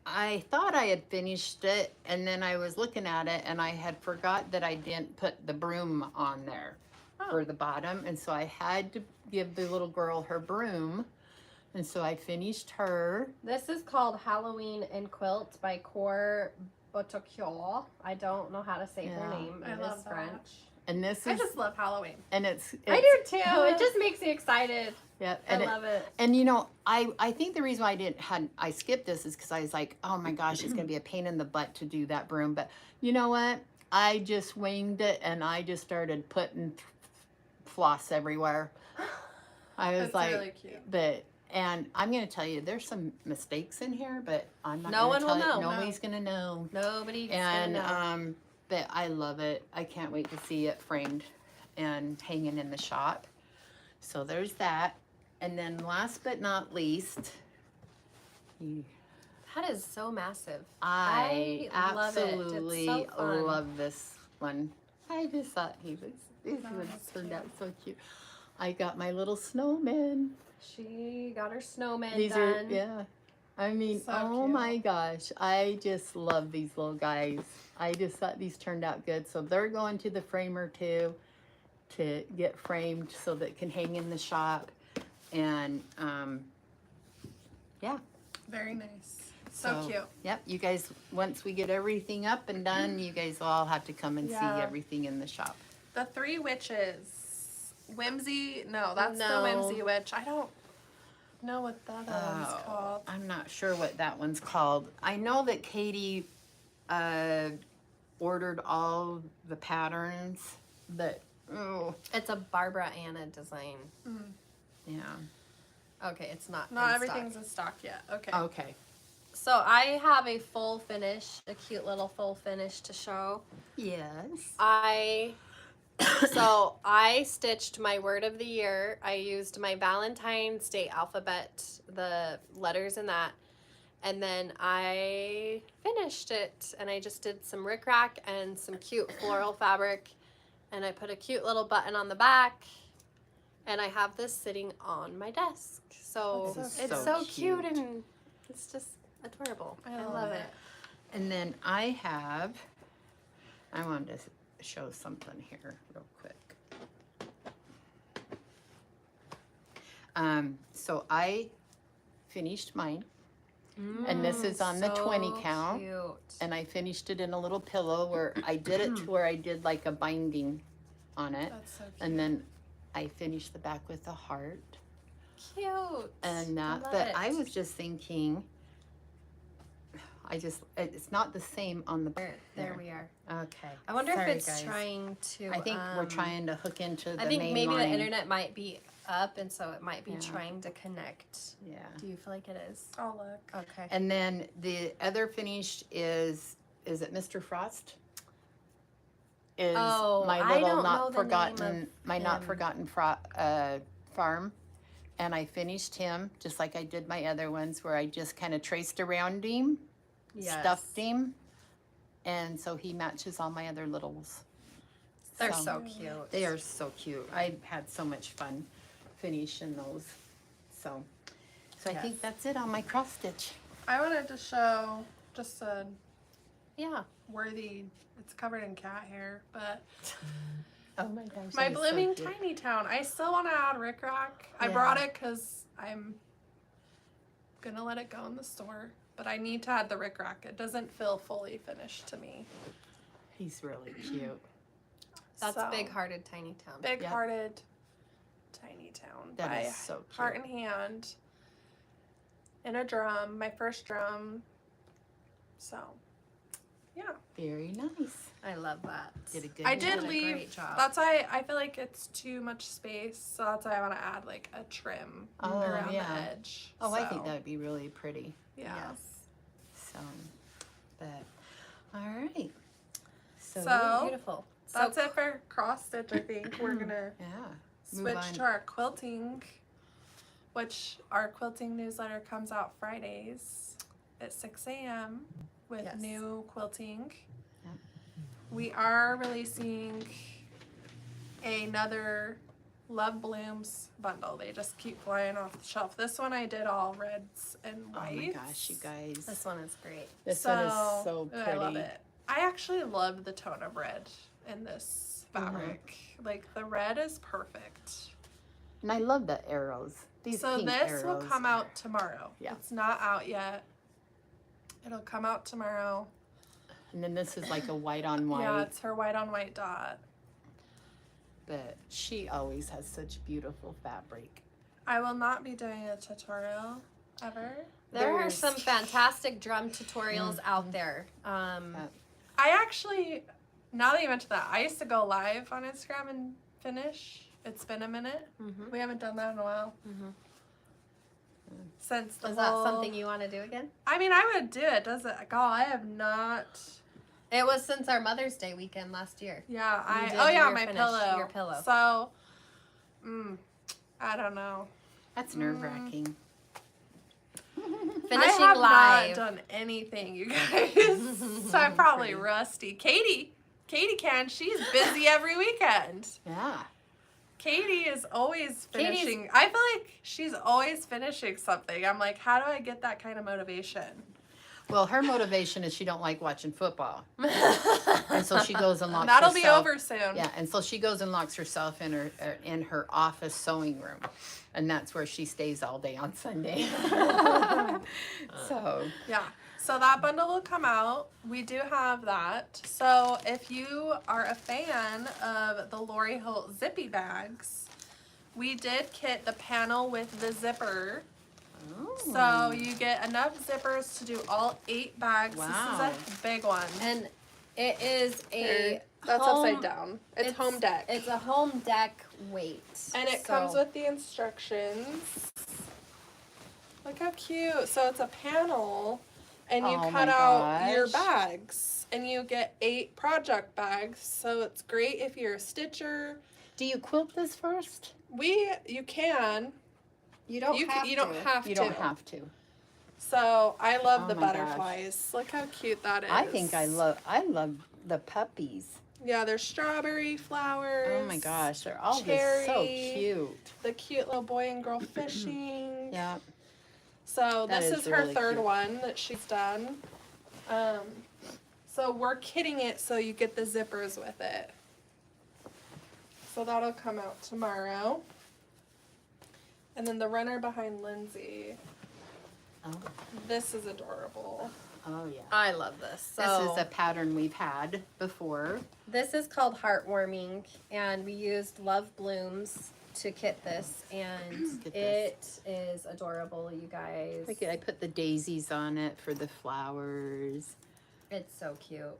[SPEAKER 3] I thought I had finished it, and then I was looking at it, and I had forgot that I didn't put the broom on there for the bottom, and so I had to give the little girl her broom, and so I finished her.
[SPEAKER 1] This is called Halloween and Quilt by Core Botocure. I don't know how to say her
[SPEAKER 3] Yeah.
[SPEAKER 1] name.
[SPEAKER 2] I
[SPEAKER 1] It
[SPEAKER 2] love
[SPEAKER 1] is
[SPEAKER 2] that.
[SPEAKER 1] French.
[SPEAKER 3] And this
[SPEAKER 2] I
[SPEAKER 3] is,
[SPEAKER 2] just love Halloween.
[SPEAKER 3] and it's
[SPEAKER 1] I do too. It just makes me excited.
[SPEAKER 3] yeah,
[SPEAKER 1] I love it.
[SPEAKER 3] And you know, I think the reason why I skipped this is because I was like, oh my gosh, it's gonna be a pain in the butt to do that broom. But you know what? I just winged it, and I just started putting floss everywhere. I was
[SPEAKER 2] That's
[SPEAKER 3] like,
[SPEAKER 2] really cute.
[SPEAKER 3] and I'm gonna tell you, there's some mistakes in here, but I'm not.
[SPEAKER 1] No
[SPEAKER 3] gonna
[SPEAKER 1] one will
[SPEAKER 3] tell you.
[SPEAKER 1] know.
[SPEAKER 3] Nobody's gonna know.
[SPEAKER 1] Nobody's
[SPEAKER 3] And
[SPEAKER 1] gonna know.
[SPEAKER 3] but I love it. I can't wait to see it framed and hanging in the shop. So there's that. And then last but not least,
[SPEAKER 1] That is so massive.
[SPEAKER 3] I
[SPEAKER 1] love it. It's
[SPEAKER 3] absolutely
[SPEAKER 1] so fun.
[SPEAKER 3] love this one. I just thought these
[SPEAKER 2] Oh,
[SPEAKER 3] ones
[SPEAKER 2] that's
[SPEAKER 3] turned
[SPEAKER 2] cute.
[SPEAKER 3] out so cute. I got my little snowman.
[SPEAKER 1] She got her snowman
[SPEAKER 3] These
[SPEAKER 1] done.
[SPEAKER 3] are, yeah. I mean,
[SPEAKER 2] So
[SPEAKER 3] oh
[SPEAKER 2] cute.
[SPEAKER 3] my gosh. I just love these little guys. I just thought these turned out good. So they're going to the framer too, to get framed so that it can hang in the shop. And yeah.
[SPEAKER 2] Very nice. So cute.
[SPEAKER 3] Yep. You guys, once we get everything up and done, you guys will all have to come and see
[SPEAKER 2] Yeah.
[SPEAKER 3] everything in the shop.
[SPEAKER 2] The Three Witches. Whimsy. No, that's
[SPEAKER 1] No.
[SPEAKER 2] the Whimsy Witch. I don't know what that one's
[SPEAKER 3] Oh,
[SPEAKER 2] called.
[SPEAKER 3] I'm not sure what that one's called. I know that Katie ordered all the patterns that, oh,
[SPEAKER 1] It's a Barbara Anna design.
[SPEAKER 3] yeah.
[SPEAKER 1] Okay, it's not.
[SPEAKER 2] Not
[SPEAKER 1] in
[SPEAKER 2] everything's
[SPEAKER 1] stock.
[SPEAKER 2] in stock yet. Okay.
[SPEAKER 3] Okay.
[SPEAKER 1] So I have a full finish, a cute little full finish to show.
[SPEAKER 3] Yes.
[SPEAKER 1] So I stitched my word of the year. I used my Valentine's Day alphabet, the letters in that, and then I finished it. And I just did some rickrack and some cute floral fabric, and I put a cute little button on the back. And I have this sitting on my desk. So
[SPEAKER 2] That's
[SPEAKER 1] it's
[SPEAKER 3] so
[SPEAKER 1] so cute
[SPEAKER 3] cute.
[SPEAKER 1] and it's just adorable.
[SPEAKER 2] I
[SPEAKER 1] love
[SPEAKER 2] love
[SPEAKER 1] it.
[SPEAKER 2] it.
[SPEAKER 3] And then I wanted to show something here real quick. So I finished mine, and this is on the 20 count.
[SPEAKER 1] Cute.
[SPEAKER 3] And I finished it in a little pillow where I did it to where I did like a binding on it.
[SPEAKER 2] That's so cute.
[SPEAKER 3] And then I finished the back with a heart.
[SPEAKER 1] Cute.
[SPEAKER 3] And that,
[SPEAKER 1] love
[SPEAKER 3] but
[SPEAKER 1] it.
[SPEAKER 3] I was just thinking, it's not the same on the,
[SPEAKER 1] There we are.
[SPEAKER 3] okay.
[SPEAKER 1] I wonder
[SPEAKER 3] Sorry,
[SPEAKER 1] if it's
[SPEAKER 3] guys.
[SPEAKER 1] trying to.
[SPEAKER 3] I think we're trying to hook into the
[SPEAKER 1] I think
[SPEAKER 3] main
[SPEAKER 1] maybe
[SPEAKER 3] line.
[SPEAKER 1] the internet might be up, and so it might be
[SPEAKER 3] Yeah.
[SPEAKER 1] trying to connect.
[SPEAKER 3] Yeah.
[SPEAKER 1] Do you feel like it is?
[SPEAKER 2] Oh, look.
[SPEAKER 1] Okay.
[SPEAKER 3] And then the other finish is it Mr. Frost? Is
[SPEAKER 1] Oh,
[SPEAKER 3] my
[SPEAKER 1] I
[SPEAKER 3] little
[SPEAKER 1] don't know
[SPEAKER 3] not
[SPEAKER 1] the name
[SPEAKER 3] forgotten,
[SPEAKER 1] of
[SPEAKER 3] my not
[SPEAKER 1] him.
[SPEAKER 3] forgotten farm. And I finished him just like I did my other ones, where I just kind of traced around him, stuffed him, and so he matches all my other littles.
[SPEAKER 1] They're so cute.
[SPEAKER 3] They are so cute. I had so much fun finishing those. So I
[SPEAKER 1] Yes.
[SPEAKER 3] think that's it on my cross stitch.
[SPEAKER 2] I wanted to show just a
[SPEAKER 1] Yeah.
[SPEAKER 2] worthy, it's covered in cat hair, but
[SPEAKER 3] Oh my gosh.
[SPEAKER 2] my
[SPEAKER 3] that is so
[SPEAKER 2] Blooming
[SPEAKER 3] cute.
[SPEAKER 2] Tiny Town. I still want to add rickrack. I
[SPEAKER 3] Yeah.
[SPEAKER 2] brought it because I'm gonna let it go in the store, but I need to add the rickrack. It doesn't feel fully finished to me.
[SPEAKER 3] He's really cute.
[SPEAKER 1] That's
[SPEAKER 2] So,
[SPEAKER 1] big-hearted tiny town.
[SPEAKER 2] Big-hearted Tiny Town
[SPEAKER 3] That
[SPEAKER 2] by
[SPEAKER 3] is so cute.
[SPEAKER 2] Heart and Hand in a drum. My first drum. So Yeah.
[SPEAKER 3] Very nice.
[SPEAKER 1] I love that.
[SPEAKER 3] Did a good
[SPEAKER 2] I
[SPEAKER 3] job.
[SPEAKER 2] did
[SPEAKER 1] did a
[SPEAKER 2] leave.
[SPEAKER 1] great job.
[SPEAKER 2] That's why I feel like it's too much space, so that's why I want to add like a trim
[SPEAKER 3] Oh,
[SPEAKER 2] around
[SPEAKER 3] yeah.
[SPEAKER 2] the edge.
[SPEAKER 3] Oh, I think
[SPEAKER 2] So,
[SPEAKER 3] that would be really pretty.
[SPEAKER 2] yeah.
[SPEAKER 1] Yes.
[SPEAKER 3] So, but, all right.
[SPEAKER 2] So,
[SPEAKER 1] Beautiful.
[SPEAKER 2] that's it for cross stitch. I think we're gonna
[SPEAKER 3] yeah. Move
[SPEAKER 2] switch
[SPEAKER 3] on.
[SPEAKER 2] to our quilting, which our quilting newsletter comes out Fridays at 6 a.m. with
[SPEAKER 1] Yes.
[SPEAKER 2] new quilting.
[SPEAKER 3] Yep.
[SPEAKER 2] We are releasing another Love Blooms bundle. They just keep flying off the shelf. This one I did all reds and
[SPEAKER 3] Oh
[SPEAKER 2] whites.
[SPEAKER 3] my gosh, you guys.
[SPEAKER 1] This one is great.
[SPEAKER 3] This one is so
[SPEAKER 2] ooh,
[SPEAKER 3] pretty.
[SPEAKER 2] I love it. I actually love the tone of red in this fabric. Like the red is perfect.
[SPEAKER 3] And I love the arrows. These
[SPEAKER 2] So
[SPEAKER 3] pink
[SPEAKER 2] this will
[SPEAKER 3] arrows
[SPEAKER 2] come
[SPEAKER 3] are-
[SPEAKER 2] out tomorrow.
[SPEAKER 3] Yeah.
[SPEAKER 2] It's not out yet. It'll come out tomorrow.
[SPEAKER 3] And then this is like a white on white.
[SPEAKER 2] Yeah, it's her white on white dot.
[SPEAKER 3] But she always has such beautiful fabric.
[SPEAKER 2] I will not be doing a tutorial ever.
[SPEAKER 1] There are
[SPEAKER 3] There's-
[SPEAKER 1] some fantastic drum tutorials out there.
[SPEAKER 2] I actually, now that you mentioned that, I used to go live on Instagram and finish. It's been a minute.
[SPEAKER 1] Mhm.
[SPEAKER 2] We haven't done that in a while.
[SPEAKER 1] Mhm.
[SPEAKER 2] Since the
[SPEAKER 1] Is that
[SPEAKER 2] whole-
[SPEAKER 1] something you want to do again?
[SPEAKER 2] I mean, I would do it. Does it? God, I have not.
[SPEAKER 1] It was since our Mother's Day weekend last year.
[SPEAKER 2] Yeah,
[SPEAKER 1] You did
[SPEAKER 2] oh yeah,
[SPEAKER 1] your
[SPEAKER 2] my
[SPEAKER 1] finish,
[SPEAKER 2] pillow.
[SPEAKER 1] your pillow.
[SPEAKER 2] So, I don't know.
[SPEAKER 3] That's nerve wracking.
[SPEAKER 1] Finishing
[SPEAKER 2] I have
[SPEAKER 1] live.
[SPEAKER 2] not done anything, you guys. So I'm probably rusty. Katie can. She's busy every weekend.
[SPEAKER 3] Yeah.
[SPEAKER 2] Katie is always
[SPEAKER 1] Katie's-
[SPEAKER 2] finishing. I feel like she's always finishing something. I'm like, how do I get that kind of motivation?
[SPEAKER 3] Well, her motivation is she don't like watching football, and so she goes and locks
[SPEAKER 2] That'll be
[SPEAKER 3] herself.
[SPEAKER 2] over soon.
[SPEAKER 3] Yeah, and so she goes and locks herself in her office sewing room, and that's where she stays all day on Sunday. So
[SPEAKER 2] Yeah. So that bundle will come out. We do have that. So if you are a fan of the Lori Holt zippy bags, we did kit the panel with the zipper. So you get enough zippers to do all 8 bags.
[SPEAKER 3] Wow.
[SPEAKER 2] This is a big one.
[SPEAKER 1] And it is a
[SPEAKER 2] That's
[SPEAKER 1] home-
[SPEAKER 2] upside down. It's home deck.
[SPEAKER 1] It's a home deck weight.
[SPEAKER 2] And it
[SPEAKER 1] So-
[SPEAKER 2] comes with the instructions. Look how cute. So it's a panel and you
[SPEAKER 3] Oh
[SPEAKER 2] cut
[SPEAKER 3] my
[SPEAKER 2] out your
[SPEAKER 3] gosh.
[SPEAKER 2] bags and you get 8 project bags. So it's great if you're a stitcher.
[SPEAKER 3] do you quilt this first?
[SPEAKER 2] You can.
[SPEAKER 1] You don't
[SPEAKER 2] You
[SPEAKER 1] have
[SPEAKER 2] don't
[SPEAKER 1] to.
[SPEAKER 2] have
[SPEAKER 3] You
[SPEAKER 2] to.
[SPEAKER 3] don't have to.
[SPEAKER 2] So I love
[SPEAKER 3] Oh
[SPEAKER 2] the
[SPEAKER 3] my gosh.
[SPEAKER 2] butterflies. Look how cute that is.
[SPEAKER 3] I think I love the puppies.
[SPEAKER 2] Yeah, there's strawberry flowers.
[SPEAKER 3] Oh my gosh, they're all just so
[SPEAKER 2] cherry.
[SPEAKER 3] cute.
[SPEAKER 2] The cute little boy and girl fishing.
[SPEAKER 3] Yeah.
[SPEAKER 2] So
[SPEAKER 3] That
[SPEAKER 2] this
[SPEAKER 3] is
[SPEAKER 2] is her
[SPEAKER 3] really
[SPEAKER 2] third
[SPEAKER 3] cute.
[SPEAKER 2] one that she's done. So we're kitting it so you get the zippers with it. So that'll come out tomorrow. And then the runner behind Lindsay.
[SPEAKER 3] Oh,
[SPEAKER 2] This is adorable.
[SPEAKER 3] oh yeah.
[SPEAKER 1] I love this. So
[SPEAKER 3] This is a pattern we've had before.
[SPEAKER 1] this is called Heartwarming, and we used Love Blooms to kit this, and
[SPEAKER 3] Get
[SPEAKER 1] it
[SPEAKER 3] this.
[SPEAKER 1] is adorable, you guys.
[SPEAKER 3] I put the daisies on it for the flowers.
[SPEAKER 1] It's so cute.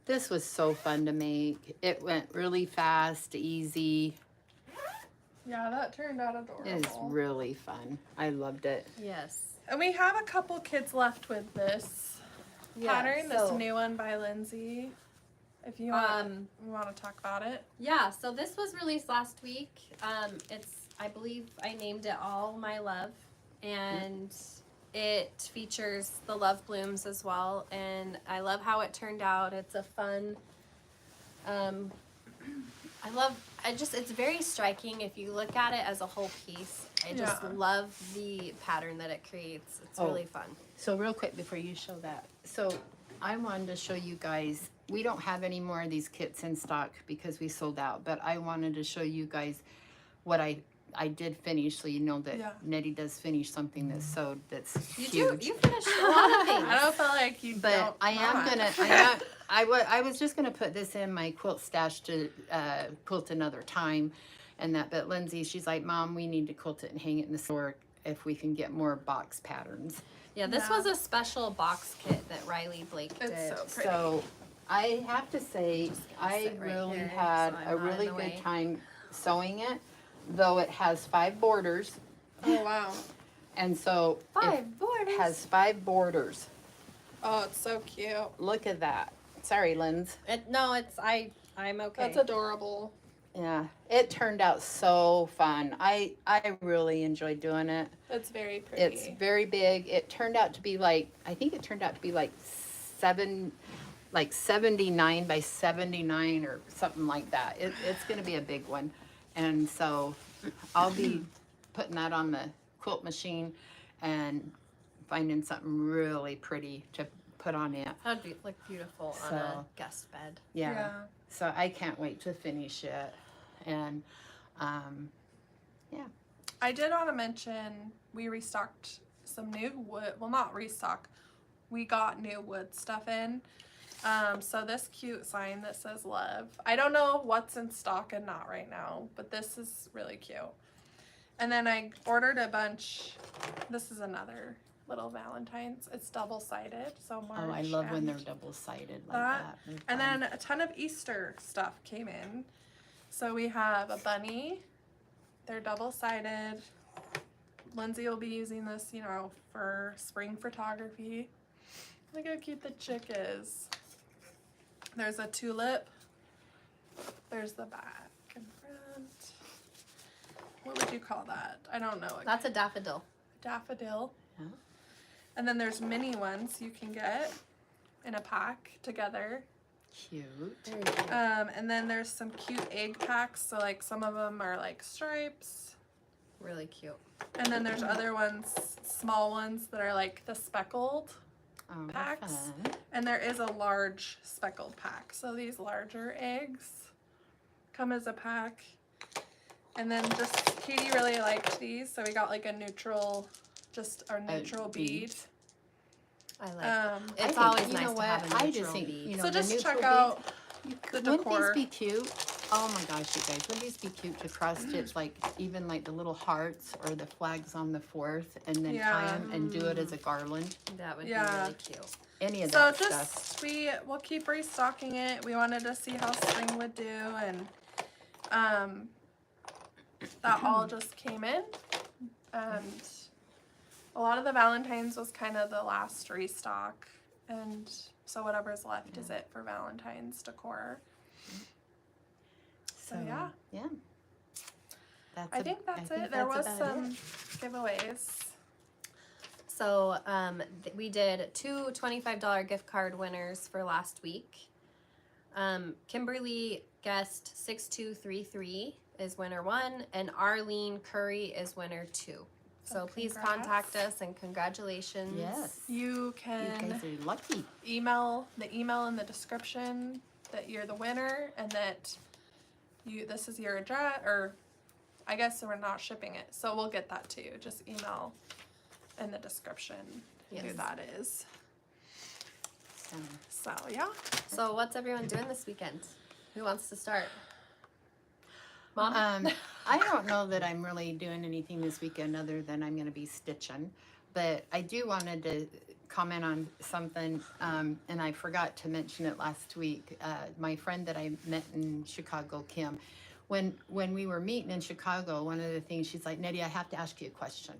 [SPEAKER 3] This was so fun to make. It went really fast, easy.
[SPEAKER 2] Yeah, that turned out adorable.
[SPEAKER 3] It is really fun. I loved it.
[SPEAKER 1] Yes.
[SPEAKER 2] And we have a couple kids left with this pattern, this
[SPEAKER 1] so-
[SPEAKER 2] new one by Lindsay. If you want to talk about it.
[SPEAKER 1] Yeah, so this was released last week. I believe I named it All My Love, and it features the Love Blooms as well, and I love how it turned out. It's a fun, it's very striking if you look at it as a whole piece. I just
[SPEAKER 2] Yeah.
[SPEAKER 1] love the pattern that it creates. It's
[SPEAKER 3] Oh.
[SPEAKER 1] really fun.
[SPEAKER 3] So real quick before you show that. So I wanted to show you guys, we don't have any more of these kits in stock because we sold out, but I wanted to show you guys what I did finish, so you know that
[SPEAKER 2] Yeah.
[SPEAKER 3] Nettie does finish something that's sewed that's
[SPEAKER 1] You
[SPEAKER 3] huge.
[SPEAKER 1] you finished a lot of things.
[SPEAKER 2] I don't feel like you
[SPEAKER 3] But
[SPEAKER 2] don't
[SPEAKER 3] I am
[SPEAKER 2] not.
[SPEAKER 3] gonna, I was just gonna put this in my quilt stash to quilt another time and that, but Lindsay, she's like, Mom, we need to quilt it and hang it in the store if we can get more box patterns.
[SPEAKER 1] Yeah, this was a special box kit that Riley Blake did.
[SPEAKER 2] It's so pretty.
[SPEAKER 3] So I have to say,
[SPEAKER 1] Just gonna
[SPEAKER 3] I
[SPEAKER 1] sit right
[SPEAKER 3] really
[SPEAKER 1] here
[SPEAKER 3] had
[SPEAKER 1] so I'm
[SPEAKER 3] a
[SPEAKER 1] not
[SPEAKER 3] really
[SPEAKER 1] in the
[SPEAKER 3] good
[SPEAKER 1] way.
[SPEAKER 3] time sewing it, though it has 5 borders.
[SPEAKER 2] Oh, wow.
[SPEAKER 3] And so it
[SPEAKER 1] 5 borders.
[SPEAKER 3] has 5 borders.
[SPEAKER 2] Oh, it's so cute.
[SPEAKER 3] Look at that. Sorry, Linz.
[SPEAKER 1] No, it's I'm okay.
[SPEAKER 2] That's adorable.
[SPEAKER 3] Yeah, it turned out so fun. I really enjoyed doing it.
[SPEAKER 2] It's very pretty.
[SPEAKER 3] It's very big. It turned out to be like, I think it turned out to be like 79 by 79 or something like that. It's going to be a big one. And so I'll be putting that on the quilt machine and finding something really pretty to put on it.
[SPEAKER 1] That'd look beautiful on a guest bed.
[SPEAKER 3] Yeah. So I can't wait to finish it. And yeah.
[SPEAKER 2] I did want to mention we restocked some new wood. Well, not restock. We got new wood stuff in. So this cute sign that says love. I don't know what's in stock and not right now, but this is really cute. And then I ordered a bunch. This is another little Valentine's. It's double-sided, so March.
[SPEAKER 3] Oh, I love when
[SPEAKER 2] and
[SPEAKER 3] they're double-sided like that. They're
[SPEAKER 2] And
[SPEAKER 3] fun.
[SPEAKER 2] then a ton of Easter stuff came in. So we have a bunny. They're double-sided. Lindsay will be using this, you know, for spring photography. Look how cute the chick is. There's a tulip. There's the back and front. What would you call that? I don't know.
[SPEAKER 1] That's a daffodil.
[SPEAKER 2] Daffodil.
[SPEAKER 3] Yeah.
[SPEAKER 2] And then there's mini ones you can get in a pack together.
[SPEAKER 3] Cute.
[SPEAKER 1] Very cute.
[SPEAKER 2] And then there's some cute egg packs. So like some of them are like stripes.
[SPEAKER 1] Really cute.
[SPEAKER 2] And then there's other ones, small ones that are like the speckled.
[SPEAKER 3] Oh,
[SPEAKER 2] Packs.
[SPEAKER 3] fun.
[SPEAKER 2] And there is a large speckled pack. So these larger eggs come as a pack. And then just Katie really liked these. So we got like a neutral, just our neutral bead.
[SPEAKER 1] I like
[SPEAKER 3] I
[SPEAKER 1] It's
[SPEAKER 3] think-
[SPEAKER 1] always
[SPEAKER 3] you
[SPEAKER 1] nice
[SPEAKER 3] know
[SPEAKER 1] to
[SPEAKER 3] what?
[SPEAKER 1] have a
[SPEAKER 3] I
[SPEAKER 1] neutral
[SPEAKER 3] just think,
[SPEAKER 1] bead.
[SPEAKER 3] you know,
[SPEAKER 2] So
[SPEAKER 3] the
[SPEAKER 2] just
[SPEAKER 3] neutral
[SPEAKER 2] check out
[SPEAKER 3] beads,
[SPEAKER 2] the
[SPEAKER 3] wouldn't
[SPEAKER 2] decor.
[SPEAKER 3] these be cute? Oh my gosh, you guys, wouldn't these be cute to cross stitch like even like the little hearts or the flags on the 4th and then tie
[SPEAKER 2] Yeah.
[SPEAKER 3] them and do it as a garland?
[SPEAKER 1] That would
[SPEAKER 2] Yeah.
[SPEAKER 1] be really cute.
[SPEAKER 3] Any of
[SPEAKER 2] So
[SPEAKER 3] that
[SPEAKER 2] just
[SPEAKER 3] stuff.
[SPEAKER 2] we'll keep restocking it. We wanted to see how spring would do, and that all just came in. And a lot of the Valentine's was kind of the last restock, and so whatever's left is it for Valentine's decor. So yeah,
[SPEAKER 3] Yeah.
[SPEAKER 2] I think that's it. There was some giveaways.
[SPEAKER 1] So we did 2 $25 gift card winners for last week. Kimberly guessed 6233 is winner 1, and Arlene Curry is winner 2. So please
[SPEAKER 2] congrats.
[SPEAKER 1] contact us, and congratulations.
[SPEAKER 3] Yes.
[SPEAKER 2] You
[SPEAKER 3] You
[SPEAKER 2] can
[SPEAKER 3] guys are lucky.
[SPEAKER 2] email in the description that you're the winner and that this is your address, or I guess we're not shipping it, so we'll get that to you. Just email in the description who
[SPEAKER 1] Yes.
[SPEAKER 2] that is. So yeah.
[SPEAKER 1] So what's everyone doing this weekend? Who wants to start? Mom?
[SPEAKER 3] I don't know that I'm really doing anything this weekend other than I'm going to be stitching, but I do wanted to comment on something, and I forgot to mention it last week. My friend that I met in Chicago, Kim, when we were meeting in Chicago, one of the things she's like, Nettie, I have to ask you a question.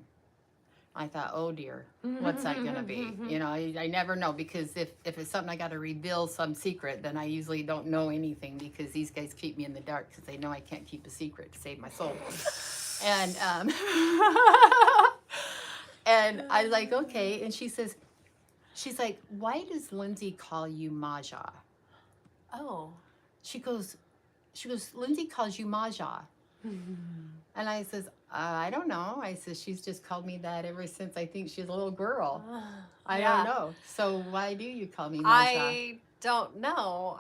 [SPEAKER 3] I thought, oh dear, what's that going to be? You know, I never know, because if it's something I got to reveal some secret, then I usually don't know anything, because these guys keep me in the dark because they know I can't keep a secret to save my soul. And and I was like, okay. And she's like, why does Lindsay call you Maja?
[SPEAKER 1] Oh.
[SPEAKER 3] She goes, Lindsay calls you Maja. And I says, I don't know. I says, she's just called me that ever since I think she's a little girl. I
[SPEAKER 1] Yeah.
[SPEAKER 3] don't know. So why do you call me Maja?
[SPEAKER 1] I don't know.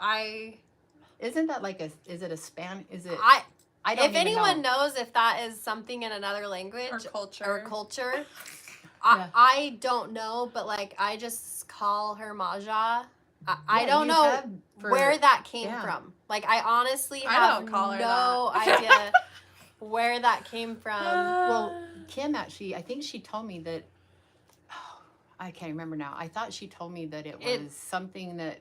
[SPEAKER 3] Isn't that like is it a span? Is it?
[SPEAKER 1] I
[SPEAKER 3] I don't
[SPEAKER 1] if
[SPEAKER 3] even
[SPEAKER 1] anyone
[SPEAKER 3] know.
[SPEAKER 1] knows if that is something in another language
[SPEAKER 2] Or culture.
[SPEAKER 1] culture,
[SPEAKER 3] Yeah.
[SPEAKER 1] I don't know, but like I just call her Maja. I
[SPEAKER 3] Yeah,
[SPEAKER 1] don't
[SPEAKER 3] you
[SPEAKER 1] know
[SPEAKER 3] have for-
[SPEAKER 1] where that came
[SPEAKER 3] yeah.
[SPEAKER 1] from. Like I honestly
[SPEAKER 2] I
[SPEAKER 1] have
[SPEAKER 2] don't call her
[SPEAKER 1] no
[SPEAKER 2] that.
[SPEAKER 1] idea where that came from.
[SPEAKER 3] Well, Kim actually, I think she told me that, oh, I can't remember now. I thought she told me that it was something that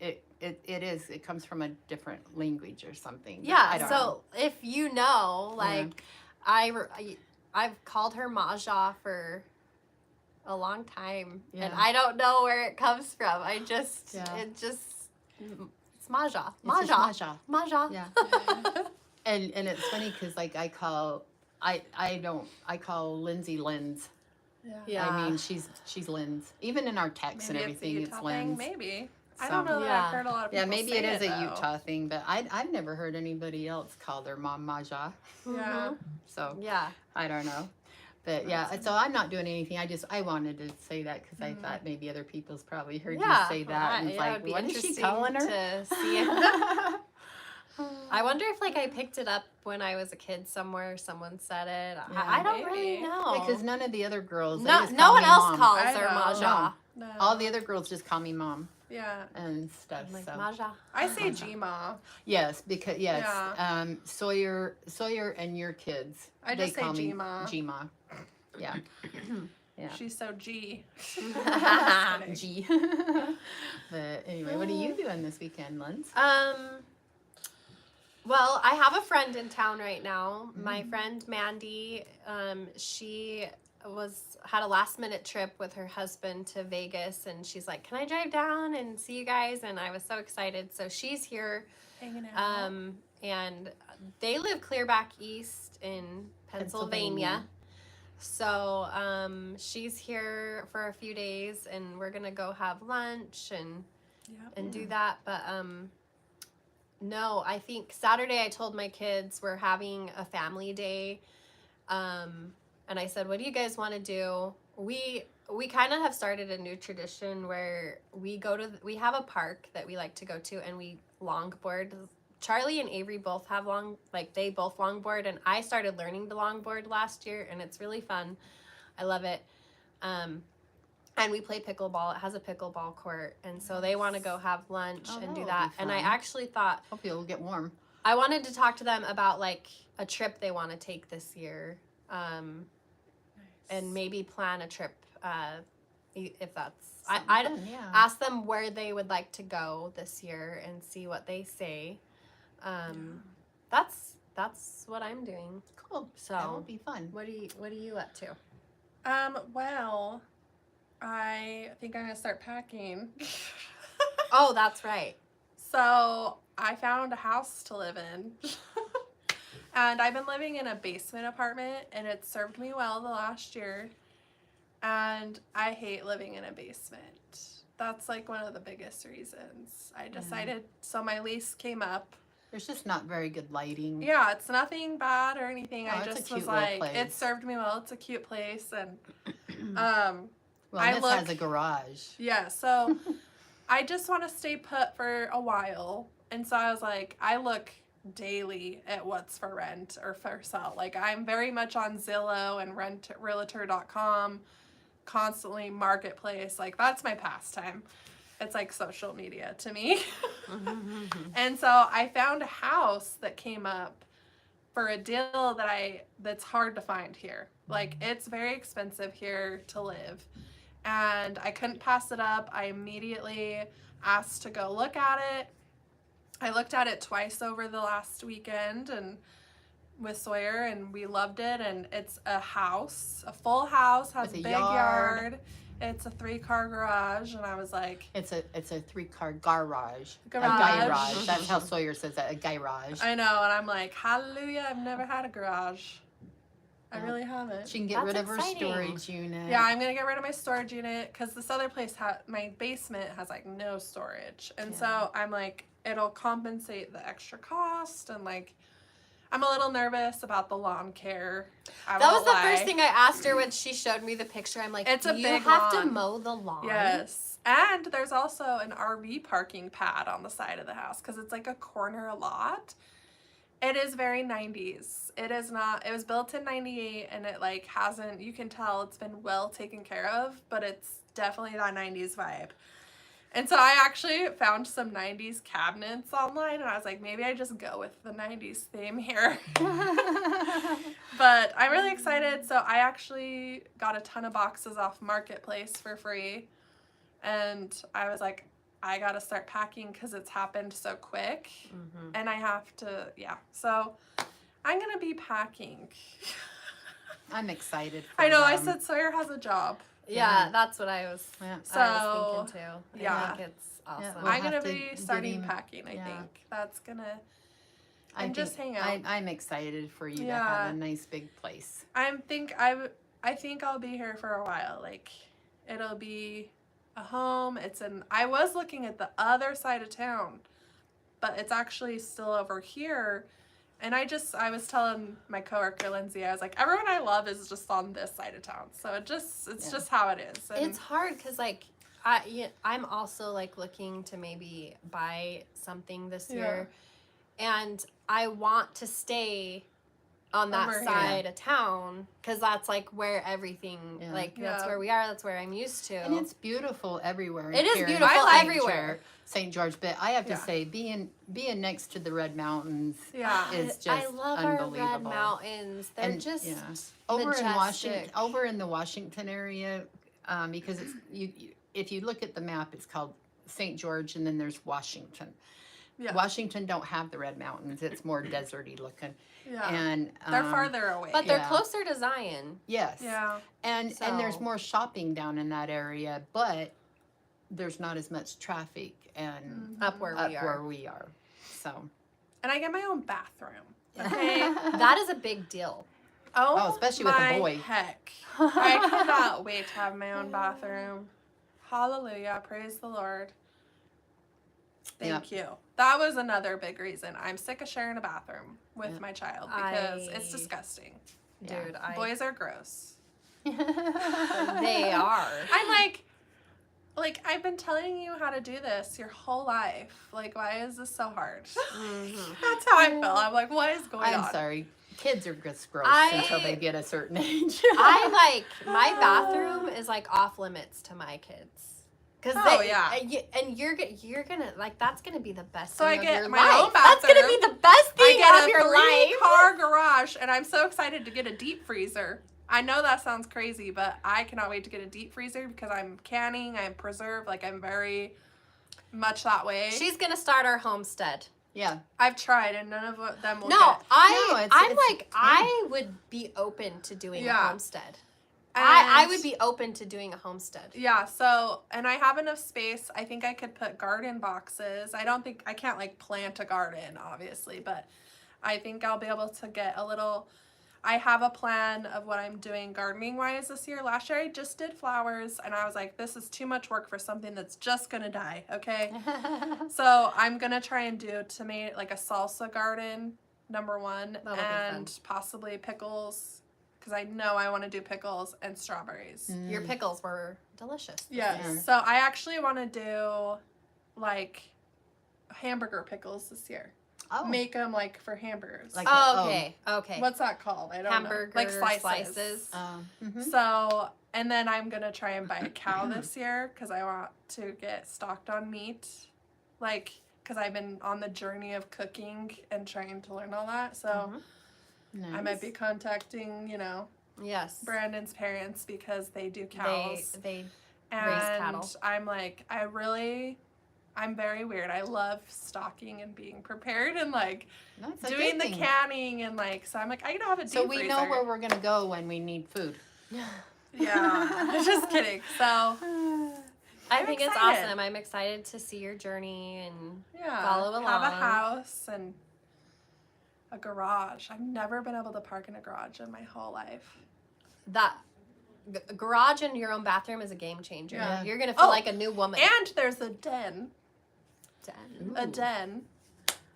[SPEAKER 3] it comes from a different language or something.
[SPEAKER 1] Yeah,
[SPEAKER 3] I don't
[SPEAKER 1] so
[SPEAKER 3] know.
[SPEAKER 1] if you know, like, I've called her Maja for a long time, and
[SPEAKER 3] Yeah.
[SPEAKER 1] I don't know where it comes from. I just,
[SPEAKER 3] Yeah.
[SPEAKER 1] it's Maja.
[SPEAKER 3] It's just Maja.
[SPEAKER 1] Maja.
[SPEAKER 3] Yeah. and it's funny because like I call Lindsay Linz.
[SPEAKER 2] Yeah.
[SPEAKER 3] I mean she's Linz. Even in our texts
[SPEAKER 2] Maybe
[SPEAKER 3] and everything,
[SPEAKER 2] it's a Utah
[SPEAKER 3] it's Linz.
[SPEAKER 2] thing. Maybe. I
[SPEAKER 3] So-
[SPEAKER 2] don't know that
[SPEAKER 1] Yeah.
[SPEAKER 2] I've heard a lot of people
[SPEAKER 3] Yeah, maybe
[SPEAKER 2] say
[SPEAKER 3] it is a
[SPEAKER 2] though.
[SPEAKER 3] Utah thing, but I've never heard anybody else call their mom Maja.
[SPEAKER 2] Yeah.
[SPEAKER 3] So
[SPEAKER 1] Yeah.
[SPEAKER 3] I don't know. But yeah, so I'm not doing anything. I wanted to say that because I thought maybe other people's probably heard you say that. And it's
[SPEAKER 1] it
[SPEAKER 3] like,
[SPEAKER 1] would be
[SPEAKER 3] what is she
[SPEAKER 1] interesting
[SPEAKER 3] calling her?
[SPEAKER 1] to see it. I wonder if like I picked it up when I was a kid somewhere. Someone said it.
[SPEAKER 3] Yeah,
[SPEAKER 1] I don't really
[SPEAKER 2] maybe.
[SPEAKER 1] know.
[SPEAKER 3] Because none of the other girls, they
[SPEAKER 1] no
[SPEAKER 3] just
[SPEAKER 1] no
[SPEAKER 3] call
[SPEAKER 1] one
[SPEAKER 3] me
[SPEAKER 1] else
[SPEAKER 3] mom.
[SPEAKER 1] calls
[SPEAKER 2] I
[SPEAKER 1] her
[SPEAKER 2] know.
[SPEAKER 1] Maja.
[SPEAKER 2] No.
[SPEAKER 3] All the other girls just call me mom
[SPEAKER 2] Yeah.
[SPEAKER 3] and stuff.
[SPEAKER 1] I'm like
[SPEAKER 3] So
[SPEAKER 1] Maja.
[SPEAKER 2] I say Gma.
[SPEAKER 3] yes, because yes,
[SPEAKER 2] Yeah.
[SPEAKER 3] Sawyer and your kids.
[SPEAKER 2] I
[SPEAKER 3] they
[SPEAKER 2] just say
[SPEAKER 3] call me
[SPEAKER 2] Gma.
[SPEAKER 3] Gma. Yeah. Yeah.
[SPEAKER 2] She's so G.
[SPEAKER 3] G. But anyway, what are you doing this weekend, Linz?
[SPEAKER 1] Well, I have a friend in town right now. My friend Mandy, she had a last minute trip with her husband to Vegas, and she's like, "Can I drive down and see you guys?" And I was so excited. So she's here,
[SPEAKER 2] Hanging out.
[SPEAKER 1] and they live clear back east in Pennsylvania. So she's here for a few days, and we're gonna go have lunch and do that. But no, I think Saturday I told my kids we're having a family day, and I said, "What do you guys want to do?" We kind of have started a new tradition where we have a park that we like to go to, and we longboard. Charlie and Avery both have they both longboard, and I started learning to longboard last year, and it's really fun. I love it. And we play pickleball. It has a pickleball court, and so they want to go have lunch and do
[SPEAKER 3] that'll
[SPEAKER 1] that.
[SPEAKER 3] be
[SPEAKER 1] And I
[SPEAKER 3] fun.
[SPEAKER 1] actually thought
[SPEAKER 3] Hope you'll get warm.
[SPEAKER 1] I wanted to talk to them about like a trip they want to take this year, and maybe plan a trip if that's. I
[SPEAKER 3] Fun, yeah.
[SPEAKER 1] ask them where they would like to go this year and see what they say. That's what I'm doing.
[SPEAKER 3] Cool.
[SPEAKER 1] So
[SPEAKER 3] That will be fun.
[SPEAKER 1] what are you up to?
[SPEAKER 2] Well, I think I'm gonna start packing.
[SPEAKER 1] Oh, that's right.
[SPEAKER 2] So I found a house to live in. And I've been living in a basement apartment, and it served me well the last year. And I hate living in a basement. That's like one of the biggest reasons. I decided, so my lease came up.
[SPEAKER 3] There's just not very good lighting.
[SPEAKER 2] Yeah, it's nothing bad or anything.
[SPEAKER 3] Oh,
[SPEAKER 2] I
[SPEAKER 3] it's a
[SPEAKER 2] just
[SPEAKER 3] cute
[SPEAKER 2] was
[SPEAKER 3] little
[SPEAKER 2] like,
[SPEAKER 3] place.
[SPEAKER 2] it served me well. It's a cute place. And
[SPEAKER 3] Well,
[SPEAKER 2] I
[SPEAKER 3] this
[SPEAKER 2] look-
[SPEAKER 3] has a garage.
[SPEAKER 2] yeah, so I just want to stay put for a while. And so I was like, I look daily at what's for rent or for sale. Like, I'm very much on Zillow and realtor.com, constantly marketplace. Like, that's my pastime. It's like social media to me. And so I found a house that came up for a deal that's hard to find here. Like, it's very expensive here to live. And I couldn't pass it up. I immediately asked to go look at it. I looked at it twice over the last weekend and with Sawyer, and we loved it. And it's a house, a full house, has a
[SPEAKER 3] With a
[SPEAKER 2] big
[SPEAKER 3] yard.
[SPEAKER 2] yard. It's a 3-car garage, and I was like,
[SPEAKER 3] It's a 3-car garage.
[SPEAKER 2] Garage.
[SPEAKER 3] A garage. That's how Sawyer says that. A garage.
[SPEAKER 2] I know, and I'm like, hallelujah, I've never had a garage. I
[SPEAKER 3] Yeah.
[SPEAKER 2] really haven't.
[SPEAKER 3] She can get
[SPEAKER 1] That's
[SPEAKER 3] rid of her
[SPEAKER 1] exciting.
[SPEAKER 3] storage unit.
[SPEAKER 2] Yeah, I'm gonna get rid of my storage unit because this other place my basement has like no storage, and so I'm like, it'll compensate the extra cost, and like, I'm a little nervous about the lawn care.
[SPEAKER 1] That was the first thing I asked her when she showed me the picture. I'm like,
[SPEAKER 2] It's a
[SPEAKER 1] you
[SPEAKER 2] big
[SPEAKER 1] have to
[SPEAKER 2] lawn.
[SPEAKER 1] mow the lawn.
[SPEAKER 2] Yes, and there's also an RV parking pad on the side of the house because it's like a corner lot. It is very 90s. It is not, it was built in 98 and it like hasn't, you can tell it's been well taken care of, but it's definitely that 90s vibe. And so I actually found some 90s cabinets online, and I was like, maybe I just go with the 90s theme here. But I'm really excited. So I actually got a ton of boxes off Marketplace for free. And I was like, I got to start packing because it's happened so quick.
[SPEAKER 1] Mm-hmm.
[SPEAKER 2] And I have to, yeah. So I'm going to be packing.
[SPEAKER 3] I'm excited.
[SPEAKER 2] I know, I said Sawyer has a job.
[SPEAKER 1] Yeah, that's what I was thinking too. I think it's awesome.
[SPEAKER 3] Yeah, we'll
[SPEAKER 2] I'm going
[SPEAKER 3] have
[SPEAKER 2] to
[SPEAKER 3] to
[SPEAKER 2] be
[SPEAKER 3] get
[SPEAKER 2] starting
[SPEAKER 3] him-
[SPEAKER 2] packing, I
[SPEAKER 3] yeah.
[SPEAKER 2] think. That's going to,
[SPEAKER 3] I
[SPEAKER 2] and just
[SPEAKER 3] think-
[SPEAKER 2] hang out.
[SPEAKER 3] I'm excited for you to
[SPEAKER 2] Yeah.
[SPEAKER 3] have a nice big place.
[SPEAKER 2] I think I'll be here for a while. Like, it'll be a home. I was looking at the other side of town, but it's actually still over here. And I was telling my coworker Lindsay, I was like, everyone I love is just on this side of town. So it's just how it is. And
[SPEAKER 1] It's hard because like I'm also like looking to maybe buy something this year, and I want to stay on that
[SPEAKER 2] Over here.
[SPEAKER 1] side of town because that's like where everything that's
[SPEAKER 2] Yeah.
[SPEAKER 1] where we are. That's where I'm used to.
[SPEAKER 3] And it's beautiful everywhere.
[SPEAKER 1] It is
[SPEAKER 3] here in
[SPEAKER 1] beautiful
[SPEAKER 3] St.
[SPEAKER 1] everywhere.
[SPEAKER 3] St. George, but I have to
[SPEAKER 2] Yeah.
[SPEAKER 3] say, being next to the Red Mountains
[SPEAKER 2] Yeah.
[SPEAKER 3] is just
[SPEAKER 1] I love our
[SPEAKER 3] unbelievable.
[SPEAKER 1] Red Mountains. They're
[SPEAKER 3] And,
[SPEAKER 1] just
[SPEAKER 3] yeah. Over in
[SPEAKER 1] majestic.
[SPEAKER 3] over in the Washington area, because it's if you look at the map, it's called St. George, and then there's Washington.
[SPEAKER 2] Yeah.
[SPEAKER 3] Washington don't have the Red Mountains; it's more deserty looking.
[SPEAKER 2] Yeah.
[SPEAKER 3] And
[SPEAKER 2] They're farther away.
[SPEAKER 1] But they're
[SPEAKER 3] Yeah.
[SPEAKER 1] closer to Zion.
[SPEAKER 3] Yes,
[SPEAKER 2] yeah.
[SPEAKER 3] and there's
[SPEAKER 1] So-
[SPEAKER 3] more shopping down in that area, but there's not as much traffic and
[SPEAKER 1] Up where
[SPEAKER 3] up
[SPEAKER 1] we are.
[SPEAKER 3] where we are. So
[SPEAKER 2] And I get my own bathroom. Okay.
[SPEAKER 1] That is a big deal.
[SPEAKER 2] Oh,
[SPEAKER 3] especially with a
[SPEAKER 2] my
[SPEAKER 3] boy.
[SPEAKER 2] heck. I cannot wait to have my own bathroom. Hallelujah. Praise the Lord. Thank you. That was another big reason. I'm sick of sharing a bathroom with my child because it's disgusting.
[SPEAKER 1] Dude,
[SPEAKER 2] Boys are gross.
[SPEAKER 1] they are.
[SPEAKER 2] I'm like, I've been telling you how to do this your whole life. Like, why is this so hard?
[SPEAKER 1] Mhm.
[SPEAKER 2] That's how I felt. I'm like, what is going on?
[SPEAKER 3] I'm sorry. Kids are just gross
[SPEAKER 1] I-
[SPEAKER 3] until they get a certain age.
[SPEAKER 1] I my bathroom is like off limits to my kids. Cause and you're gonna like that's gonna be the best
[SPEAKER 2] So
[SPEAKER 1] thing
[SPEAKER 2] I
[SPEAKER 1] of
[SPEAKER 2] get
[SPEAKER 1] your
[SPEAKER 2] my
[SPEAKER 1] life.
[SPEAKER 2] own
[SPEAKER 1] That's gonna
[SPEAKER 2] bathroom.
[SPEAKER 1] be the best
[SPEAKER 2] I
[SPEAKER 1] thing
[SPEAKER 2] get
[SPEAKER 1] of
[SPEAKER 2] a
[SPEAKER 1] your life.
[SPEAKER 2] car garage, and I'm so excited to get a deep freezer. I know that sounds crazy, but I cannot wait to get a deep freezer because I'm canning, I'm preserved, like I'm very much that way.
[SPEAKER 1] She's gonna start our homestead.
[SPEAKER 3] Yeah.
[SPEAKER 2] I've tried, and none of them will
[SPEAKER 1] No,
[SPEAKER 2] get.
[SPEAKER 1] I would be open to doing a
[SPEAKER 2] Yeah.
[SPEAKER 1] homestead.
[SPEAKER 2] And
[SPEAKER 1] I would be open to doing a homestead.
[SPEAKER 2] Yeah, so, and I have enough space. I think I could put garden boxes. I can't like plant a garden, obviously, but I think I'll be able to get I have a plan of what I'm doing gardening wise this year. Last year I just did flowers, and I was like, this is too much work for something that's just gonna die, okay? So I'm gonna try and do like a salsa garden, number one,
[SPEAKER 1] That'll be
[SPEAKER 2] and possibly pickles. Because I know I want to do pickles and strawberries.
[SPEAKER 1] Your pickles were delicious.
[SPEAKER 2] Yes.
[SPEAKER 3] year.
[SPEAKER 2] So I actually want to do like hamburger pickles this year.
[SPEAKER 3] Oh.
[SPEAKER 2] Make them like for hamburgers.
[SPEAKER 3] Like-
[SPEAKER 1] Oh, okay.
[SPEAKER 2] What's that called? I don't
[SPEAKER 1] Hamburger
[SPEAKER 2] know. Like
[SPEAKER 1] slices.
[SPEAKER 3] Mhm.
[SPEAKER 2] So, and then I'm going to try and buy a cow this year because I want to get stocked on meat. Like, because I've been on the journey of cooking and trying to learn all that. So
[SPEAKER 3] Nice.
[SPEAKER 2] I might be contacting,
[SPEAKER 1] Yes.
[SPEAKER 2] Brandon's parents because they do cows.
[SPEAKER 1] They
[SPEAKER 2] And
[SPEAKER 1] cattle.
[SPEAKER 2] I'm like, I'm very weird. I love stocking and being prepared and like
[SPEAKER 3] That's a
[SPEAKER 2] doing
[SPEAKER 3] good
[SPEAKER 2] the
[SPEAKER 3] thing.
[SPEAKER 2] canning and like, so I'm like, I gotta have a deep
[SPEAKER 3] So we know
[SPEAKER 2] freezer.
[SPEAKER 3] where we're gonna go when we need food.
[SPEAKER 2] Yeah, just kidding. So
[SPEAKER 1] I
[SPEAKER 2] I'm
[SPEAKER 1] think
[SPEAKER 2] excited.
[SPEAKER 1] it's awesome. I'm excited to see your journey and
[SPEAKER 2] yeah,
[SPEAKER 1] follow
[SPEAKER 2] have a
[SPEAKER 1] along.
[SPEAKER 2] house and a garage. I've never been able to park in a garage in my whole life.
[SPEAKER 1] that garage in your own bathroom is a game changer.
[SPEAKER 2] Yeah.
[SPEAKER 1] You're gonna feel
[SPEAKER 2] Oh,
[SPEAKER 1] like a new woman.
[SPEAKER 2] And there's a den. A
[SPEAKER 3] Ooh.
[SPEAKER 2] den.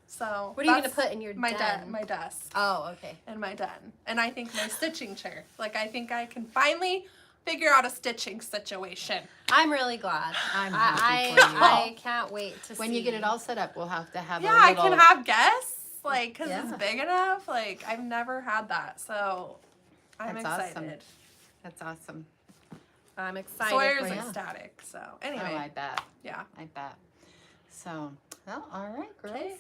[SPEAKER 2] So
[SPEAKER 1] What are you gonna
[SPEAKER 2] that's
[SPEAKER 1] put in your
[SPEAKER 2] my
[SPEAKER 1] den?
[SPEAKER 2] my desk.
[SPEAKER 1] Oh, okay.
[SPEAKER 2] In my den. And I think my stitching chair. Like, I think I can finally figure out a stitching situation.
[SPEAKER 1] I'm really glad.
[SPEAKER 3] I'm happy for you.
[SPEAKER 1] I can't wait to see.
[SPEAKER 3] When you get it all set up, we'll have to have
[SPEAKER 2] Yeah,
[SPEAKER 3] a
[SPEAKER 2] I
[SPEAKER 3] little...
[SPEAKER 2] can have guests, like, because
[SPEAKER 3] Yeah.
[SPEAKER 2] it's big enough. Like, I've never had that. So, I'm
[SPEAKER 3] That's awesome.
[SPEAKER 2] excited.
[SPEAKER 3] That's awesome.
[SPEAKER 1] I'm excited
[SPEAKER 2] Sawyer's
[SPEAKER 1] for you.
[SPEAKER 2] ecstatic. So
[SPEAKER 3] Oh,
[SPEAKER 2] anyway,
[SPEAKER 3] I bet.
[SPEAKER 2] yeah.
[SPEAKER 3] I bet. So, well, all right, girls.
[SPEAKER 1] Okay.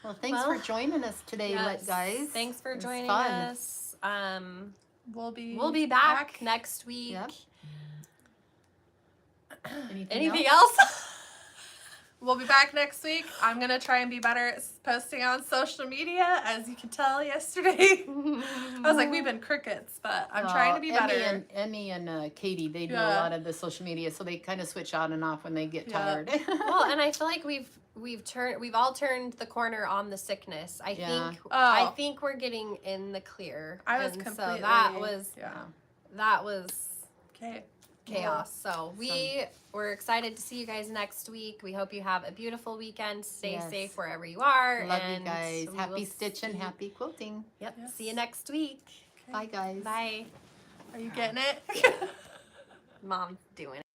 [SPEAKER 3] Well, thanks for joining us today,
[SPEAKER 1] Yes.
[SPEAKER 3] guys.
[SPEAKER 1] Thanks for
[SPEAKER 3] It was
[SPEAKER 1] joining
[SPEAKER 3] fun.
[SPEAKER 1] us.
[SPEAKER 2] We'll be
[SPEAKER 1] Back next week.
[SPEAKER 3] Yep.
[SPEAKER 1] Anything else?
[SPEAKER 2] We'll be back next week. I'm going to try and be better at posting on social media. As you can tell yesterday, I was like, we've been crickets, but I'm trying to be better.
[SPEAKER 3] Emmy and Katie, they do a
[SPEAKER 2] Yeah.
[SPEAKER 3] lot of the social media, so they kind of switch on and off when they get
[SPEAKER 2] Yeah.
[SPEAKER 3] tired.
[SPEAKER 1] Well, and I feel like we've all turned the corner on the sickness. I
[SPEAKER 3] Yeah.
[SPEAKER 1] think
[SPEAKER 2] Oh.
[SPEAKER 1] I think we're getting in the clear.
[SPEAKER 2] I was
[SPEAKER 1] And
[SPEAKER 2] completely.
[SPEAKER 1] so that was
[SPEAKER 2] Okay.
[SPEAKER 1] chaos. So we're excited to see you guys next week. We hope you have a beautiful weekend. Stay
[SPEAKER 3] Yes.
[SPEAKER 1] safe wherever you are.
[SPEAKER 3] Love
[SPEAKER 1] and
[SPEAKER 3] you guys.
[SPEAKER 1] we
[SPEAKER 3] Happy
[SPEAKER 1] will
[SPEAKER 3] stitching, happy quilting.
[SPEAKER 1] Yep.
[SPEAKER 2] Yes.
[SPEAKER 1] See you next week.
[SPEAKER 2] Okay.
[SPEAKER 3] Bye, guys.
[SPEAKER 1] Bye.
[SPEAKER 2] Are you getting it?
[SPEAKER 1] Mom's doing it.